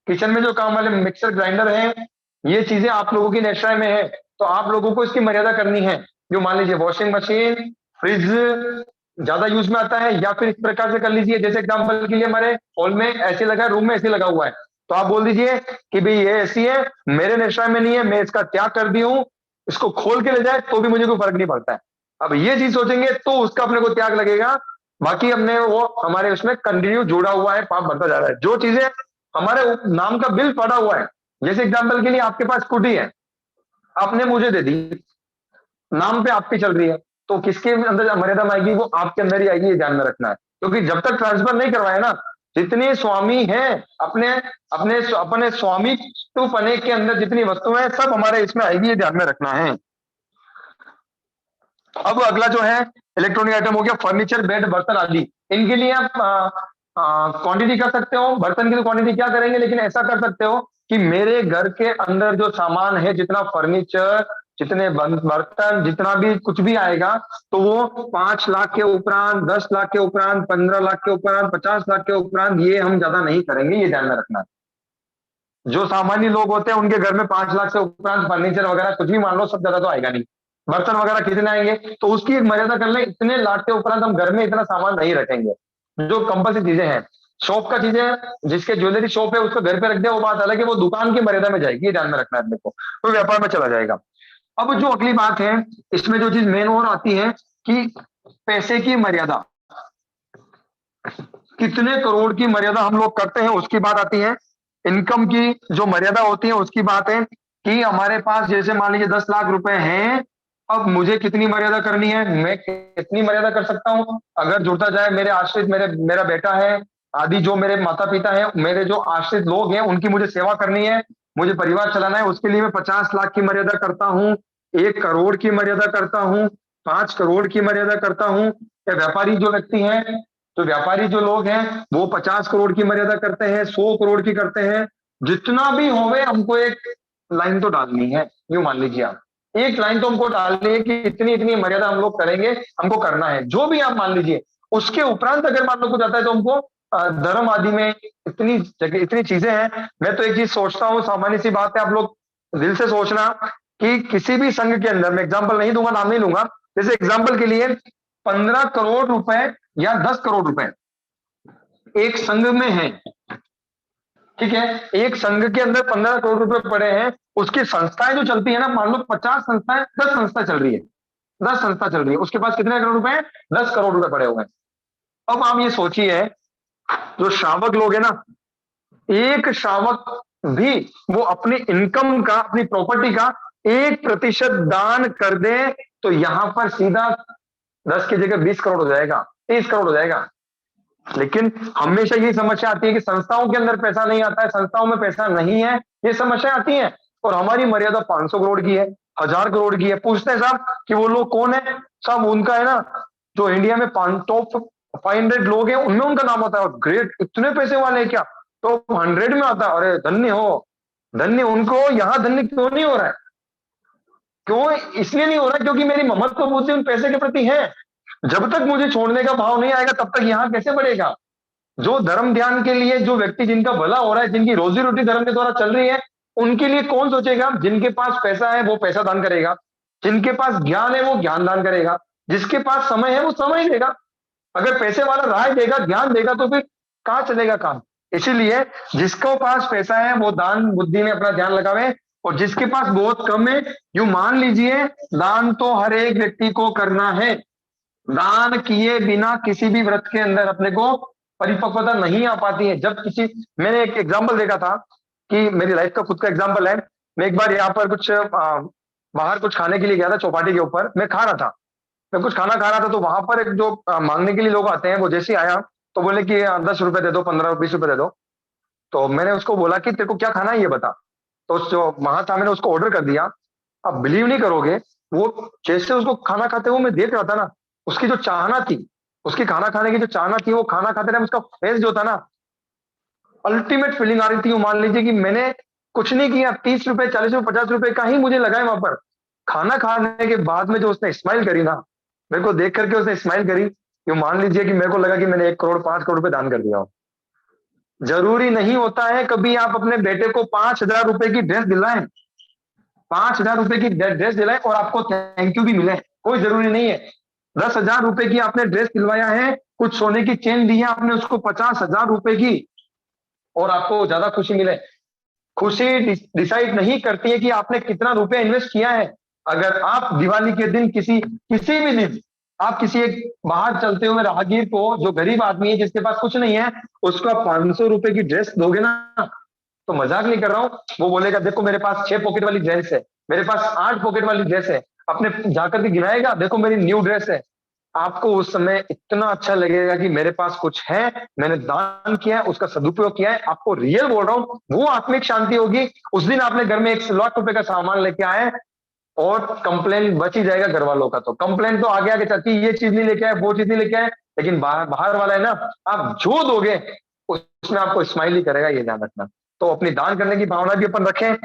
किचन में जो काम वाले मिक्सर ग्राइंडर है, ये चीजें आप लोगों की नेशा में है, तो आप लोगों को इसकी मर्यादा करनी है। जो मान लीजिए वॉशिंग मशीन, फ्रिज ज्यादा यूज में आता है, या फिर इस प्रकार से कर लीजिए, जैसे एग्जांपल के लिए हमारे हॉल में एसी लगा है, रूम में एसी लगा हुआ है, तो आप बोल दीजिए कि भाई ये एसी है, मेरे निश्चय में नहीं है, मैं इसका त्याग कर दी हूं, इसको खोल के ले जाए तो भी मुझे कोई फर्क नहीं पड़ता है। अब ये चीज सोचेंगे तो उसका अपने को त्याग लगेगा। बाकी अपने वो हमारे उसमें कंटिन्यू जुड़ा हुआ है, पाप बढ़ता जा रहा है। जो चीजें हमारे नाम का बिल पड़ा हुआ है, जैसे एग्जांपल के लिए आपके पास स्कूटी है, आपने मुझे दे दी, नाम पे आपकी चल रही है, तो किसके अंदर मर्यादा में आएगी, वो आपके अंदर ही आएगी, ये ध्यान में रखना है। क्योंकि जब तक ट्रांसफर नहीं करवाए ना, जितने स्वामी हैं अपने अपने अपने स्वामित्व पने के अंदर जितनी वस्तुएं हैं, सब हमारे इसमें आएगी, ये ध्यान में रखना है। अब अगला जो है इलेक्ट्रॉनिक आइटम हो गया, फर्नीचर, बेड, बर्तन आदि। इनके लिए आप क्वांटिटी कर सकते हो, बर्तन की तो क्वांटिटी क्या करेंगे, लेकिन ऐसा कर सकते हो कि मेरे घर के अंदर जो सामान है, जितना फर्नीचर, जितने बर्तन, जितना भी कुछ भी आएगा, तो वो 5 लाख के उपरांत, 10 लाख के उपरांत, 15 लाख के उपरांत, 50 लाख के उपरांत, ये हम ज्यादा नहीं करेंगे, ये ध्यान में रखना है। जो सामान्य लोग होते हैं उनके घर में 5 लाख से उपरांत फर्नीचर वगैरह कुछ भी मान लो, सब ज्यादा तो आएगा नहीं। बर्तन वगैरह कितने आएंगे, तो उसकी एक मर्यादा कर ले, इतने लाख के उपरांत हम घर में इतना सामान नहीं रखेंगे। जो कंपल्सरी चीजें हैं, शॉप का चीजें, जिसके ज्वेलरी शॉप है उसको घर पे रख दे, वो बात अलग है, वो दुकान की मर्यादा में जाएगी, ये ध्यान में रखना है अपने को, तो व्यापार में चला जाएगा। अब जो अगली बात है, इसमें जो चीज मेन और आती है कि पैसे की मर्यादा, कितने करोड़ की मर्यादा हम लोग करते हैं, उसकी बात आती है। इनकम की जो मर्यादा होती है उसकी बात है कि हमारे पास जैसे मान लीजिए 10 लाख रुपए हैं, अब मुझे कितनी मर्यादा करनी है, मैं कितनी मर्यादा कर सकता हूं। अगर जुड़ता जाए मेरे आश्रित, मेरा बेटा है आदि, जो मेरे माता पिता हैं, मेरे जो आश्रित लोग हैं, उनकी मुझे सेवा करनी है, मुझे परिवार चलाना है, उसके लिए मैं 50 लाख की मर्यादा करता हूं, 1 करोड़ की मर्यादा करता हूं, 5 करोड़ की मर्यादा करता हूं, क्या व्यापारी जो व्यक्ति हैं, तो व्यापारी जो लोग हैं वो 50 करोड़ की मर्यादा करते हैं, 100 करोड़ की करते हैं, जितना भी होवे हमको एक लाइन तो डालनी है। यूं मान लीजिए आप, एक लाइन तो हमको डालनी है कि इतनी इतनी मर्यादा हम लोग करेंगे, हमको करना है, जो भी आप मान लीजिए। उसके उपरांत अगर मान लो कुछ आता है तो हमको धर्म आदि में इतनी जगह इतनी चीजें हैं। मैं तो एक चीज सोचता हूँ, सामान्य सी बात है, आप लोग दिल से सोचना कि किसी भी संघ के अंदर, मैं एग्जाम्पल नहीं दूंगा, नाम नहीं लूंगा, जैसे एग्जाम्पल के लिए 15 करोड़ रुपए या 10 करोड़ रुपए एक संघ में है, ठीक है, एक संघ के अंदर 15 करोड़ रुपए पड़े हैं, उसकी संस्थाएं जो चलती है ना, मान लो 50 संस्थाएं, 10 संस्था चल रही है, 10 संस्था चल रही है, उसके पास कितने करोड़ रुपए हैं? 10 करोड़ रुपए पड़े हुए हैं। अब आप ये सोचिए, जो श्रावक लोग है ना, एक श्रावक भी वो अपनी इनकम का, अपनी प्रॉपर्टी का 1% दान कर दे, तो यहां पर सीधा 10 की जगह 20 करोड़ हो जाएगा, 30 करोड़ हो जाएगा। लेकिन हमेशा ये समस्या आती है कि संस्थाओं के अंदर पैसा नहीं आता है, संस्थाओं में पैसा नहीं है, ये समस्या आती है। और हमारी मर्यादा 500 करोड़ की है, 1000 करोड़ की है। पूछते हैं साहब कि वो लोग कौन है? साहब उनका है ना, जो इंडिया में टॉप 500 लोग हैं उनमें उनका नाम आता है। और ग्रेट, इतने पैसे वाले हैं क्या? टॉप 100 में आता है। अरे धन्य हो, धन्य उनको। यहां धन्य क्यों नहीं हो रहा है? क्यों इसलिए नहीं हो रहा क्योंकि मेरी ममत्व बुद्धि उन पैसे के प्रति है। जब तक मुझे छोड़ने का भाव नहीं आएगा तब तक यहां कैसे बढ़ेगा? जो धर्म ध्यान के लिए, जो व्यक्ति जिनका भला हो रहा है, जिनकी रोजी रोटी धर्म के द्वारा चल रही है, उनके लिए कौन सोचेगा? जिनके पास पैसा है वो पैसा दान करेगा, जिनके पास ज्ञान है वो ज्ञान दान करेगा, जिसके पास समय है वो समय देगा। अगर पैसे वाला राय देगा, ज्ञान देगा, तो फिर कहां चलेगा काम? इसीलिए जिसके पास पैसा है वो दान बुद्धि में अपना ध्यान लगावे, और जिसके पास बहुत कम है, यूं मान लीजिए दान तो हर एक व्यक्ति को करना है। दान किए बिना किसी भी व्रत के अंदर अपने को परिपक्वता नहीं आ पाती है। जब किसी, मैंने एक एग्जाम्पल देखा था कि मेरी लाइफ का खुद का एग्जाम्पल है। मैं एक बार यहाँ पर कुछ बाहर कुछ खाने के लिए गया था, चौपाटी के ऊपर मैं खा रहा था, मैं कुछ खाना खा रहा था, तो वहां पर एक जो मांगने के लिए लोग आते हैं, वो जैसे ही आया तो बोले कि 10 रुपए दे दो, 15, 20 रुपए दे दो। तो मैंने उसको बोला कि तेरे को क्या खाना है ये बता। तो जो वहां था मैंने उसको ऑर्डर कर दिया। अब बिलीव नहीं करोगे, वो जैसे उसको खाना खाते हुए मैं देख रहा था ना, उसकी जो चाहना थी, उसकी खाना खाने की जो चाहना थी, वो खाना खाते टाइम उसका फेस जो था ना, अल्टीमेट फीलिंग आ रही थी। मान लीजिए कि मैंने कुछ नहीं किया, 30 रुपए, 40 रुपए, 50 रुपए का ही मुझे लगाए वहां पर। खाना खाने के बाद में जो उसने स्माइल करी ना, मेरे को देख करके उसने स्माइल करी, ये मान लीजिए कि मेरे को लगा कि मैंने 1 करोड़ 5 करोड़ रुपए दान कर दिया हो। जरूरी नहीं होता है कभी आप अपने बेटे को 5,000 रुपए की ड्रेस दिलाएं, 5,000 रुपए की ड्रेस दिलाएं और आपको थैंक यू भी मिले, कोई जरूरी नहीं है। 10,000 रुपए की आपने ड्रेस दिलवाया है, कुछ सोने की चेन दी है आपने उसको 50,000 रुपए की, और आपको ज्यादा खुशी मिले। खुशी डिसाइड नहीं करती है कि आपने कितना रुपया इन्वेस्ट किया है। अगर आप दिवाली के दिन किसी किसी भी दिन आप किसी एक बाहर चलते हुए राहगीर को, जो गरीब आदमी है जिसके पास कुछ नहीं है, उसको आप 500 रुपए की ड्रेस दोगे ना, तो मजाक नहीं कर रहा हूं, वो बोलेगा देखो मेरे पास 6 पॉकेट वाली ड्रेस है, मेरे पास 8 पॉकेट वाली ड्रेस है, अपने जाकर के गिनाएगा देखो मेरी न्यू ड्रेस है। आपको उस समय इतना अच्छा लगेगा कि मेरे पास कुछ है, मैंने दान किया है, उसका सदुपयोग किया है। आपको रियल बोल रहा हूं, वो आत्मिक शांति होगी। उस दिन आपने घर में 1 लाख रुपए का सामान लेके आए और कंप्लेन बच ही जाएगा घर वालों का। तो कंप्लेन तो आगे आगे चलती, ये चीज नहीं लेके आए, वो चीज नहीं लेके आए, लेकिन बाहर बाहर वाला है ना, आप जो दोगे उसमें आपको स्माइल ही करेगा, ये ध्यान रखना। तो अपनी दान करने की भावना भी अपन रखें।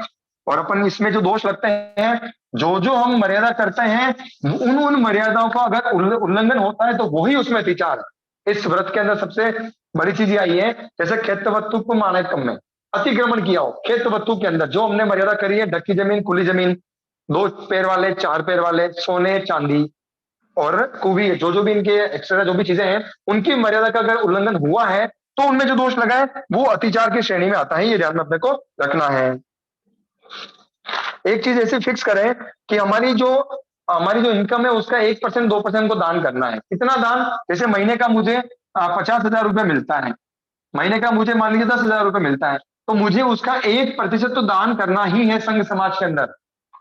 और अपन इसमें जो दोष लगते हैं, जो जो हम मर्यादा करते हैं, उन उन मर्यादाओं का अगर उल्लंघन होता है तो वही उसमें अतिचार। इस व्रत के अंदर सबसे बड़ी चीज ये आई है, जैसे खेत वस्तु को माने कम में अतिक्रमण किया हो, खेत वस्तु के अंदर जो हमने मर्यादा करी है, ढकी जमीन, खुली जमीन, 2 पैर वाले, 4 पैर वाले, सोने चांदी और कुबी, जो जो भी इनके एक्स्ट्रा जो भी चीजें हैं, उनकी मर्यादा का अगर उल्लंघन हुआ है तो उनमें जो दोष लगा है वो अतिचार की श्रेणी में आता है। ये ध्यान में अपने को रखना है। एक चीज ऐसी फिक्स करें कि हमारी जो इनकम है उसका 1%, 2% को दान करना है। कितना दान? जैसे महीने का मुझे 50,000 रुपए मिलता है, महीने का मुझे मान लीजिए 10,000 रुपए मिलता है, तो मुझे उसका 1% तो दान करना ही है संघ समाज के अंदर।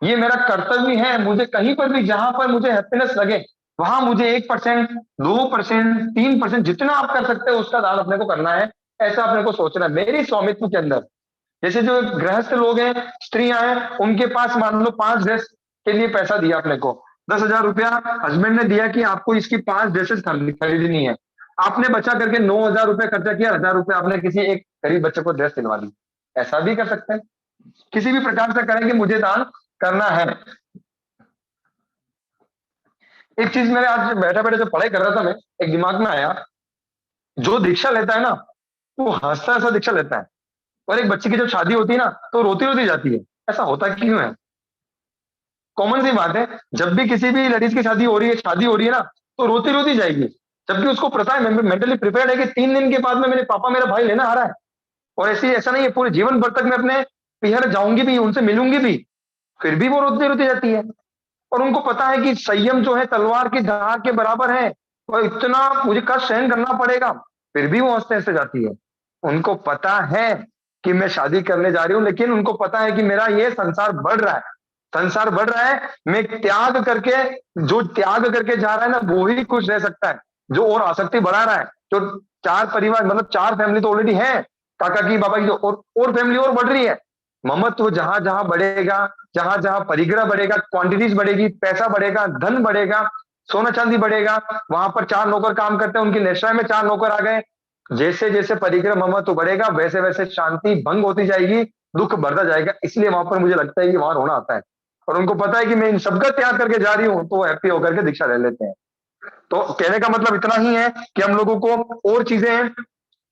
ये मेरा कर्तव्य है। मुझे कहीं पर भी जहां पर मुझे हैप्पीनेस लगे वहां मुझे 1%, 2%, 3%, जितना आप कर सकते हो उसका दान अपने को करना है। ऐसा अपने को सोचना है। मेरी स्वामित्व के अंदर जैसे जो गृहस्थ लोग हैं, स्त्रियां हैं, उनके पास मान लो 5 ड्रेस के लिए पैसा दिया अपने को, 10,000 रुपया हस्बैंड ने दिया कि आपको इसकी 5 ड्रेसेस खरीदनी है, आपने बचा करके 9,000 रुपया खर्चा किया, 1,000 रुपया आपने किसी एक गरीब बच्चे को ड्रेस दिलवा दी। ऐसा भी कर सकते हैं, किसी भी प्रकार से करें कि मुझे दान करना है। एक चीज मेरे आज बैठे बैठे जो पढ़ाई कर रहा था मैं, एक दिमाग में आया, जो दीक्षा लेता है ना वो हंसता ऐसा दीक्षा लेता है, और एक बच्चे की जब शादी होती है ना तो रोती रोती जाती है। ऐसा होता क्यों है? कॉमन सी बात है, जब भी किसी भी लेडीज की शादी हो रही है ना तो रोती रोती जाएगी, जबकि उसको पता है, मेंटली प्रिपेयर्ड है कि 3 दिन के बाद में मेरे पापा मेरा भाई लेना आ रहा है, और ऐसा नहीं है पूरे जीवन भर तक मैं अपने पियर जाऊंगी भी, उनसे मिलूंगी भी, फिर भी वो रोती रोती जाती है। और उनको पता है कि संयम जो है तलवार की धार के बराबर है, और इतना मुझे कष्ट सहन करना पड़ेगा, फिर भी वो हंसते हंसते जाती है। उनको पता है कि मैं शादी करने जा रही हूं, लेकिन उनको पता है कि मेरा ये संसार बढ़ रहा है, संसार बढ़ रहा है, मैं त्याग करके, जो त्याग करके जा रहा है ना वो ही खुश रह सकता है, जो और आसक्ति बढ़ा रहा है। जो 4 परिवार मतलब 4 फैमिली तो ऑलरेडी है, काका की बाबा की, और फैमिली और बढ़ रही है। ममत्व जहां जहां बढ़ेगा, जहां जहां परिग्रह बढ़ेगा, क्वांटिटीज बढ़ेगी, पैसा बढ़ेगा, धन बढ़ेगा, सोना चांदी बढ़ेगा, वहां पर 4 नौकर काम करते हैं, उनकी निश्चय में 4 नौकर आ गए। जैसे जैसे परिग्रह ममत्व बढ़ेगा वैसे वैसे शांति भंग होती जाएगी, दुख बढ़ता जाएगा। इसलिए वहां पर मुझे लगता है कि वहां रोना आता है, और उनको पता है कि मैं इन सबका त्याग करके जा रही हूं, तो वो हैप्पी होकर के दीक्षा ले लेते हैं। तो कहने का मतलब इतना ही है कि हम लोगों को और चीजें,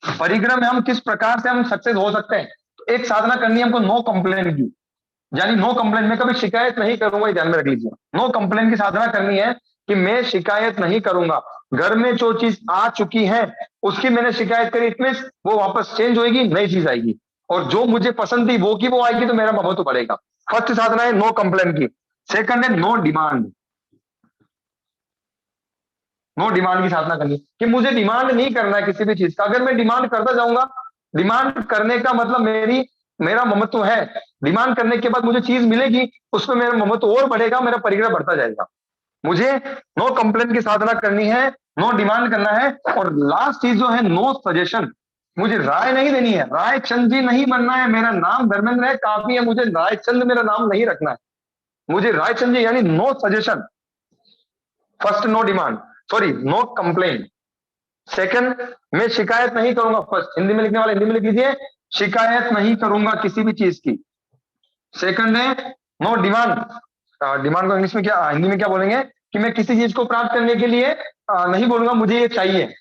परिग्रह में हम किस प्रकार से हम सक्सेस हो सकते हैं। तो एक साधना करनी है हमको नो कंप्लेन की, यानी नो कंप्लेन, में कभी शिकायत नहीं करूंगा, ये ध्यान में रख लीजिए। नो कंप्लेन की साधना करनी है कि मैं शिकायत नहीं करूंगा। घर में जो चीज आ चुकी है उसकी मैंने शिकायत करी, इतने वो वापस चेंज होगी, नई चीज आएगी, और जो मुझे पसंद थी वो की वो आएगी, तो मेरा महत्व तो बढ़ेगा। फर्स्ट साधना है नो कंप्लेन की। सेकंड है नो डिमांड। नो डिमांड की साधना करनी कि मुझे डिमांड नहीं करना है किसी भी चीज का। अगर मैं डिमांड करता जाऊंगा, डिमांड करने का मतलब मेरा ममत्व है, डिमांड करने के बाद मुझे चीज मिलेगी, उसमें मेरा ममत्व और बढ़ेगा, मेरा परिग्रह बढ़ता जाएगा। मुझे नो कंप्लेन की साधना करनी है, नो डिमांड करना है, और लास्ट चीज जो है नो सजेशन। मुझे राय नहीं देनी है, रायचंद जी नहीं बनना है, मेरा नाम धर्मेंद्र है काफी है, मुझे रायचंद मेरा नाम नहीं रखना है, मुझे रायचंद जी यानी no suggestion. First no demand, sorry no complain. Second, मैं शिकायत नहीं करूंगा। फर्स्ट हिंदी में लिखने वाले हिंदी में लिख लीजिए, शिकायत नहीं करूंगा किसी भी चीज की। सेकंड है नो डिमांड। डिमांड को इंग्लिश में क्या, हिंदी में क्या बोलेंगे कि मैं किसी चीज को प्राप्त करने के लिए नहीं बोलूंगा मुझे ये चाहिए,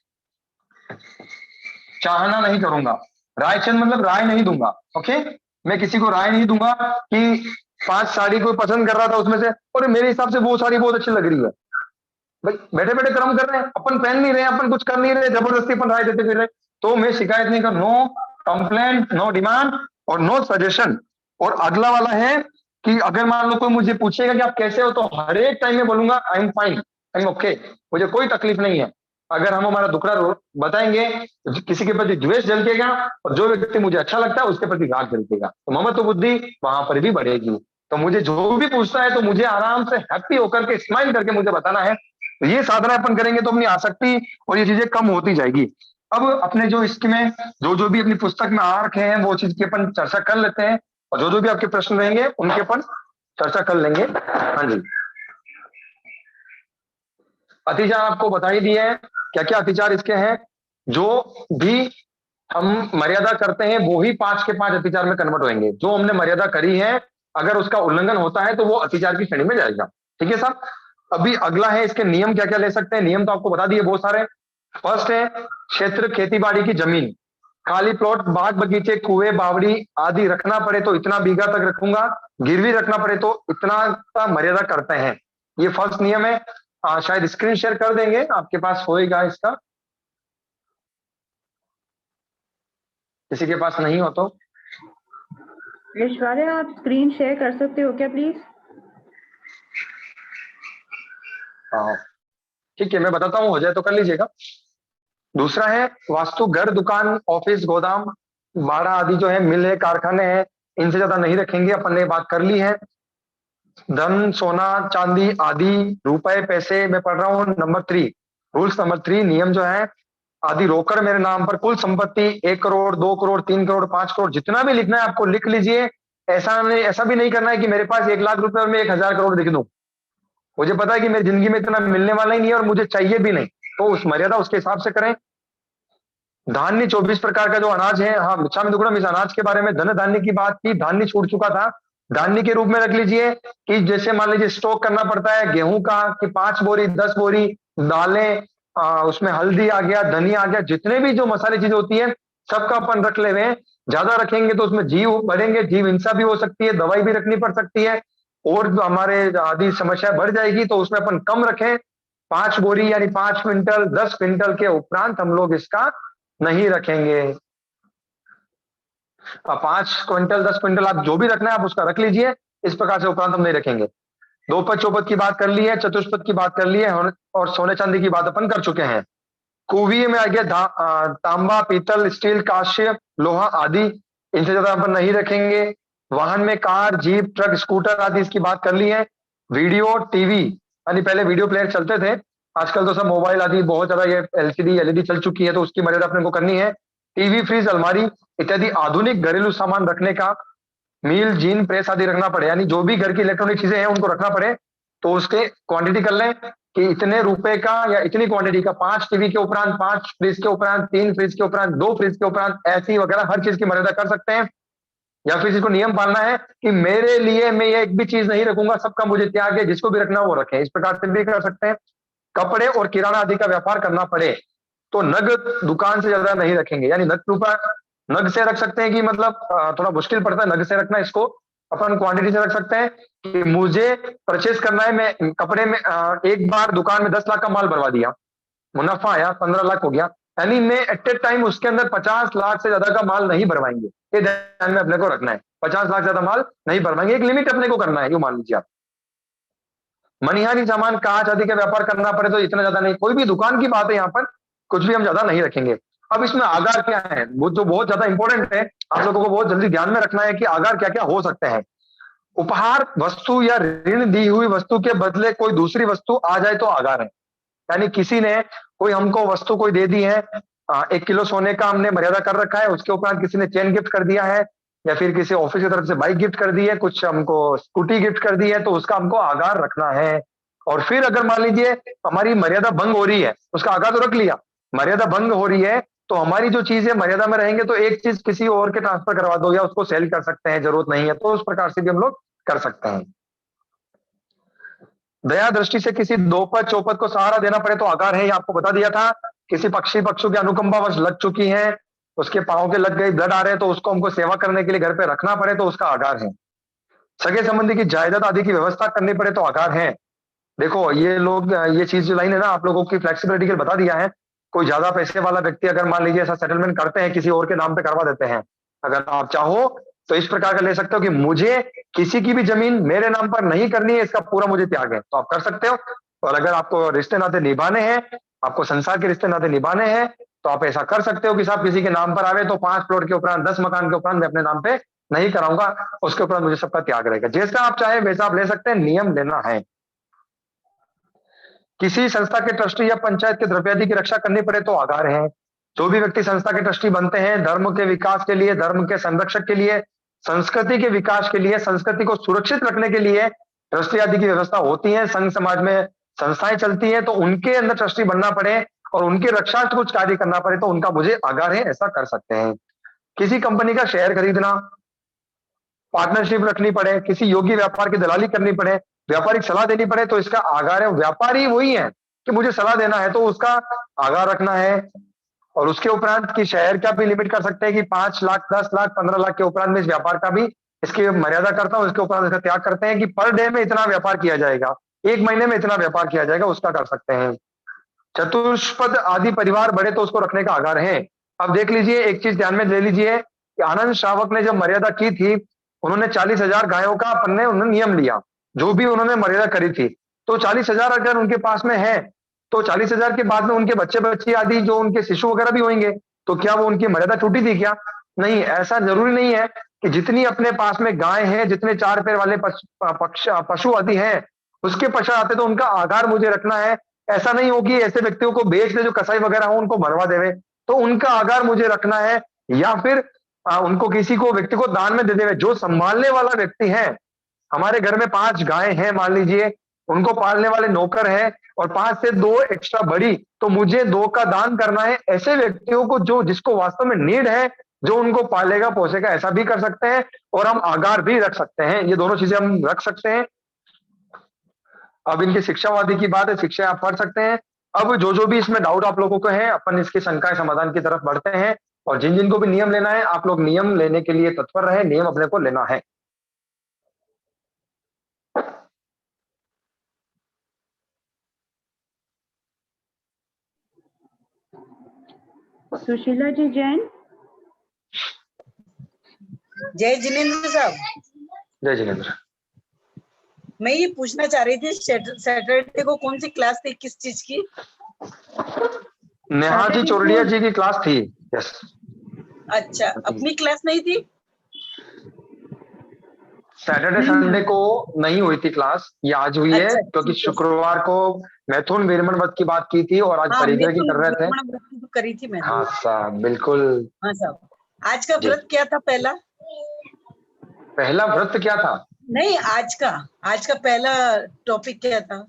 चाहना नहीं करूंगा। रायचंद मतलब राय नहीं दूंगा। ओके, मैं किसी को राय नहीं दूंगा कि 5 साड़ी कोई पसंद कर रहा था उसमें से, और मेरे हिसाब से वो साड़ी बहुत अच्छी लग रही है, भाई बैठे बैठे कर्म कर रहे हैं, अपन पहन नहीं रहे, अपन कुछ कर नहीं रहे, जबरदस्ती अपन राय देते फिर रहे, तो मैं शिकायत नहीं कर। नो कंप्लेंट, नो डिमांड और नो सजेशन। और अगला वाला है कि अगर मान लो कोई मुझे पूछेगा कि आप कैसे हो, तो हर एक टाइम में बोलूंगा I am fine, I am okay, मुझे कोई तकलीफ नहीं है। अगर हम हमारा दुखड़ा बताएंगे तो किसी के प्रति द्वेष जलकेगा, और जो व्यक्ति मुझे अच्छा लगता है उसके प्रति राग जलकेगा, तो ममत्व बुद्धि वहां पर भी बढ़ेगी। तो मुझे जो भी पूछता है तो मुझे आराम से हैप्पी होकर के स्माइल करके मुझे बताना है। तो ये साधना अपन करेंगे तो अपनी आसक्ति और ये चीजें कम होती जाएगी। अब अपने जो इसमें जो भी अपनी पुस्तक में आ रखे हैं वो चीज की अपन चर्चा कर लेते हैं, और जो भी आपके प्रश्न रहेंगे उनके अपन चर्चा कर लेंगे। हाँ जी, अतिचार आपको बता ही दिए हैं, क्या क्या अतिचार इसके हैं। जो भी हम मर्यादा करते हैं वो ही 5 के 5 अतिचार में कन्वर्ट होंगे। जो हमने मर्यादा करी है अगर उसका उल्लंघन होता है तो वो अतिचार की श्रेणी में जाएगा। ठीक है साहब, अभी अगला है इसके नियम क्या क्या ले सकते हैं। नियम तो आपको बता दिए बहुत सारे। फर्स्ट है क्षेत्र खेती बाड़ी की जमीन, खाली प्लॉट, बाग बगीचे, कुएं बावड़ी आदि रखना पड़े तो इतना बीघा तक रखूंगा, गिरवी रखना पड़े तो इतना का मर्यादा करते हैं। ये फर्स्ट नियम है। शायद स्क्रीन शेयर कर देंगे, आपके पास होएगा इसका, किसी के पास नहीं हो तो। ऐश्वर्या, आप स्क्रीन शेयर कर सकते हो क्या प्लीज? हाँ ठीक है, मैं बताता हूँ, हो जाए तो कर लीजिएगा। दूसरा है वास्तु, घर, दुकान, ऑफिस, गोदाम, बाड़ा आदि जो है, मिल है, कारखाने हैं, इनसे ज्यादा नहीं रखेंगे, अपन ने बात कर ली है। धन, सोना, चांदी आदि, रुपए, पैसे, मैं पढ़ रहा हूँ नंबर 3, रूल्स नंबर 3, नियम जो है, आदि रोकड़ मेरे नाम पर, कुल संपत्ति 1 करोड़, 2 करोड़, 3 करोड़, 5 करोड़, जितना भी लिखना है आपको लिख लीजिए। ऐसा भी नहीं करना है कि मेरे पास 1 लाख रुपए और मैं 1,000 करोड़ लिख दूं। मुझे पता है कि मेरी जिंदगी में इतना मिलने वाला ही नहीं है और मुझे चाहिए भी नहीं, तो उस मर्यादा उसके हिसाब से करें। धान्य 24 प्रकार का जो अनाज है, हाँ मिच्छामि दुक्कडम, इस अनाज के बारे में धन धान्य की बात की, धान्य छूट चुका था। धान्य के रूप में रख लीजिए कि जैसे मान लीजिए स्टॉक करना पड़ता है गेहूं का कि 5 बोरी 10 बोरी दालें, उसमें हल्दी आ गया, धनिया आ गया, जितने भी जो मसाले चीज होती है सबका अपन रख ले हुए हैं। ज्यादा रखेंगे तो उसमें जीव बढ़ेंगे, जीव हिंसा भी हो सकती है, दवाई भी रखनी पड़ सकती है और जो हमारे आदि समस्या बढ़ जाएगी, तो उसमें अपन कम रखें। 5 बोरी यानी 5 क्विंटल 10 क्विंटल के उपरांत हम लोग इसका नहीं रखेंगे। 5 क्विंटल 10 क्विंटल आप जो भी रखना है आप उसका रख लीजिए, इस प्रकार से उपरांत हम नहीं रखेंगे। दोपद चौपद की बात कर ली है, चतुष्पद की बात कर ली है और सोने चांदी की बात अपन कर चुके हैं। कुएं में आ गया तांबा पीतल स्टील कांस्य लोहा आदि, इनसे ज्यादा अपन नहीं रखेंगे। वाहन में कार जीप ट्रक स्कूटर आदि इसकी बात कर ली है। वीडियो टीवी यानी पहले वीडियो प्लेयर चलते थे, आजकल तो सब मोबाइल आदि बहुत ज्यादा ये एलसीडी एलईडी चल चुकी है, तो उसकी मर्यादा अपने को करनी है। टीवी फ्रिज अलमारी इत्यादि आधुनिक घरेलू सामान रखने का, मील जीन प्रेस आदि रखना पड़े, यानी जो भी घर की इलेक्ट्रॉनिक चीजें हैं उनको रखना पड़े, तो उसके क्वांटिटी कर लें कि इतने रुपए का या इतनी क्वांटिटी का, 5 टीवी के उपरांत 5 फ्रिज के उपरांत 3 फ्रिज के उपरांत 2 फ्रिज के उपरांत, ऐसी वगैरह हर चीज की मर्यादा कर सकते हैं। या फिर इसको नियम पालना है कि मेरे लिए मैं ये एक भी चीज नहीं रखूंगा, सबका मुझे त्याग है, जिसको भी रखना वो रखें, इस प्रकार से भी कर सकते हैं। कपड़े और किराना आदि का व्यापार करना पड़े तो नगद दुकान से ज्यादा नहीं रखेंगे, यानी नगद रुपया नग से रख सकते हैं कि मतलब थोड़ा मुश्किल पड़ता है नग से रखना, इसको अपन क्वांटिटी से रख सकते हैं कि मुझे परचेस करना है, मैं कपड़े में एक बार दुकान में 10 लाख का माल भरवा दिया, मुनाफा आया 15 लाख हो गया, यानी मैं एट ए टाइम उसके अंदर 50 लाख से ज्यादा का माल नहीं भरवाएंगे, ये ध्यान में अपने को रखना है। 50 लाख ज्यादा माल नहीं भरवाएंगे, एक लिमिट अपने को करना है, यूं मान लीजिए आप। मनिहारी सामान कांच आदि का व्यापार करना पड़े तो इतना ज्यादा नहीं, कोई भी दुकान की बात है यहाँ पर, कुछ भी हम ज्यादा नहीं रखेंगे। अब इसमें आगार क्या है, वो जो बहुत ज्यादा इंपॉर्टेंट है, आप लोगों को बहुत जल्दी ध्यान में रखना है कि आगार क्या क्या हो सकते हैं। उपहार वस्तु या ऋण दी हुई वस्तु के बदले कोई दूसरी वस्तु आ जाए तो आगार है, यानी किसी ने कोई हमको वस्तु कोई दे दी है, 1 किलो सोने का हमने मर्यादा कर रखा है, उसके उपरांत किसी ने चेन गिफ्ट कर दिया है या फिर किसी ऑफिस की तरफ से बाइक गिफ्ट कर दी है, कुछ हमको स्कूटी गिफ्ट कर दी है, तो उसका हमको आगार रखना है। और फिर अगर मान लीजिए हमारी मर्यादा भंग हो रही है, उसका आगार तो रख लिया, मर्यादा भंग हो रही है तो हमारी जो चीज है मर्यादा में रहेंगे तो एक चीज किसी और के ट्रांसफर करवा दो या उसको सेल कर सकते हैं, जरूरत नहीं है, तो उस प्रकार से भी हम लोग कर सकते हैं। दया दृष्टि से किसी दोपद चौपद को सहारा देना पड़े तो आगार है, ये आपको बता दिया था। किसी पक्षी पक्षियों की अनुकंपा वश लग चुकी है, उसके पांव के लग गई, ब्लड आ रहे हैं, तो उसको हमको सेवा करने के लिए घर पे रखना पड़े तो उसका आगार है। सगे संबंधी की जायदाद आदि की व्यवस्था करनी पड़े तो आगार है। देखो ये लोग ये चीज जो लाइन है ना आप लोगों की फ्लेक्सिबिलिटी के बता दिया है। कोई ज्यादा पैसे वाला व्यक्ति अगर मान लीजिए ऐसा सेटलमेंट करते हैं, किसी और के नाम पे करवा देते हैं, अगर आप चाहो तो इस प्रकार का ले सकते हो कि मुझे किसी की भी जमीन मेरे नाम पर नहीं करनी है, इसका पूरा मुझे त्याग है, तो आप कर सकते हो। और अगर आपको रिश्ते नाते निभाने हैं, आपको संसार के रिश्ते नाते निभाने हैं, तो आप ऐसा कर सकते हो कि साहब किसी के नाम पर आवे तो 5 प्लॉट के उपरांत 10 मकान के उपरांत मैं अपने नाम पे नहीं कराऊंगा, उसके उपरांत मुझे सबका त्याग रहेगा। जैसा आप चाहे वैसा आप ले सकते हैं, नियम लेना है। किसी संस्था के ट्रस्टी या पंचायत के द्रव्यादि की रक्षा करनी पड़े तो आगार है। जो भी व्यक्ति संस्था के ट्रस्टी बनते हैं, धर्म के विकास के लिए, धर्म के संरक्षक के लिए, संस्कृति के विकास के लिए, संस्कृति को सुरक्षित रखने के लिए ट्रस्टी आदि की व्यवस्था होती है, संघ समाज में संस्थाएं चलती है, तो उनके अंदर ट्रस्टी बनना पड़े और उनके रक्षा कुछ कार्य करना पड़े तो उनका मुझे आगार है, ऐसा कर सकते हैं। किसी कंपनी का शेयर खरीदना, पार्टनरशिप रखनी पड़े, किसी योग्य व्यापार की दलाली करनी पड़े, व्यापारिक सलाह देनी पड़े तो इसका आगार है। व्यापारी वही है कि मुझे सलाह देना है तो उसका आगार रखना है। और उसके उपरांत की शेयर का भी लिमिट कर सकते हैं कि 5 लाख 10 लाख 15 लाख के उपरांत में इस व्यापार का भी इसकी मर्यादा करता हूं, इसके उपरांत इसका त्याग करते हैं कि पर डे में इतना व्यापार किया जाएगा, 1 महीने में इतना व्यापार किया जाएगा, उसका कर सकते हैं। चतुष्पद आदि परिवार बढ़े तो उसको रखने का आगार है। अब देख लीजिए एक चीज ध्यान में ले लीजिए कि आनंद श्रावक ने जब मर्यादा की थी, उन्होंने 40,000 गायों का उन्होंने नियम लिया, जो भी उन्होंने मर्यादा करी थी, तो 40,000 अगर उनके पास में है तो 40,000 के बाद में उनके बच्चे बच्ची आदि जो उनके शिशु वगैरह भी होंगे, तो क्या वो उनकी मर्यादा टूटी थी क्या? नहीं, ऐसा जरूरी नहीं है कि जितनी अपने पास में गाय है, जितने 4 पैर वाले पशु आदि हैं, उसके पश्चात आते तो उनका आगार मुझे रखना है। ऐसा नहीं हो कि ऐसे व्यक्तियों को बेच दे जो कसाई वगैरह हो, उनको मरवा देवे, तो उनका आगार मुझे रखना है। या फिर उनको किसी को व्यक्ति को दान में दे देवे। जो संभालने वाला व्यक्ति है, हमारे घर में 5 गाय हैं मान लीजिए, उनको पालने वाले नौकर है और 5 से 2 एक्स्ट्रा बढ़ी तो मुझे 2 का दान करना है। ऐसे व्यक्तियों को जो जिसको वास्तव में नीड है, जो उनको पालेगा पोसेगा, ऐसा भी कर सकते हैं और हम आगार भी रख सकते हैं। ये दोनों चीजें हम रख सकते हैं। अब इनकी शिक्षावादी की बात है, शिक्षा आप पढ़ सकते हैं। अब जो भी इसमें डाउट आप लोगों को है, अपन इसके शंका समाधान की तरफ बढ़ते हैं और जिन जिनको भी नियम लेना है, आप लोग नियम लेने के लिए तत्पर रहे, नियम अपने को लेना है। सुशीला जी जैन। जय जिनेन्द्र साहब। जय जिनेन्द्र। मैं ये पूछना चाह रही थी, सैटरडे को कौन सी क्लास थी, किस चीज की? नेहा जी चोरडिया जी की क्लास थी। यस। अच्छा, अपनी क्लास नहीं थी? सैटरडे संडे को नहीं हुई थी क्लास, ये आज हुई है। अच्छा, क्योंकि शुक्रवार को मैथुन वीरमन वध की बात की थी और आज परिग्रह की कर रहे थे। तो करी थी मैंने। हाँ साहब, बिल्कुल। हाँ साहब। आज का व्रत क्या था? पहला व्रत क्या था? नहीं, आज का पहला टॉपिक क्या था?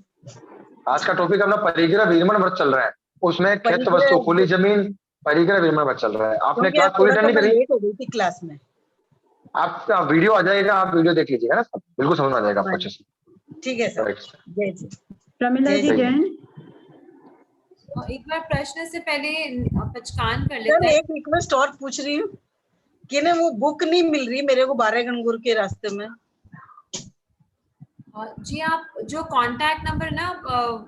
आज का टॉपिक अपना परिग्रह वीरमन व्रत चल रहा है। उसमें खेत वस्तु, खुली जमीन, परिग्रह वीरमन व्रत चल रहा है। आपने क्लास पूरी अटेंड नहीं करी? लेट हो गई थी क्लास में। आपका वीडियो आ जाएगा, आप वीडियो देख लीजिएगा ना, बिल्कुल समझ में आ जाएगा आपको अच्छे से। ठीक है सर। जय जी। प्रमिला जी जैन। एक बार प्रश्न से पहले पहचान कर लेते हैं। एक रिक्वेस्ट और पूछ रही हूँ कि ना वो बुक नहीं मिल रही मेरे को 12 गणगुर के रास्ते में। जी, आप जो कांटेक्ट नंबर ना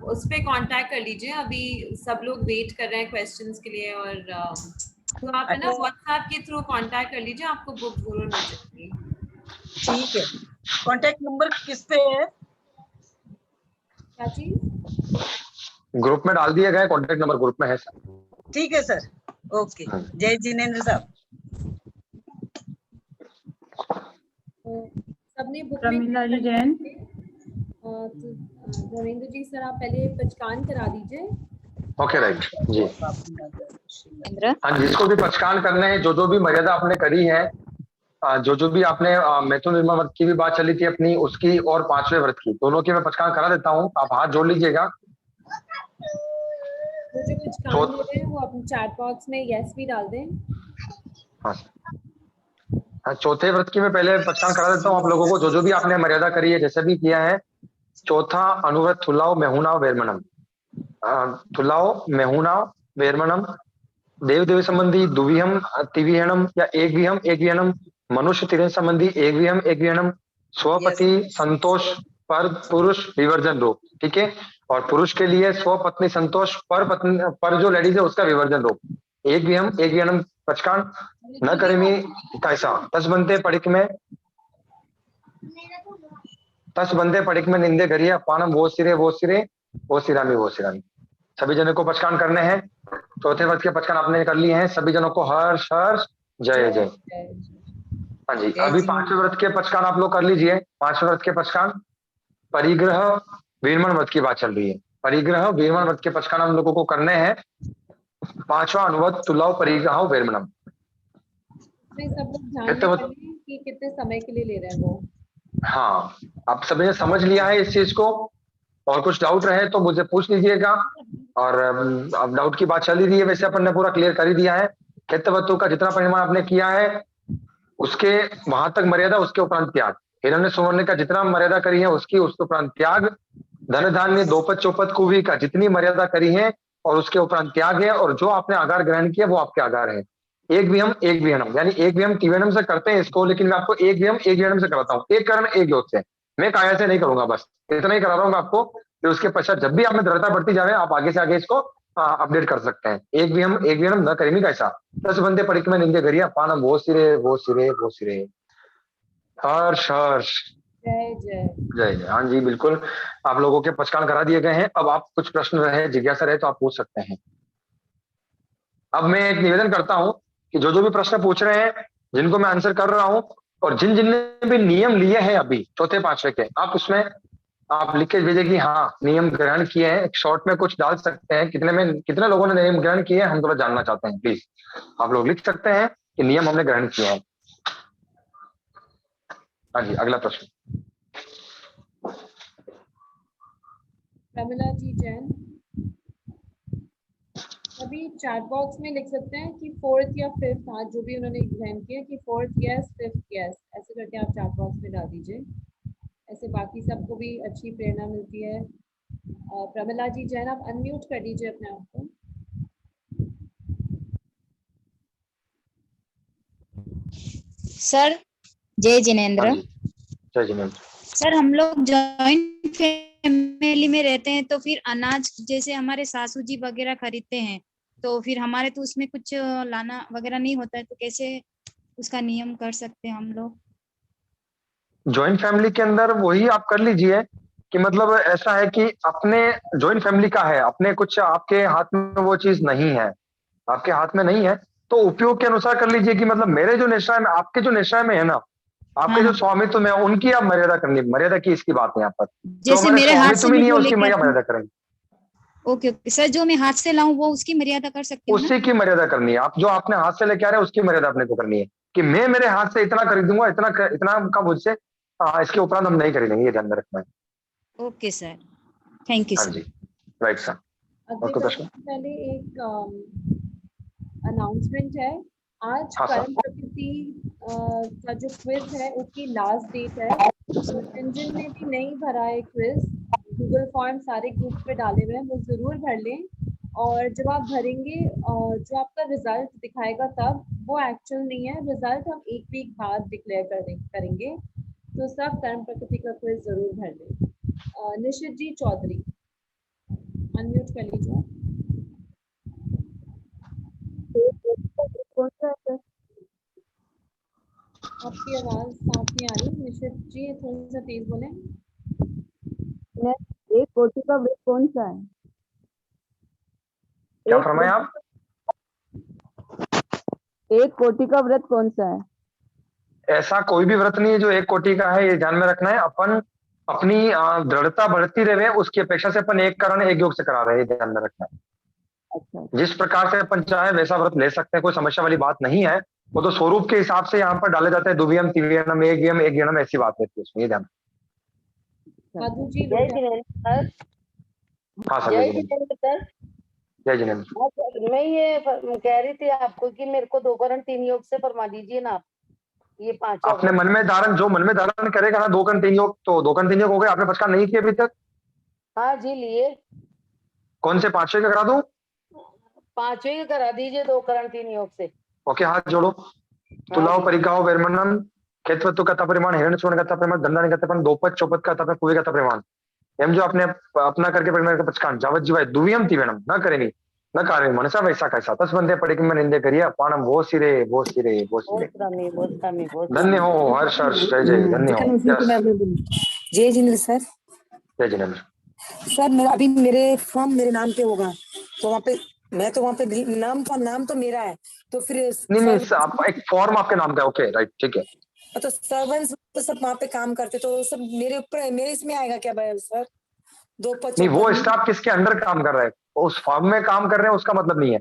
उस पे कांटेक्ट कर लीजिए। अभी सब लोग वेट कर रहे हैं क्वेश्चंस के लिए और तो आप है ना व्हाट्सएप के थ्रू कांटेक्ट कर लीजिए, आपको बुक जरूर मिल जाएगी। ठीक है। कांटेक्ट नंबर किस पे है? क्या चीज? ग्रुप में डाल दिया गया, कांटेक्ट नंबर ग्रुप में है सर। ठीक है सर। ओके। जय जिनेन्द्र साहब। सबने बुक प्रमिला जी जैन। धर्मेंद्र जी सर, आप पहले पहचान करा दीजिए। ओके, राइट जी। हाँ, जिसको भी पहचान करने हैं, जो भी मर्यादा आपने करी है, जो भी आपने मैथुन वीरमन व्रत की भी बात चली थी अपनी, उसकी और 5वें व्रत की, दोनों की मैं पहचान करा देता हूँ। आप हाथ जोड़ लीजिएगा। तो जो पहचान दे रहे हैं वो अपने चैट बॉक्स में यस भी डाल दें। हाँ, चौथे व्रत की मैं पहले पहचान करा देता हूँ आप लोगों को, जो भी आपने मर्यादा करी है, जैसे भी किया है। चौथा अनुव्रत थुलाओ मेहुनाओ वेरमनम। थुलाओ मेहुनाओ वेरमनम, देव देवी संबंधी दुविहम तिविहनम या एक विहम, मनुष्य तिरन संबंधी एक विहम, स्वपति संतोष पर पुरुष विवर्जन रोग। ठीक है। और पुरुष के लिए स्वपत्नी संतोष पर जो लेडीज है उसका विवर्जन रोग। एक विहम पचकान न करेमी कैसा तस बनते पड़िक में निंदे गरिया पानम वो सिरे वो सिरामी। सभी जनों को पचकान करने हैं। चौथे व्रत के पचकान आपने कर लिए हैं। सभी जनों को हर्ष हर्ष जय जय। हाँ जी, अभी 5वें व्रत के पचकान आप लोग कर लीजिए। 5वें व्रत के पचकान परिग्रह वीरमन व्रत की बात चल रही है। परिग्रह वीरमन व्रत के पचकान हम लोगों को करने हैं। 5वां अनुव्रत तुलाओ परिग्रह वीरमनम। सब लोग ध्यान रखें कि कितने समय के लिए ले रहे हैं वो। हाँ, आप सभी ने समझ लिया है इस चीज को, और कुछ डाउट रहे तो मुझे पूछ लीजिएगा। और अब डाउट की बात चल ही रही है, वैसे अपन ने पूरा क्लियर कर ही दिया है। खेतवत्तु का जितना परिमाण आपने किया है उसके वहां तक मर्यादा, उसके उपरांत त्याग। हिरण्य सुवर्ण का जितना मर्यादा करी है उसके उपरांत त्याग। धन धान्य दोपत चौपत कुवी का जितनी मर्यादा करी है और उसके उपरांत त्याग है। और जो आपने आगार ग्रहण किया वो आपके आगार है। एक विहम यानी एक विहम तिवेनम से करते हैं इसको, लेकिन मैं आपको एक विहम से कराता हूँ। एक करण एक योग से, मैं काया से नहीं करूंगा, बस इतना ही करा रहा हूँ आपको। फिर उसके पश्चात जब भी आप में दृढ़ता बढ़ती जाए, आप आगे से आगे इसको अपडेट कर सकते हैं। एक विहम न करेमी कैसा 10 बंदे पड़िक में निंदे गरिया पानम वो सिरे। हर्ष हर्ष जय जय जय जय। हाँ जी, बिल्कुल आप लोगों के पचकान करा दिए गए हैं। अब आप कुछ प्रश्न रहे, जिज्ञासा रहे तो आप पूछ सकते हैं। अब मैं एक निवेदन करता हूं कि जो भी प्रश्न पूछ रहे हैं, जिनको मैं आंसर कर रहा हूं, और जिनने भी नियम लिए हैं अभी चौथे 5वें के, आप उसमें आप लिख के भेजिए कि हाँ नियम ग्रहण किए हैं। एक शॉर्ट में कुछ डाल सकते हैं, कितने लोगों ने नियम ग्रहण किए हैं, हम थोड़ा जानना चाहते हैं। प्लीज आप लोग लिख सकते हैं कि नियम हमने ग्रहण किए हैं। हाँ जी, अगला प्रश्न। प्रमिला जी जैन, अभी चैट बॉक्स में लिख सकते हैं कि फोर्थ या फिफ्थ, आज जो भी उन्होंने एग्जाम किया कि फोर्थ यस फिफ्थ यस, ऐसे करके आप चैट बॉक्स में डाल दीजिए, ऐसे बाकी सबको भी अच्छी प्रेरणा मिलती है। प्रमिला जी जैन, आप अनम्यूट कर दीजिए अपने आप को। सर जय हाँ जिनेन्द्र। जी, जय जिनेन्द्र। सर हम लोग जॉइंट फैमिली में रहते हैं तो फिर अनाज जैसे हमारे सासू जी वगैरह खरीदते हैं तो फिर हमारे तो उसमें कुछ लाना वगैरह नहीं होता है, तो कैसे उसका नियम कर सकते हैं हम लोग? जॉइंट फैमिली के अंदर वही आप कर लीजिए कि मतलब ऐसा है कि अपने जॉइंट फैमिली का है, अपने कुछ आपके हाथ में वो चीज नहीं है, आपके हाथ में नहीं है, तो उपयोग के अनुसार कर लीजिए कि मतलब मेरे जो निश्चय में, आपके जो निश्चय में है ना, आपके जो हाँ, स्वामित्व में है, उनकी आप मर्यादा करनी, मर्यादा की इसकी बात है यहाँ पर। जो जैसे हमारे मेरे हाथ से स्वामित्व में मैं नहीं है जो उसकी लेके क्या आती हूँ। मर्यादा करेंगे? ओके ओके सर, जो मैं हाथ से लाऊं वो उसकी मर्यादा कर सकती हूँ ना? उसी की मर्यादा करनी है। आप जो आपने हाथ से लेके आ रहे हैं उसकी मर्यादा अपने को करनी है कि मैं मेरे हाथ से इतना खरीदूंगा, इतना का मुझसे, इसके उपरांत हम नहीं खरीदेंगे, ये ध्यान में रखना है। ओके सर, थैंक यू हाँ सर। जी, राइट सर। अगले आपका प्रश्न प्रश्न? से पहले एक अनाउंसमेंट है। आज हाँ सर। कर्म प्रकृति का जो क्विज है उसकी लास्ट डेट है। निरंजन ने भी नहीं भरा है क्विज, गूगल फॉर्म सारे ग्रुप पे डाले हुए हैं, वो जरूर भर लें। और जब आप भरेंगे जो आपका रिजल्ट दिखाएगा तब, वो एक्चुअल नहीं है, रिजल्ट हम एक वीक बाद डिक्लेयर करेंगे। तो सब कर्म प्रकृति का क्विज जरूर भर लें। निशित जी चौधरी, अनम्यूट कर लीजिए। कौन सा है सर? आपकी आवाज साफ नहीं आ रही निशित जी, थोड़ा सा तेज बोलें। एक कोटि का व्रत कौन सा है? क्या एक फरमाए आप? एक कोटि का व्रत कौन सा है? ऐसा कोई भी व्रत नहीं है जो एक कोटि का है, ये ध्यान में रखना है। अपन अपनी दृढ़ता बढ़ती रहे, उसकी अपेक्षा से अपन एक कारण एक योग से करा रहे हैं, ये ध्यान में रखना है। अच्छा जिस प्रकार से अपन चाहे वैसा व्रत ले सकते हैं, कोई समस्या वाली बात नहीं है। वो तो स्वरूप के हिसाब से यहाँ पर डाले जाते हैं, दुवियम तिवियम, एक यम एक गिणम, ऐसी बात रहती है उसमें, ये ध्यान। साधु जी जय लोहिया, जिनेन्द्र सर। हाँ सर, जय जय जिनेन्द्र। जिनेन्द्र सर। जय जिनेन्द्र। मैं ये कह रही थी आपको कि मेरे को 2 करण 3 योग से फरमा दीजिए ना आप, ये 5 आपने मन में धारण, जो मन में धारण करेगा ना, 2 कण 3 योग, तो 2 कण 3 योग हो गए। आपने 5 नहीं किए अभी तक? हाँ जी लिए। कौन से 5 का करा दूं? 5 ही करा दीजिए 2 करण 3 योग से। ओके, हाथ जोड़ो। हाँ तुलाव जी। परिगाव वैरमणम, खेतवत्व का परिमाण, हिरण स्वर्ण का परिमाण, दंडानी का परिमाण, दोपत चौपत का कुएं का परिमाण, एम जो आपने अपना करके परिमाण का पचकान, जावत जीवाय दुवियम तिवेणम न करेनी न कार्य मनसा वैसा कैसा तस बंदे पड़े कि मैं निंदे करिए अपानम वो सिरे वो सिरे वो सिरे। बहुत कामी बहुत धन्य हो हर्ष हर्ष, जय जय, धन्य हो। यस, जय जिनेन्द्र सर। जय जिनेन्द्र। सर मेरा अभी मेरे फॉर्म मेरे नाम पे होगा तो वहाँ पे, मैं तो वहाँ पे नाम तो मेरा है, तो फिर नहीं नहीं, आप एक फॉर्म आपके नाम का, ओके राइट, ठीक है। तो सर्वेंट्स तो सब वहाँ पे काम करते, तो सब मेरे ऊपर, मेरे इसमें आएगा क्या सर? 2 नहीं, वो 25 स्टाफ किसके अंडर काम कर रहा है, उस फॉर्म में काम कर रहे हैं उसका मतलब नहीं है।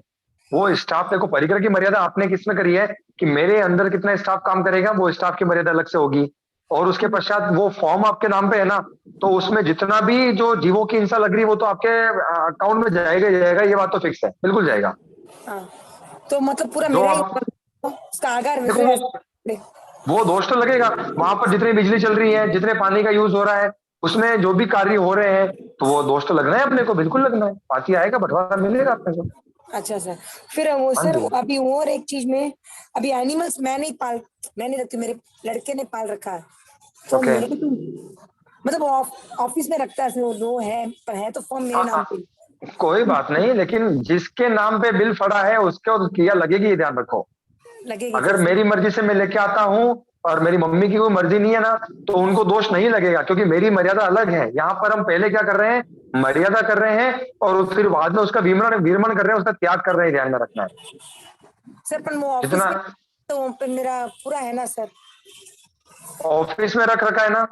वो स्टाफ, देखो परिकर की मर्यादा आपने किसमें करी है कि मेरे अंदर कितना स्टाफ काम करेगा, वो स्टाफ की मर्यादा अलग से होगी। और उसके पश्चात वो फॉर्म आपके नाम पे है ना, तो उसमें जितना भी जो जीवों की हिंसा लग रही है वो तो आपके अकाउंट में जाएगा ही जाएगा, ये बात तो फिक्स है, बिल्कुल जाएगा। हाँ, तो मतलब पूरा जो मेरा ही आप उसका आधार देखो, वो दोष तो लगेगा वहां पर, जितनी बिजली चल रही है, जितने पानी का यूज हो रहा है, उसमें जो भी कार्य हो रहे हैं, तो वो दोष तो लगना है अपने को, बिल्कुल लगना है। बाकी आएगा, बंटवारा मिलेगा अपने को। अच्छा सर, फिर वो हाँ सर जी। अभी और एक चीज में, अभी एनिमल्स मैं नहीं रखती, मेरे लड़के ने पाल रखा है, तो ओके। मेरे को तो मतलब ऑफिस में रखता है वो है, पर है तो फॉर्म मेरे नाम पे। कोई बात नहीं, लेकिन जिसके नाम पे बिल फड़ा है उसको तो किया लगेगी, ये ध्यान रखो। लगेगी अगर कैसे? मेरी मर्जी से मैं लेके आता हूँ और मेरी मम्मी की कोई मर्जी नहीं है ना, तो उनको दोष नहीं लगेगा, क्योंकि मेरी मर्यादा अलग है। यहाँ पर हम पहले क्या कर रहे हैं, मर्यादा कर रहे हैं, और फिर बाद में उसका विरमण कर रहे हैं, उसका त्याग कर रहे हैं, ध्यान में रखना है। सर पर वो ऑफिस जितना में तो वहाँ पे मेरा पूरा है ना सर? ऑफिस में रख रखा है ना,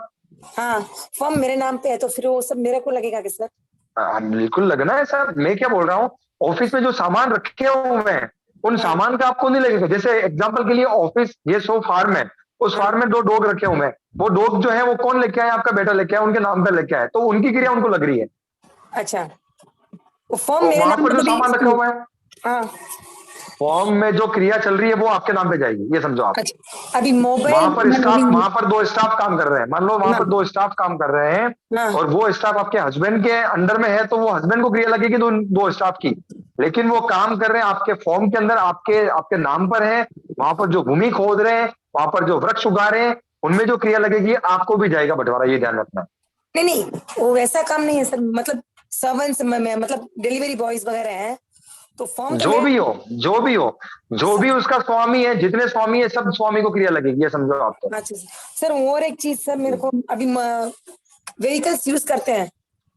हाँ, फॉर्म मेरे नाम पे है, तो फिर वो सब मेरे को लगेगा कि सर? बिल्कुल लगना है सर। मैं क्या बोल रहा हूँ, ऑफिस में जो सामान रखे हुए हैं उन सामान का आपको नहीं लगेगा। जैसे एग्जांपल के लिए ऑफिस, ये 100 फार्म है, उस फार्म में 2 डॉग रखे हुए हैं, वो डॉग जो है वो कौन लेके आया, आपका बेटा लेके आया, उनके नाम पे लेके आया, तो उनकी क्रिया उनको लग रही है। अच्छा, वो फॉर्म तो मेरे वहां नाम पर पे जो तो सामान रखा हुआ है, हाँ। फॉर्म में जो क्रिया चल रही है वो आपके नाम पे जाएगी, ये समझो आप। अच्छा, अभी मोबाइल वहां पर दो स्टाफ काम कर रहे हैं, मान लो वहां पर दो स्टाफ काम कर रहे हैं, हाँ। और वो स्टाफ आपके हस्बैंड के अंडर में है, तो वो हस्बैंड को क्रिया लगेगी दो स्टाफ की, लेकिन वो काम कर रहे हैं आपके फॉर्म के अंदर, आपके आपके नाम पर है। वहां पर जो भूमि खोद रहे हैं, वहां पर जो वृक्ष उगा रहे हैं, उनमें जो क्रिया लगेगी आपको भी जाएगा बंटवारा, ये ध्यान रखना। नहीं नहीं, वो वैसा काम नहीं है सर, मतलब सर्वेंट्स में मतलब डिलीवरी बॉयज वगैरह हैं, तो फॉर्म तो जो भी हो, जो भी हो, जो भी उसका स्वामी है, जितने स्वामी है सब स्वामी को क्रिया लगेगी, ये समझो आप तो। अच्छा सर, और एक चीज सर, मेरे को अभी व्हीकल्स यूज करते हैं,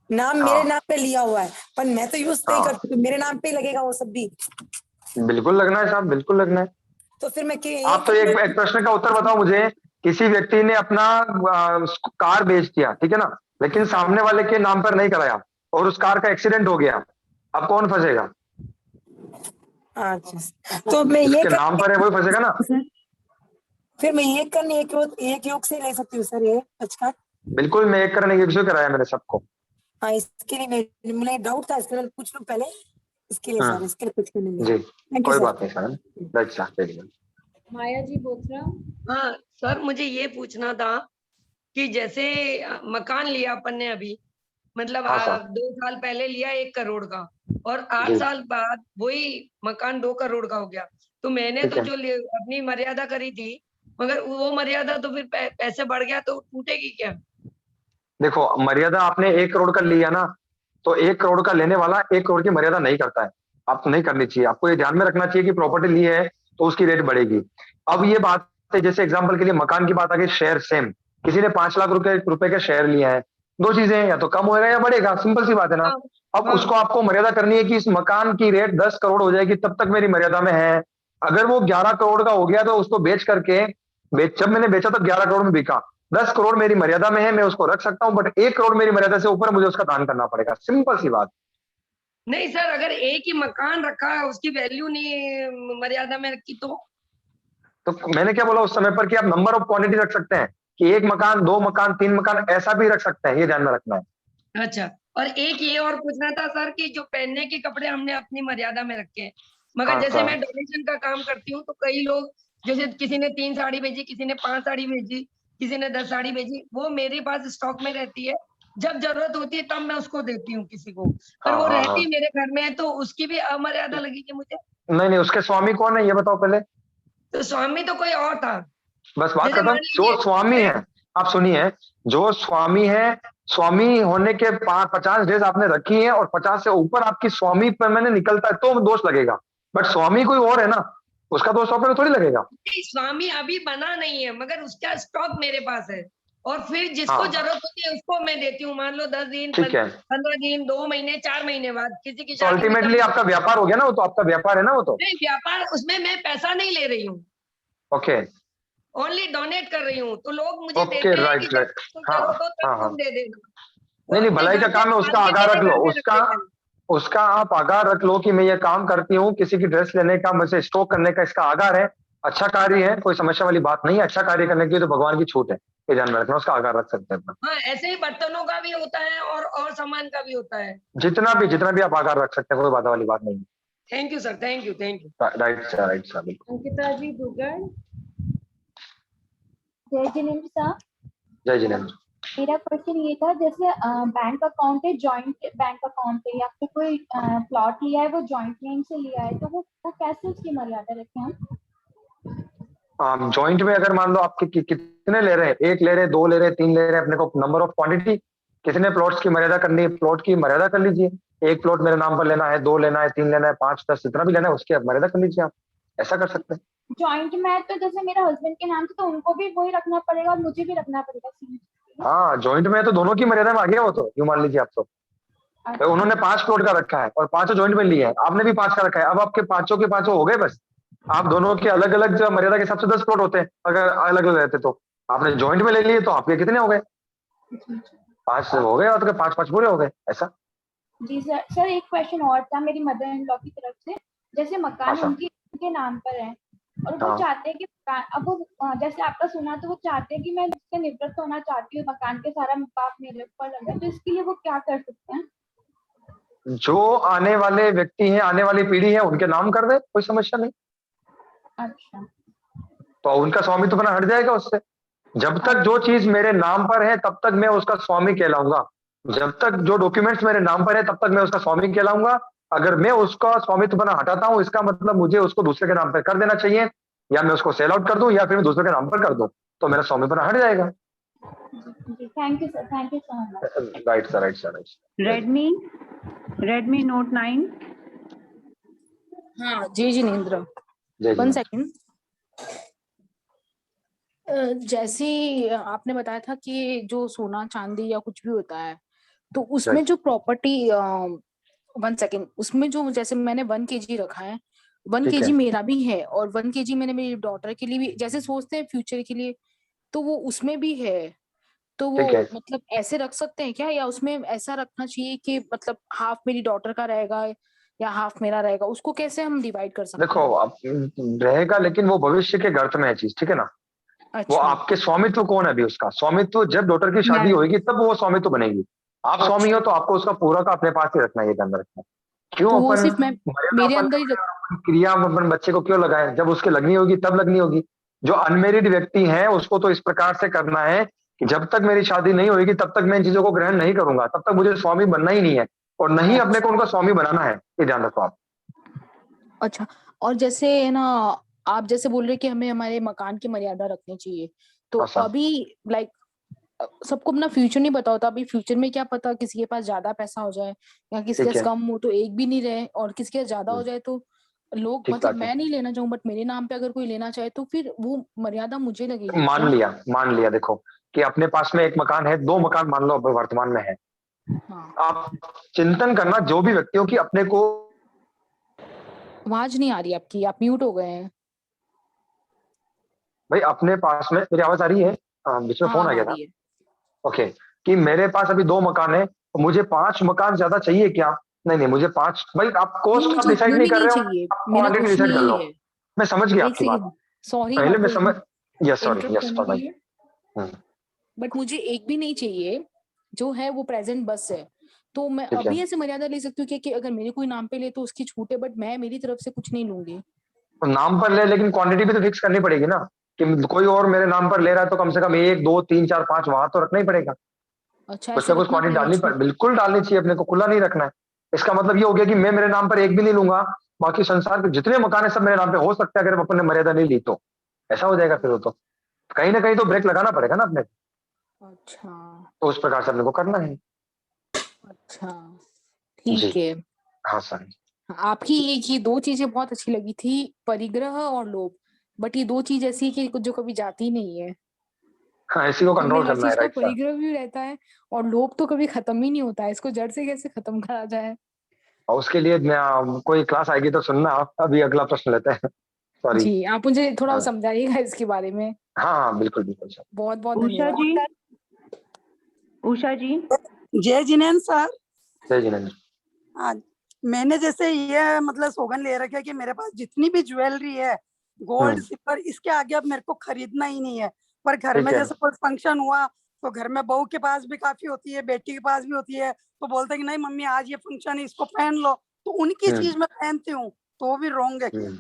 नाम मेरे हाँ नाम पे लिया हुआ है, पर मैं तो यूज नहीं हाँ, करती, तो मेरे नाम पे ही लगेगा वो सब भी। बिल्कुल लगना है साहब, बिल्कुल लगना है। तो फिर मैं आप तो एक प्रश्न का उत्तर बताओ मुझे, किसी व्यक्ति ने अपना कार बेच दिया, ठीक है ना, लेकिन सामने वाले के नाम पर नहीं कराया, और उस कार का एक्सीडेंट हो गया, अब कौन फंसेगा? अच्छा, तो मैं ये जिसके नाम पर है वही फंसेगा ना। फिर मैं ये करने एक योग से ले सकती हूँ सर, ये अच्छा। बिल्कुल, मैं एक करने की विषय कराया मेरे सबको। हाँ, इसके लिए मुझे डाउट था, इसके लिए पूछ लूं पहले, इसके लिए सर, इसके लिए कुछ करने के जी, लिए थैंक यू कोई सर। बात नहीं सर, राइट सर। माया जी बोथरा। हाँ सर, मुझे ये पूछना था कि जैसे मकान लिया अपन ने अभी, मतलब हाँ सर। 2 साल पहले लिया 1 करोड़ का, और 8 जी, साल बाद वही मकान 2 करोड़ का हो गया, तो मैंने ठीक तो है। जो अपनी मर्यादा करी थी, मगर वो मर्यादा तो फिर पैसे बढ़ गया तो टूटेगी क्या? देखो, मर्यादा आपने 1 करोड़ का लिया ना, तो 1 करोड़ का लेने वाला 1 करोड़ की मर्यादा नहीं करता है, आपको नहीं करनी चाहिए। आपको ये ध्यान में रखना चाहिए कि प्रॉपर्टी ली है तो उसकी रेट बढ़ेगी। अब ये बात है, जैसे एग्जांपल के लिए मकान की बात आ गई, शेयर सेम, किसी ने 5 लाख रुपए के शेयर लिए हैं, दो चीजें हैं, या तो कम होएगा या बढ़ेगा, सिंपल सी बात है ना। हाँ अब हाँ उसको आपको मर्यादा करनी है कि इस मकान की रेट 10 करोड़ हो जाएगी तब तक मेरी मर्यादा में है। अगर वो 11 करोड़ का हो गया तो उसको बेच करके, जब मैंने बेचा तब 11 करोड़ में बिका, 10 करोड़ मेरी मर्यादा में है, मैं उसको रख सकता हूं, बट 1 करोड़ मेरी मर्यादा से ऊपर मुझे उसका दान करना पड़ेगा, सिंपल सी बात। नहीं सर, अगर एक ही मकान रखा है, उसकी वैल्यू नहीं मर्यादा में रखी तो मैंने क्या बोला उस समय पर कि आप नंबर ऑफ क्वांटिटी रख सकते हैं, कि 1 मकान, 2 मकान, 3 मकान, ऐसा भी रख सकते हैं, ये ध्यान में रखना है। अच्छा, और एक ये और पूछना था सर कि जो पहनने के कपड़े हमने अपनी मर्यादा में रखे हैं, मगर हाँ जैसे सर। मैं डोनेशन का काम करती हूँ, तो कई लोग, जैसे किसी ने 3 साड़ी भेजी, किसी ने 5 साड़ी भेजी, किसी ने 10 साड़ी भेजी, वो मेरे पास स्टॉक में रहती है, जब जरूरत होती है तब मैं उसको देती हूँ किसी को, पर हाँ वो हाँ हाँ, रहती मेरे घर में है, तो उसकी भी अमर्यादा लगेगी मुझे? नहीं नहीं, उसके स्वामी कौन है ये बताओ पहले। तो स्वामी तो कोई और था। बस बात जैसे खत्म। मान जो स्वामी लीजिए, है, आप सुनिए, जो स्वामी है, स्वामी होने के 50 डेज आपने रखी है, और 50 से ऊपर आपकी स्वामी पर मैंने निकलता है तो दोष लगेगा, बट स्वामी कोई और है ना, उसका दोष आप पे थोड़ी लगेगा। नहीं, स्वामी अभी बना नहीं है, मगर उसका स्टॉक मेरे पास है, और फिर जिसको हाँ जरूरत होती है उसको मैं देती हूँ, मान लो 10 दिन, ठीक है, 15 दिन, 2 महीने, 4 महीने बाद किसी की तो शादी में अल्टीमेटली आपका व्यापार हो गया ना, वो तो आपका व्यापार है ना वो तो। नहीं, व्यापार उसमें मैं पैसा नहीं ले रही हूँ, ओके ओनली डोनेट कर रही हूँ, तो लोग मुझे ओके, देते हैं कि राइट जब राइट। तुमको हाँ जरूरत हो तब हाँ हाँ, तुम दे देना, वो नहीं नहीं, अपने भलाई का घर से काम है, उसका निकाल के आगाह रख मेरे लो, घर में रख उसका देते हैं। उसका आप आगाह रख लो कि मैं ये काम करती हूँ, किसी की ड्रेस लेने का, मुझसे स्टॉक करने का इसका आगाह है, अच्छा कार्य है, कोई समस्या वाली बात नहीं है, अच्छा कार्य करने की तो भगवान की छूट है, ये ध्यान में रखना, उसका आगाह रख सकते हैं अपना। हाँ, ऐसे ही बर्तनों का भी होता है और सामान का भी होता है। जितना भी आप आगाह रख सकते हैं, कोई बात वाली बात नहीं thank you sir, thank you, thank you. है। राइट सर, बिल्कुल। अंकिता जी दुगड़। जय जिनेन्द्र साहब, जय जिनेन्द्र। मेरा क्वेश्चन ये था, जैसे बैंक अकाउंट है, जॉइंट बैंक अकाउंट है, या फिर कोई प्लॉट लिया है वो जॉइंट नेम से लिया है, तो वो कैसे उसकी मर्यादा रखें हम? जॉइंट में अगर मान लो आपके कितने ले रहे हैं, 1 ले रहे हैं, 2 ले रहे हैं, 3 ले रहे हैं, अपने को नंबर ऑफ क्वांटिटी, कितने प्लॉट्स की मर्यादा करनी है, प्लॉट की मर्यादा कर लीजिए, 1 प्लॉट मेरे नाम पर लेना है, 2 लेना है, 3 लेना है, 5, 10 जितना भी लेना है उसकी मर्यादा कर लीजिए, आप ऐसा कर सकते हैं। जॉइंट में है तो जैसे मेरे हस्बैंड के नाम से, तो उनको भी वही रखना पड़ेगा और मुझे भी रखना पड़ेगा सीधे? हाँ, जॉइंट में है तो दोनों की मर्यादा में आ गया वो तो, यूं मान लीजिए आप तो। अच्छा। उन्होंने 5 प्लॉट का रखा है और 5 जॉइंट में लिए है, आपने भी 5 का रखा है, अब आपके पांचों के पांचों हो गए बस। आप दोनों के अलग अलग जो मर्यादा के हिसाब से 10 प्लॉट होते हैं, अगर अलग अलग रहते तो आपने जॉइंट में ले लिए तो आपके कितने हो गए, 5 हो गए, और 5 पूरे हो गए, ऐसा। जी सर, सर एक क्वेश्चन और था मेरी मदर इन लॉ की तरफ से, जैसे मकान हाँ, उनके नाम पर है, और वो हाँ। चाहते हैं कि अब वो जैसे आपका सुना तो वो चाहते हैं कि मैं जिससे निवृत्त होना चाहती हूँ, मकान के सारा पाप मेरे ऊपर लग रहा है, तो इसके लिए वो क्या कर सकते हैं? जो आने वाले व्यक्ति हैं, आने वाली पीढ़ी है, उनके नाम कर दे, कोई समस्या नहीं। अच्छा तो उनका स्वामित्व बना हट जाएगा उससे। जब तक जो चीज मेरे नाम पर है तब तक मैं उसका स्वामी कहलाऊंगा। जब तक जो डॉक्यूमेंट्स मेरे नाम पर है तब तक मैं उसका स्वामी कहलाऊंगा। अगर मैं उसका स्वामित्व बना हटाता हूं, इसका मतलब मुझे उसको दूसरे के नाम पर कर देना चाहिए, या मैं उसको सेल आउट कर दूं या फिर मैं दूसरे के नाम पर कर दूं, तो मेरा स्वामी बना हट जाएगा। जी thank you sir, thank you so much. Right sir, right sir, right. Redmi Note 9। हाँ जी जिनेंद्र, जय वन जी। सेकंड। जैसे ही आपने बताया था कि जो सोना चांदी या कुछ भी होता है तो उसमें जो प्रॉपर्टी, 1 सेकंड, उसमें जो जैसे मैंने 1 kg रखा है, 1 ठीक kg है। मेरा भी है और 1 kg मैंने मेरी डॉटर के लिए भी, जैसे सोचते हैं फ्यूचर के लिए, तो वो उसमें भी है। तो वो ठीक है। मतलब ऐसे रख सकते हैं क्या, या उसमें ऐसा रखना चाहिए कि मतलब हाफ मेरी डॉटर का रहेगा या हाफ मेरा रहेगा, उसको कैसे हम डिवाइड कर सकते देखो, हैं? अब रहेगा, लेकिन वो भविष्य के गर्त में है चीज, ठीक है ना। वो अच्छा आपके स्वामित्व कौन है अभी, उसका स्वामित्व जब डॉटर की शादी मैं, होगी तब वो स्वामित्व बनेगी। आप स्वामी हो अच्छा तो आपको उसका पूरा का अपने पास ही रखना है, ये ध्यान रखना है। क्यों तो वो अपन सिर्फ मैं मर्यादा मेरे अपन अंदर ही रख, अपन क्रिया अपन बच्चे को क्यों लगाए, जब उसके लगनी होगी तब लगनी होगी। जो अनमेरिड व्यक्ति है उसको तो इस प्रकार से करना है कि जब तक मेरी शादी नहीं होगी तब तक मैं इन चीजों को ग्रहण नहीं करूंगा, तब तक मुझे स्वामी बनना ही नहीं है, और नहीं अपने को अच्छा उनका स्वामी बनाना है, ये ध्यान रखो आप। अच्छा। और जैसे है ना, आप जैसे बोल रहे कि हमें हमारे मकान की मर्यादा रखनी चाहिए, तो हाँ सर। अभी लाइक सबको अपना फ्यूचर नहीं पता होता, अभी फ्यूचर में क्या पता किसी के पास ज्यादा पैसा हो जाए या किसी के ठीक पास है। कम हो तो एक भी नहीं रहे, और किसी के पास ज्यादा हो जाए तो लोग, ठीक मतलब बात है। मैं नहीं लेना चाहूँ बट मेरे नाम पे अगर कोई लेना चाहे तो फिर वो मर्यादा मुझे लगेगी क्या? मान लिया देखो कि अपने पास में एक मकान है, 2 मकान मान लो अब वर्तमान में है। हाँ, आप चिंतन करना, जो भी व्यक्तियों की अपने को, आवाज नहीं आ रही आपकी, आप म्यूट हो गए हैं। भाई अपने पास में, मेरी आवाज आ रही है? बीच में फोन हाँ आ आ गया था। रही है। ओके। कि मेरे पास अभी 2 मकान है, तो मुझे 5 मकान ज्यादा चाहिए क्या? नहीं नहीं, मुझे 5, भाई आप नहीं कॉस्ट आप मुझे डिसाइड उतना नहीं भी कर नहीं रहे हो, चाहिए, आप मेरा क्वांटिटी क्वेश्चन डिसाइड कर यही लो। है। मैं समझ गया एक आपकी बात। सेकेंड, सॉरी पहले मैं आपको समझ, यस सॉरी, इंटरप्ट यस करने के फॉर, लिए, भाई। बट मुझे एक भी नहीं चाहिए जो है वो प्रेजेंट बस है। तो मैं ठीक है। अभी ऐसे मर्यादा ले सकती हूँ कि अगर मेरे कोई नाम पे ले तो उसकी छूट है, बट मैं मेरी तरफ से कुछ नहीं लूंगी। तो नाम पर ले, लेकिन क्वांटिटी भी तो फिक्स करनी पड़ेगी ना, कि कोई और मेरे नाम पर ले रहा है तो कम से कम 1 2 3 4 5 वहां तो रखना ही पड़ेगा। अच्छा कुछ ऐसे ना कुछ रखना क्वांटिटी पड़ेगा डालनी छूट? बिल्कुल डालनी चाहिए, अपने को खुला नहीं रखना है। इसका मतलब ये हो गया कि मैं मेरे नाम पर एक भी नहीं लूंगा, बाकी संसार के जितने मकान है सब मेरे नाम पे हो सकता है, अगर अपन ने मर्यादा नहीं ली तो ऐसा हो जाएगा। फिर वो तो कहीं ना कहीं तो ब्रेक लगाना पड़ेगा ना अपने को। अच्छा तो उस प्रकार से अपने को करना है। अच्छा, जी। ठीक है। हाँ सर। आपकी एक ये 2 चीजें बहुत अच्छी लगी थी, परिग्रह और लोभ, बट ये 2 चीज ऐसी है कि जो कभी जाती नहीं है। हाँ, इसी को हमें कंट्रोल हर करना है, चीज का राइट सर। परिग्रह भी रहता है और लोभ तो कभी खत्म ही नहीं होता है, इसको जड़ से कैसे खत्म करा जाए? और उसके लिए कोई क्लास आएगी तो सुनना आप। अभी अगला प्रश्न लेते हैं। सॉरी। जी आप मुझे थोड़ा हाँ समझाइएगा इसके बारे में। हाँ हाँ, बिल्कुल बिल्कुल सर। बहुत बहुत उषा धन्यवाद। जी, उषा जी। जय जिनेन्द्र सर। जय जिनेन्द्र। हाँ, मैंने जैसे ये मतलब सौगन ले रखा है कि मेरे पास जितनी भी ज्वेलरी है, गोल्ड सिल्वर, इसके आगे अब मेरे को खरीदना ही नहीं है। पर घर ठीक में है। जैसे कोई फंक्शन हुआ तो घर में बहू के पास भी काफी होती है, बेटी के पास भी होती है, तो बोलते हैं कि नहीं मम्मी आज ये फंक्शन है इसको पहन लो, तो उनकी हम्म चीज मैं पहनती हूँ, तो वो भी रॉन्ग है क्या? हम्म।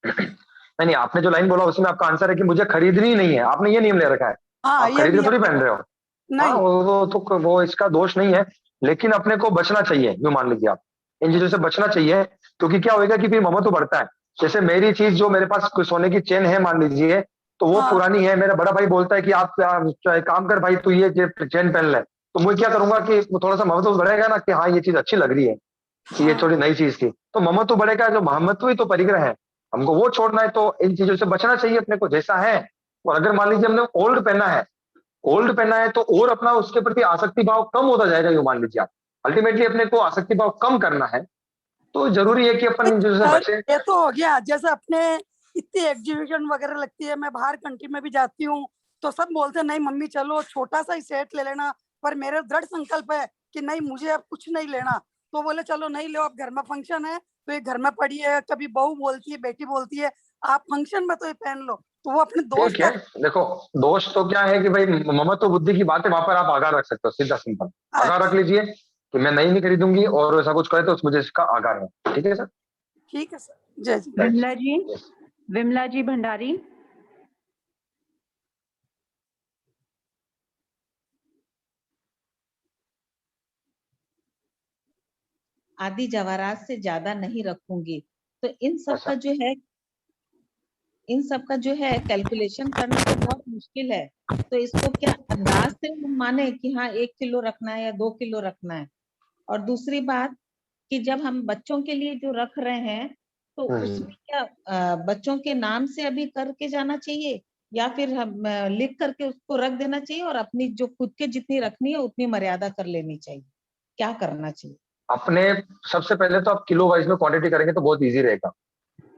नहीं नहीं, आपने जो लाइन बोला उसमें आपका आंसर है कि मुझे खरीदनी ही नहीं है, आपने ये नियम ले रखा है। हाँ आप ये खरीद के नियम थोड़ी है। पहन रहे हो। हाँ, नहीं। वो इसका दोष नहीं है, लेकिन अपने को बचना चाहिए, यूं मान लीजिए आप इन चीजों से बचना चाहिए। क्योंकि क्या होगा कि फिर ममत्व बढ़ता है। जैसे मेरी चीज जो मेरे पास कोई सोने की चेन है मान लीजिए, तो वो हाँ पुरानी है, मेरा बड़ा भाई बोलता है कि आप काम कर भाई, तू ये चेन पहन ले, तो मैं क्या करूंगा कि थोड़ा सा ममत्व बढ़ेगा ना, कि हाँ ये चीज अच्छी लग रही है, कि ये हाँ थोड़ी नई चीज थी, तो ममत्व बढ़ेगा। जो महमत्व ही तो परिग्रह है, हमको वो छोड़ना है, तो इन चीजों से बचना चाहिए अपने को जैसा है। और अगर मान लीजिए हमने ओल्ड पहना है तो और अपना उसके प्रति आसक्ति भाव कम होता जाएगा, यूं मान लीजिए आप। अल्टीमेटली अपने को आसक्ति भाव कम करना है, तो जरूरी है कि अपन इन चीजों से सर, बचे। ये तो हो गया। जैसे अपने इतनी एग्जीबिशन वगैरह लगती है, मैं बाहर कंट्री में भी जाती हूँ, तो सब बोलते हैं नहीं मम्मी चलो छोटा सा ही सेट ले लेना, पर मेरा दृढ़ संकल्प है कि नहीं मुझे अब कुछ नहीं लेना। तो बोले चलो नहीं लो, अब घर में फंक्शन है तो ये घर में पड़ी है, कभी बहू बोलती है बेटी बोलती है आप फंक्शन में तो ये पहन लो, तो वो अपने दोस्त ठीक है। देखो, दोष तो क्या है कि भाई ममत्व बुद्धि की बात है, वहां पर आप आगार रख सकते हो, सीधा सिंपल आगार रख लीजिए। कि मैं नहीं खरीदूंगी और ऐसा कुछ करे तो मुझे इसका आगाह है। ठीक है सर? ठीक है सर। जय जी। विमला जी, विमला जी भंडारी। आदि जवाहरात से ज्यादा नहीं रखूंगी। तो इन सब का जो है कैलकुलेशन करना तो बहुत मुश्किल है। तो इसको क्या अंदाज से हम माने कि हाँ 1 किलो रखना है या 2 किलो रखना है। और दूसरी बात कि जब हम बच्चों के लिए जो रख रहे हैं तो उसमें क्या बच्चों के नाम से अभी करके जाना चाहिए या फिर हम लिख करके उसको रख देना चाहिए और अपनी जो खुद के जितनी रखनी है उतनी मर्यादा कर लेनी चाहिए, क्या करना चाहिए? अपने सबसे पहले तो आप किलो वाइज में क्वांटिटी करेंगे तो बहुत इजी रहेगा।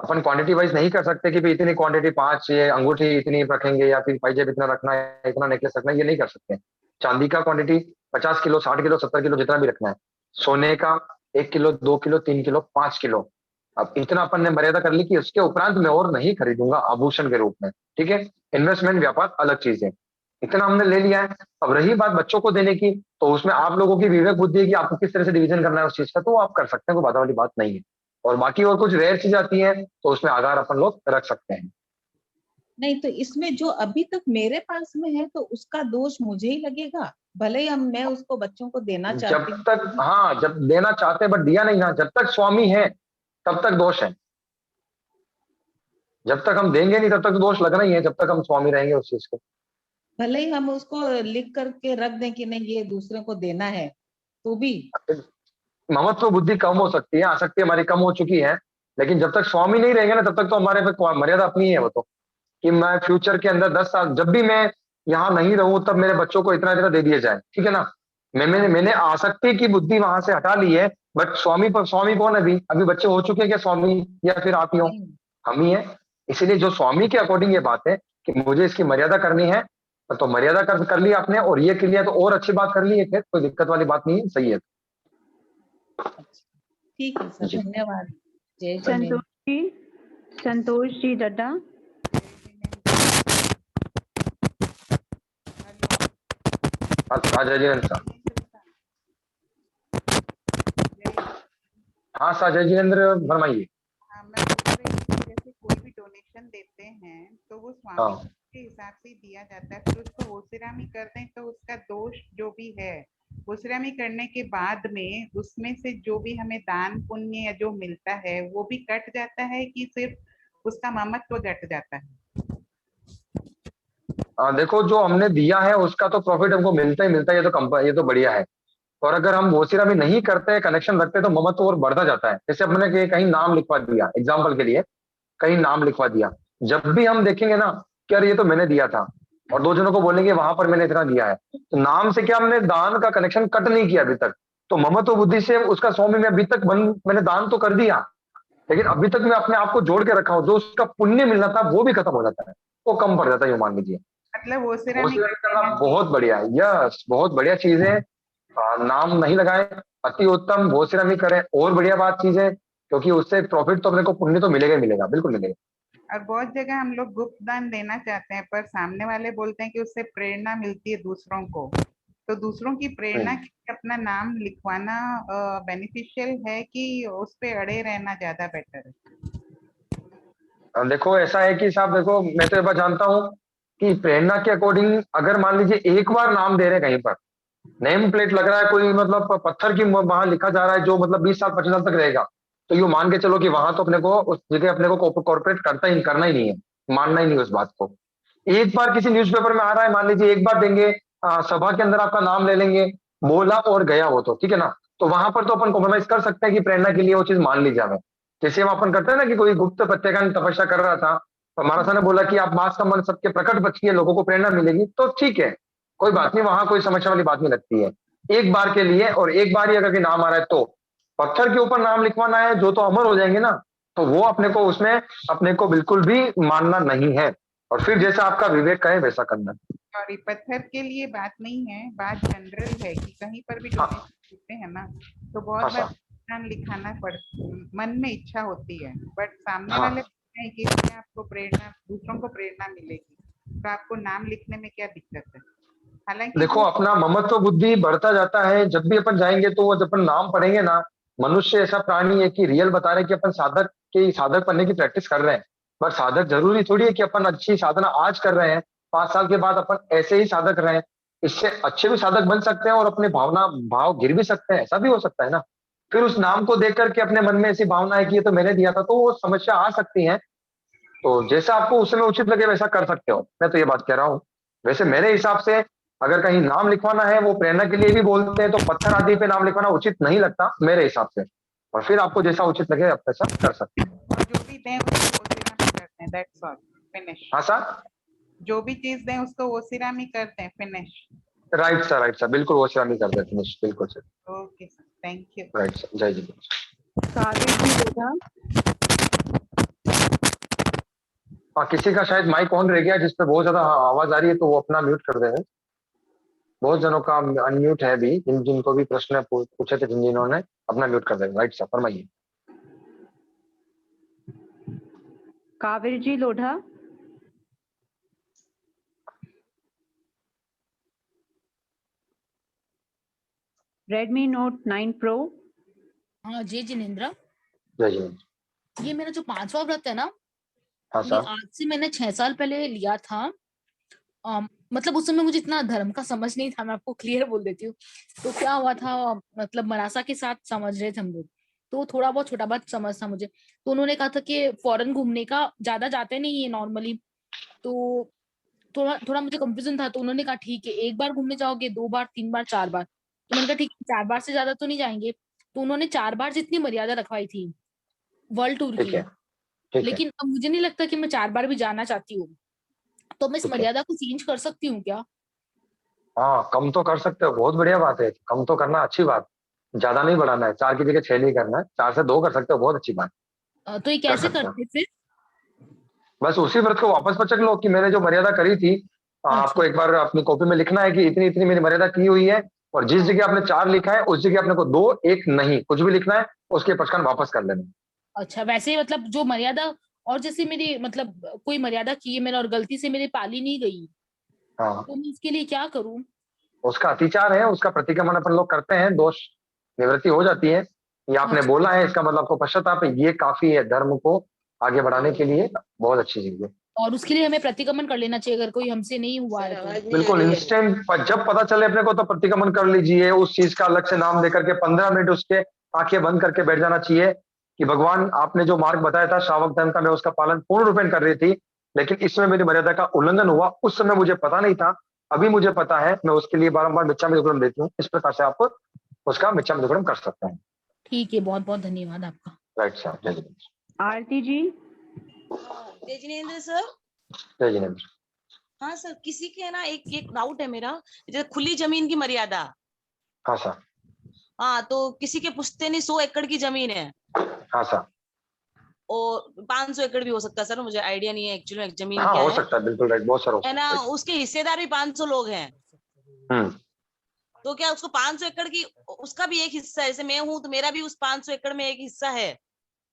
अपन क्वांटिटी वाइज नहीं कर सकते कि भाई इतनी क्वांटिटी 5 ये अंगूठी इतनी रखेंगे या फिर पाइजेब इतना रखना है, इतना नेकलेस रखना है, ये नहीं कर सकते। चांदी का क्वांटिटी 50 किलो, 60 किलो, 70 किलो जितना भी रखना है। सोने का 1 किलो, 2 किलो, 3 किलो, 5 किलो। अब इतना अपन ने मर्यादा कर ली कि उसके उपरांत मैं और नहीं खरीदूंगा आभूषण के रूप में। ठीक है? इन्वेस्टमेंट व्यापार अलग चीज है। इतना हमने ले लिया है। अब रही बात बच्चों को देने की, तो उसमें आप लोगों की विवेक बुद्धि है कि आपको किस तरह से डिवीजन करना है उस चीज का, तो वो आप कर सकते हैं, कोई बाधा वाली बात नहीं है। और बाकी और कुछ रेयर चीज आती है तो उसमें आधार अपन लोग रख सकते हैं। नहीं तो इसमें जो अभी तक मेरे पास में है तो उसका दोष मुझे ही लगेगा, भले ही मैं उसको बच्चों को देना चाहती हूँ। जब तक हाँ जब देना चाहते हैं बट दिया नहीं ना, जब तक स्वामी है तब तक दोष है। जब तक हम देंगे नहीं तब तक दोष लगना ही है, जब तक हम स्वामी रहेंगे उस चीज के। भले ही हम उसको लिख करके रख दें कि नहीं ये दूसरे को देना है तो भी ममत्व बुद्धि कम हो सकती है, आसक्ति हमारी कम हो चुकी है, लेकिन जब तक स्वामी नहीं रहेंगे ना तब तक तो हमारे पे मर्यादा अपनी है। वो तो कि मैं फ्यूचर के अंदर 10 साल जब भी मैं यहाँ नहीं रहूं तब मेरे बच्चों को इतना इतना दे दिया जाए। ठीक है ना? मैंने आसक्ति की बुद्धि वहां से हटा ली है, बट स्वामी कौन है? अभी बच्चे हो चुके हैं क्या स्वामी, या फिर आप ही हो? हम ही है। इसीलिए जो स्वामी के अकॉर्डिंग ये बात है कि मुझे इसकी मर्यादा करनी है, तो मर्यादा कर ली आपने, और ये क्लियर तो और अच्छी बात कर ली है, फिर कोई दिक्कत वाली बात नहीं है। सही है। ठीक है सर, धन्यवाद। जय संतोष जी डड्डा। जय जिनेन्द्र। हाँ साजय जिनेन्द्र फरमाइए। जैसे कोई भी डोनेशन देते हैं तो वो स्वामी के हिसाब से दिया जाता है, फिर उसको ओसिरामी करते हैं तो उसका दोष जो भी है ओसिरामी करने के बाद में उसमें से जो भी हमें दान पुण्य या जो मिलता है वो भी कट जाता है कि सिर्फ उसका ममत्व घट जाता है? देखो जो हमने दिया है उसका तो प्रॉफिट हमको मिलता ही मिलता है, ये तो बढ़िया है। और अगर हम ओसिरामी नहीं करते, कनेक्शन रखते, तो ममत्व और बढ़ता जाता है। जैसे हमने कहीं नाम लिखवा दिया, एग्जाम्पल के लिए कहीं नाम लिखवा दिया, जब भी हम देखेंगे ना कि यार ये तो मैंने दिया था, और 2 जनों को बोलेंगे वहां पर मैंने इतना दिया है, तो नाम से क्या हमने दान का कनेक्शन कट नहीं किया अभी तक। तो ममत्व बुद्धि से उसका स्वामी में अभी तक मैंने दान तो कर दिया, लेकिन अभी तक मैं अपने आप को जोड़ के रखा हूं, जो उसका पुण्य मिलना था वो भी खत्म हो जाता है, वो कम पड़ जाता है। मान लीजिए मतलब ओसिरामी करना बहुत बढ़िया है। यस, बहुत बढ़िया चीज है। नाम नहीं लगाए, अति उत्तम। ओसिरामी करें, और बढ़िया बात चीज है, क्योंकि उससे प्रॉफिट तो अपने को पुण्य तो मिलेगा ही मिलेगा, बिल्कुल मिलेगा। और बहुत जगह हम लोग गुप्त दान देना चाहते हैं पर सामने वाले बोलते हैं कि उससे प्रेरणा मिलती है दूसरों को, तो दूसरों की प्रेरणा के लिए अपना नाम लिखवाना बेनिफिशियल है कि उस पे अड़े रहना ज्यादा बेटर है? देखो ऐसा है कि साहब देखो, मैं तो ये बात जानता हूँ कि प्रेरणा के अकॉर्डिंग अगर मान लीजिए एक बार नाम दे रहे हैं, कहीं पर नेम प्लेट लग रहा है, कोई मतलब पत्थर की वहां लिखा जा रहा है जो मतलब 20 साल 25 साल तक रहेगा, तो ये मान के चलो कि वहां तो अपने को उस जगह अपने को कॉर्पोरेट करना ही नहीं है, मानना ही नहीं उस बात को। एक बार किसी न्यूज़पेपर में आ रहा है, मान लीजिए एक बार देंगे, सभा के अंदर आपका नाम ले लेंगे, बोला और गया वो तो ठीक है ना, तो वहां पर तो अपन कॉम्प्रोमाइज कर सकते हैं कि प्रेरणा के लिए वो चीज मान ली जाए। जैसे हम अपन करते हैं ना कि कोई गुप्त प्रत्येगांत तपस्या कर रहा था, महाराज ने बोला कि आप मास संबंध सबके प्रकट बचिए, लोगों को प्रेरणा मिलेगी, तो ठीक है, कोई बात नहीं, वहां कोई समस्या वाली बात नहीं लगती है। एक बार के लिए, और एक बार ही अगर कोई नाम आ रहा है तो पत्थर के ऊपर नाम लिखवाना है, जो तो अमर हो जाएंगे ना, तो वो अपने को उसमें अपने को बिल्कुल भी मानना नहीं है, और फिर जैसा आपका विवेक कहे वैसा करना। सॉरी, पत्थर के लिए बात नहीं है, बात जनरल है कि कहीं पर भी डोनेशन देते हैं ना तो बहुत बार नाम लिखाना मन में इच्छा होती है, बट सामने वाले बोलते हैं कि इसमें आपको प्रेरणा, दूसरों को प्रेरणा मिलेगी, तो आपको नाम लिखने में क्या दिक्कत है? हालांकि देखो अपना ममत्व बुद्धि बढ़ता जाता है, जब भी अपन जाएंगे तो वो जब अपन नाम पढ़ेंगे ना, मनुष्य ऐसा प्राणी है कि रियल बता रहे हैं कि अपन साधक बनने की प्रैक्टिस कर रहे हैं। पर साधक जरूरी थोड़ी है कि अपन अच्छी साधना आज कर रहे हैं, 5 साल के बाद अपन ऐसे ही साधक रहे, इससे अच्छे भी साधक बन सकते हैं और अपने भाव गिर भी सकते हैं, ऐसा भी हो सकता है ना। फिर उस नाम को देख करके अपने मन में ऐसी भावना है कि ये तो मैंने दिया था, तो वो समस्या आ सकती है। तो जैसा आपको उस समय उचित लगे वैसा कर सकते हो, मैं तो ये बात कह रहा हूँ। वैसे मेरे हिसाब से अगर कहीं नाम लिखवाना है, वो प्रेरणा के लिए भी बोलते हैं, तो पत्थर आदि पे नाम लिखवाना उचित नहीं लगता मेरे हिसाब से। और फिर आपको जैसा उचित लगे आप वैसा कर सकते हैं। और जो भी दें उसको ओसिरामी करते हैं, दैट्स ऑल, फिनिश। हाँ सर, जो भी चीज दें उसको ओसिरामी करते हैं, फिनिश। राइट सर, बिल्कुल वो श्रामी कर देते हैं, बिल्कुल sir. Okay sir, thank you. Right sir, जय जी। हाँ, किसी का शायद माइक ऑन रह गया जिसपे बहुत ज्यादा आवाज आ रही है, तो वो अपना म्यूट कर दें। बहुत जनों का अनम्यूट है भी, जिनको भी प्रश्न पूछे थे, जिन्होंने अपना म्यूट कर दें। राइट सर, फरमाइए। Kaveri ji Lodha. Redmi Note 9 pro. हाँ जय जिनेन्द्र। जय जिनेन्द्र। ये मेरा जो 5वां व्रत है ना, हाँ ये सर। आज से मैंने 6 साल पहले लिया था। मतलब उस समय मुझे इतना धर्म का समझ नहीं था, मैं आपको क्लियर बोल देती हूँ। तो क्या हुआ था, मतलब मरासा के साथ समझ रहे थे हम लोग, तो थोड़ा बहुत छोटा बहुत समझ था मुझे। तो उन्होंने कहा था कि फॉरेन घूमने का ज्यादा जाते नहीं है नॉर्मली, तो थोड़ा थोड़ा मुझे कंफ्यूजन था। तो उन्होंने कहा ठीक है, 1 बार घूमने जाओगे, 2 बार, 3 बार, 4 बार। तो मैंने कहा ठीक है, 4 बार से ज्यादा तो नहीं जाएंगे। तो उन्होंने 4 बार जितनी मर्यादा रखवाई थी वर्ल्ड टूर ठीक की। है, ठीक है। लेकिन अब मुझे नहीं लगता कि मैं 4 बार भी जाना चाहती हूँ, तो मैं इस ठीक है। मर्यादा को चेंज कर सकती हूँ क्या? हाँ, कम तो कर सकते हो, बहुत बढ़िया बात है, कम तो करना अच्छी बात। ज्यादा नहीं बढ़ाना है, 4 की जगह 6 नहीं करना है, 4 से 2 कर सकते हो, बहुत अच्छी बात। तो ये कर कैसे सकते हो। करते फिर? बस उसी व्रत को वापस पचक लो कि मैंने जो मर्यादा करी थी। आपको एक बार अपनी कॉपी में लिखना है कि इतनी इतनी मैंने मर्यादा की हुई है, और जिस जगह आपने 4 लिखा है उस जगह अपने को 2, 1 नहीं, कुछ भी लिखना है, उसके पचकान वापस कर लेना। अच्छा, वैसे ही मतलब जो मर्यादा, और जैसे मेरी मतलब कोई मर्यादा की है मैंने और गलती से मेरी पाली नहीं गई, हाँ, तो मैं इसके लिए क्या करूं? उसका अतिचार है, उसका प्रतिक्रमण अपन लोग करते हैं, दोष निवृत्ति हो जाती है। ये आपने अच्छा। बोला है, इसका मतलब आपको पश्चाताप है, ये काफी है धर्म को आगे बढ़ाने के लिए, बहुत अच्छी चीज है। और उसके लिए हमें प्रतिक्रमण कर लेना चाहिए अगर कोई हमसे नहीं हुआ है तो? बिल्कुल इंस्टेंट, जब पता चले अपने को तो प्रतिक्रमण कर लीजिए, उस चीज का अलग से नाम देकर के 15 मिनट उसके आंखें बंद करके बैठ जाना चाहिए कि भगवान आपने जो मार्ग बताया था श्रावक धर्म का, मैं उसका पालन पूर्ण रूपेण कर रही थी, लेकिन इसमें मेरी मर्यादा का उल्लंघन हुआ, उस समय मुझे पता नहीं था, अभी मुझे पता है, मैं उसके लिए बारंबार मिच्छामि दुक्कडम देती हूँ। इस प्रकार से आप उसका मिच्छामि दुक्कडम कर सकते हैं। ठीक है, बहुत बहुत धन्यवाद आपका। राइट सर, जय जिनेन्द्र। आरती जी। जय जिनेन्द्र सर। जय जिनेन्द्र। हाँ सर, किसी के ना एक एक डाउट है मेरा, जैसे खुली जमीन की मर्यादा। हाँ सर। हाँ, तो किसी के पुश्तैनी 100 एकड़ की जमीन है, हाँ सर। और 500 एकड़ भी हो सकता है सर, मुझे आइडिया नहीं है एक्चुअली जमीन हाँ क्या हो है। सकता है, बिल्कुल राइट, बहुत सारा हो है ना, सकता है। उसके हिस्सेदार भी 500 लोग हैं। तो क्या उसको 500 एकड़ की, उसका भी एक हिस्सा है, जैसे मैं हूँ तो मेरा भी उस 500 एकड़ में एक हिस्सा है।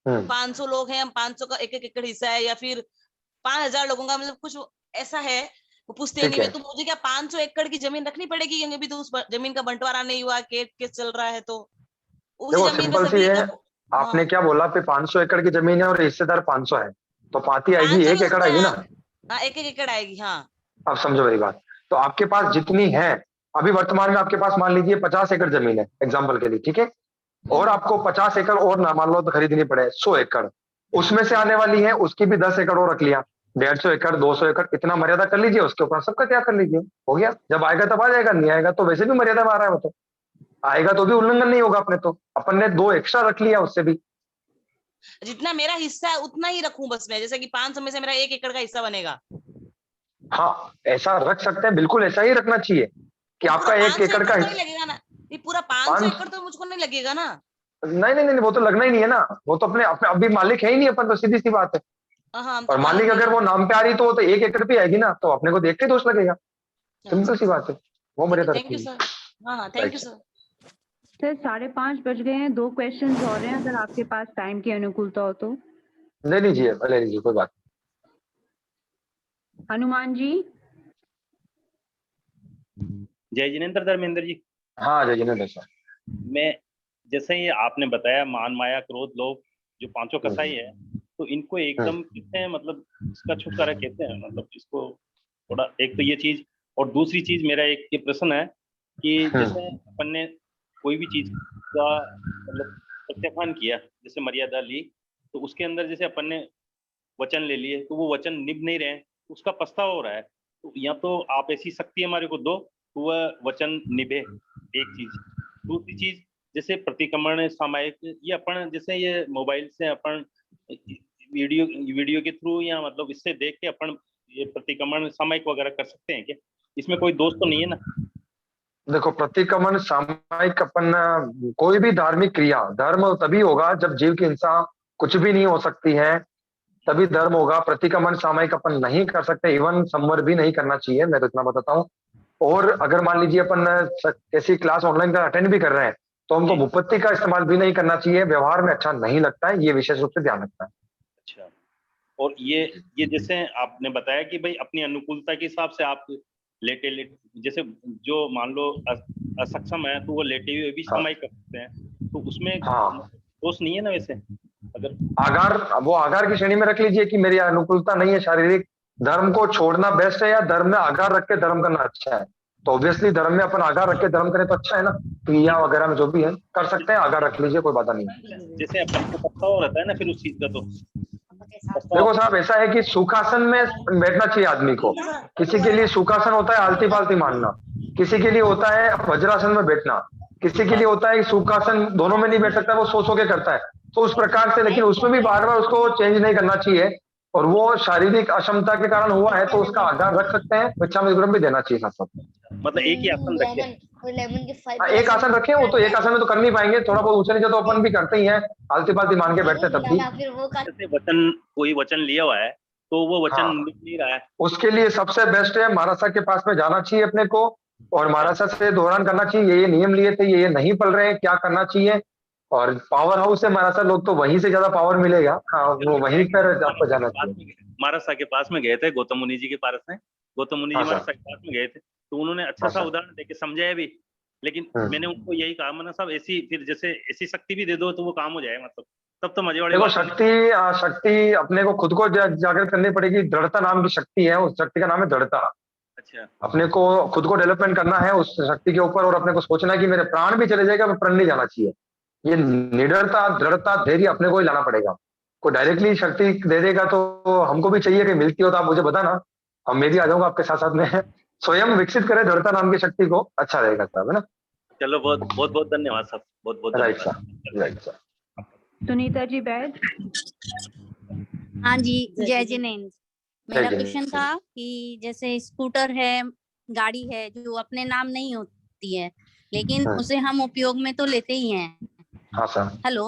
500 लोग हैं, हम 500 का एक एक एकड़ हिस्सा है, या फिर 5000 लोगों का, मतलब कुछ ऐसा है वो पुश्तैनी में। तो मुझे क्या 500 एकड़ की जमीन रखनी पड़ेगी, क्योंकि अभी तो उस जमीन का बंटवारा नहीं हुआ, केस चल रहा है, तो उसी देखो जमीन में सिंपल सी सभी है, का। आपने क्या बोला पे 500 एकड़ की जमीन है और हिस्सेदार 500 है, तो पाती आएगी 1 एकड़ आएगी ना। हाँ, 1 एकड़ आएगी। हाँ, आप समझो मेरी बात। तो आपके पास जितनी है अभी वर्तमान में, आपके पास मान लीजिए 50 एकड़ जमीन है एग्जाम्पल के लिए, ठीक है, और आपको 50 एकड़ और ना मान लो तो खरीदनी पड़े 100 एकड़, उसमें से आने वाली है उसकी भी 10 एकड़ और रख लिया, 150 एकड़, 200 एकड़, इतना मर्यादा कर लीजिए, उसके ऊपर सबका त्याग कर लीजिए, हो गया। जब आएगा तब आ जाएगा, नहीं आएगा तो वैसे भी मर्यादा में आ रहा है, वो तो आएगा तो भी उल्लंघन नहीं होगा अपने, तो अपन ने 2 एक्स्ट्रा रख लिया उससे भी। जितना मेरा हिस्सा है उतना ही रखूं बस मैं, जैसे कि 500 में से मेरा 1 एकड़ का हिस्सा बनेगा। हाँ ऐसा रख सकते हैं, बिल्कुल ऐसा ही रखना चाहिए कि आपका 1 एकड़ का तो नहीं लगेगा ना, ये पूरा 500 एकड़ तो मुझको नहीं लगेगा ना। नहीं, वो तो लगना ही नहीं है ना, वो तो अपने अपने अभी मालिक है ही नहीं अपन, तो सीधी सी बात है। हाँ, और मालिक अगर वो नाम पे आ रही तो वो तो 1 एकड़ पे आएगी ना, तो अपने को देख के दोष लगेगा, सिंपल सी बात है, वो मर्यादा थैंक यू रखिए। सर। हाँ, थैंक यू सर। सर 5:30 बज गए हैं, 2 क्वेश्चंस और हैं, अगर आपके पास टाइम की अनुकूलता हो तो ले लीजिए, कोई बात। हनुमान जी। जय जिनेन्द्र धर्मेंद्र जी। हाँ जय जिनेन्द्र सर। मैं जैसे ये आपने बताया मान माया क्रोध लोभ जो पांचों कसाई है, तो इनको एकदम कहते हैं मतलब इसका छुटकारा कहते हैं, मतलब इसको थोड़ा एक तो ये चीज, और दूसरी चीज मेरा एक ये प्रश्न है कि जैसे अपन ने कोई भी चीज का मतलब प्रत्याख्यान किया, जैसे मर्यादा ली, तो उसके अंदर जैसे अपन ने वचन ले लिए तो वो वचन निभ नहीं रहे, उसका पछतावा हो रहा है। तो या तो आप ऐसी शक्ति हमारे को दो तो वह वचन निभे, एक चीज। दूसरी चीज जैसे प्रतिक्रमण सामायिक, ये अपन जैसे ये मोबाइल से अपन वीडियो के थ्रू या मतलब इससे देख के अपन ये प्रतिक्रमण सामायिक वगैरह कर सकते हैं क्या? इसमें कोई दोष तो नहीं है ना? देखो प्रतिक्रमण सामायिक अपन कोई भी धार्मिक क्रिया, धर्म तभी होगा जब जीव की हिंसा कुछ भी नहीं हो सकती है, तभी धर्म होगा। प्रतिक्रमण सामायिक अपन नहीं कर सकते, इवन संवर भी नहीं करना चाहिए, मैं तो इतना बताता हूँ। और अगर मान लीजिए अपन कैसी क्लास ऑनलाइन का अटेंड भी कर रहे हैं तो हमको भूपत्ति का इस्तेमाल भी नहीं करना चाहिए, व्यवहार में अच्छा नहीं लगता है, ये विशेष रूप से ध्यान रखना है। अच्छा, और ये जैसे आपने बताया कि भाई अपनी अनुकूलता के हिसाब से आप लेटे जैसे जो मान लो असक्षम है तो वो लेटे हुए भी सामायिक कर सकते हैं, तो उसमें दोष नहीं है ना? वैसे अगर आगार, वो आगार की श्रेणी में रख लीजिए कि मेरी अनुकूलता नहीं है शारीरिक, धर्म को छोड़ना बेस्ट है या धर्म में आगार रख के धर्म करना अच्छा है? तो ऑब्वियसली धर्म में अपन आगार रख के धर्म करें तो अच्छा है ना, क्रिया वगैरह में जो भी है कर सकते हैं, आगार रख लीजिए, कोई बात नहीं। जैसे अपन को पछतावा रहता है ना फिर उस चीज का, तो देखो साहब ऐसा है कि सुखासन में बैठना चाहिए आदमी को। किसी के लिए सुखासन होता है आलती पालती मानना, किसी के लिए होता है वज्रासन में बैठना, किसी के लिए होता है सुखासन दोनों में नहीं बैठ सकता, वो सो के करता है, तो उस प्रकार से। लेकिन उसमें भी बार बार उसको चेंज नहीं करना चाहिए, और वो शारीरिक अक्षमता के कारण हुआ है तो उसका आधार रख सकते हैं, भिक्षामित्रम भी देना चाहिए साथ साथ। मतलब एक ही आसन रखें, एक आसन रखें, वो तो एक आसन में तो कर नहीं पाएंगे, थोड़ा बहुत ऊंचा नीचे तो अपन भी करते ही हैं, आलती पालती मान के बैठते तब भी। जैसे वचन कोई वचन लिया हुआ है तो वो वचन निभ नहीं रहा है, उसके लिए सबसे बेस्ट है महाराजा के पास में जाना चाहिए अपने को, और महाराजा से दोहरान करना चाहिए, ये नियम लिए थे, ये नहीं पढ़ रहे हैं, क्या करना चाहिए। और पावर हाउस है महाराजा लोग, तो वहीं से ज्यादा पावर मिलेगा, वो वहीं पर आपको जाना चाहिए। महाराजा के पास में गए थे, गौतम मुनि जी के पास में, गौतम मुनि जी महाराजा के पास में गए थे, तो उन्होंने अच्छा सा उदाहरण देके समझाया भी, लेकिन मैंने उनको यही कहा मैंने साहब ऐसी फिर जैसे ऐसी शक्ति भी दे दो तो वो काम हो जाए, मतलब तब तो मजे वाली देखो शक्ति अपने को खुद को जागृत करनी पड़ेगी। दृढ़ता नाम की शक्ति है, उस शक्ति का नाम है दृढ़ता। अच्छा, अपने को खुद को डेवलपमेंट करना है उस शक्ति के ऊपर, और अपने को सोचना है कि मेरे प्राण भी चले जाएगा, मैं प्रण नहीं जाना चाहिए। ये निडरता, दृढ़ता, धैर्य अपने को ही लाना पड़ेगा। कोई डायरेक्टली शक्ति दे देगा तो हमको भी चाहिए कि मिलती हो तो आप मुझे बताना, हम मैं भी आ जाऊंगा आपके साथ साथ में। स्वयं विकसित करें दृढ़ता नाम की शक्ति को, अच्छा रहेगा साहब, है ना? चलो बहुत बहुत धन्यवाद साहब, बहुत बहुत राइट सर। सुनीता जी बैठ। हाँ जी, जय जिनेन्द्र। मेरा क्वेश्चन था कि जैसे स्कूटर है, गाड़ी है जो अपने नाम नहीं होती है, लेकिन उसे हम उपयोग में तो लेते ही हैं। हाँ सर। हेलो।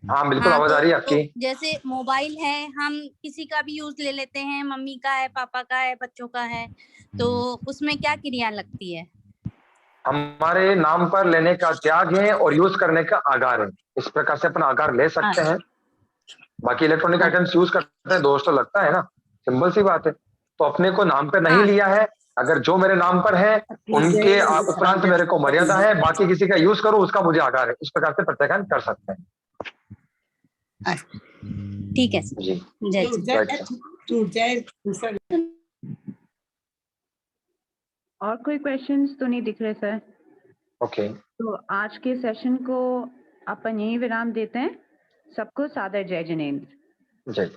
हाँ बिल्कुल, आवाज आ रही है आपकी। तो जैसे मोबाइल है, हम किसी का भी यूज ले लेते हैं, मम्मी का है, पापा का है, बच्चों का है, तो उसमें क्या क्रिया लगती है? हमारे नाम पर लेने का त्याग है और यूज करने का आगार है, इस प्रकार से अपन आगार ले सकते हैं। बाकी इलेक्ट्रॉनिक आइटम्स यूज करते हैं, दोष तो लगता है ना, सिंपल सी बात है। तो अपने को नाम पे नहीं लिया है, अगर जो मेरे नाम पर है उनके उपरांत मेरे को मर्यादा है, बाकी किसी का यूज करूं उसका मुझे आगार है, इस प्रकार से प्रत्याख्यान कर सकते हैं। ठीक है जी, और कोई क्वेश्चंस तो नहीं दिख रहे सर? ओके, तो आज के सेशन को अपन यही विराम देते हैं। सबको सादर जय जिनेन्द्र। जय।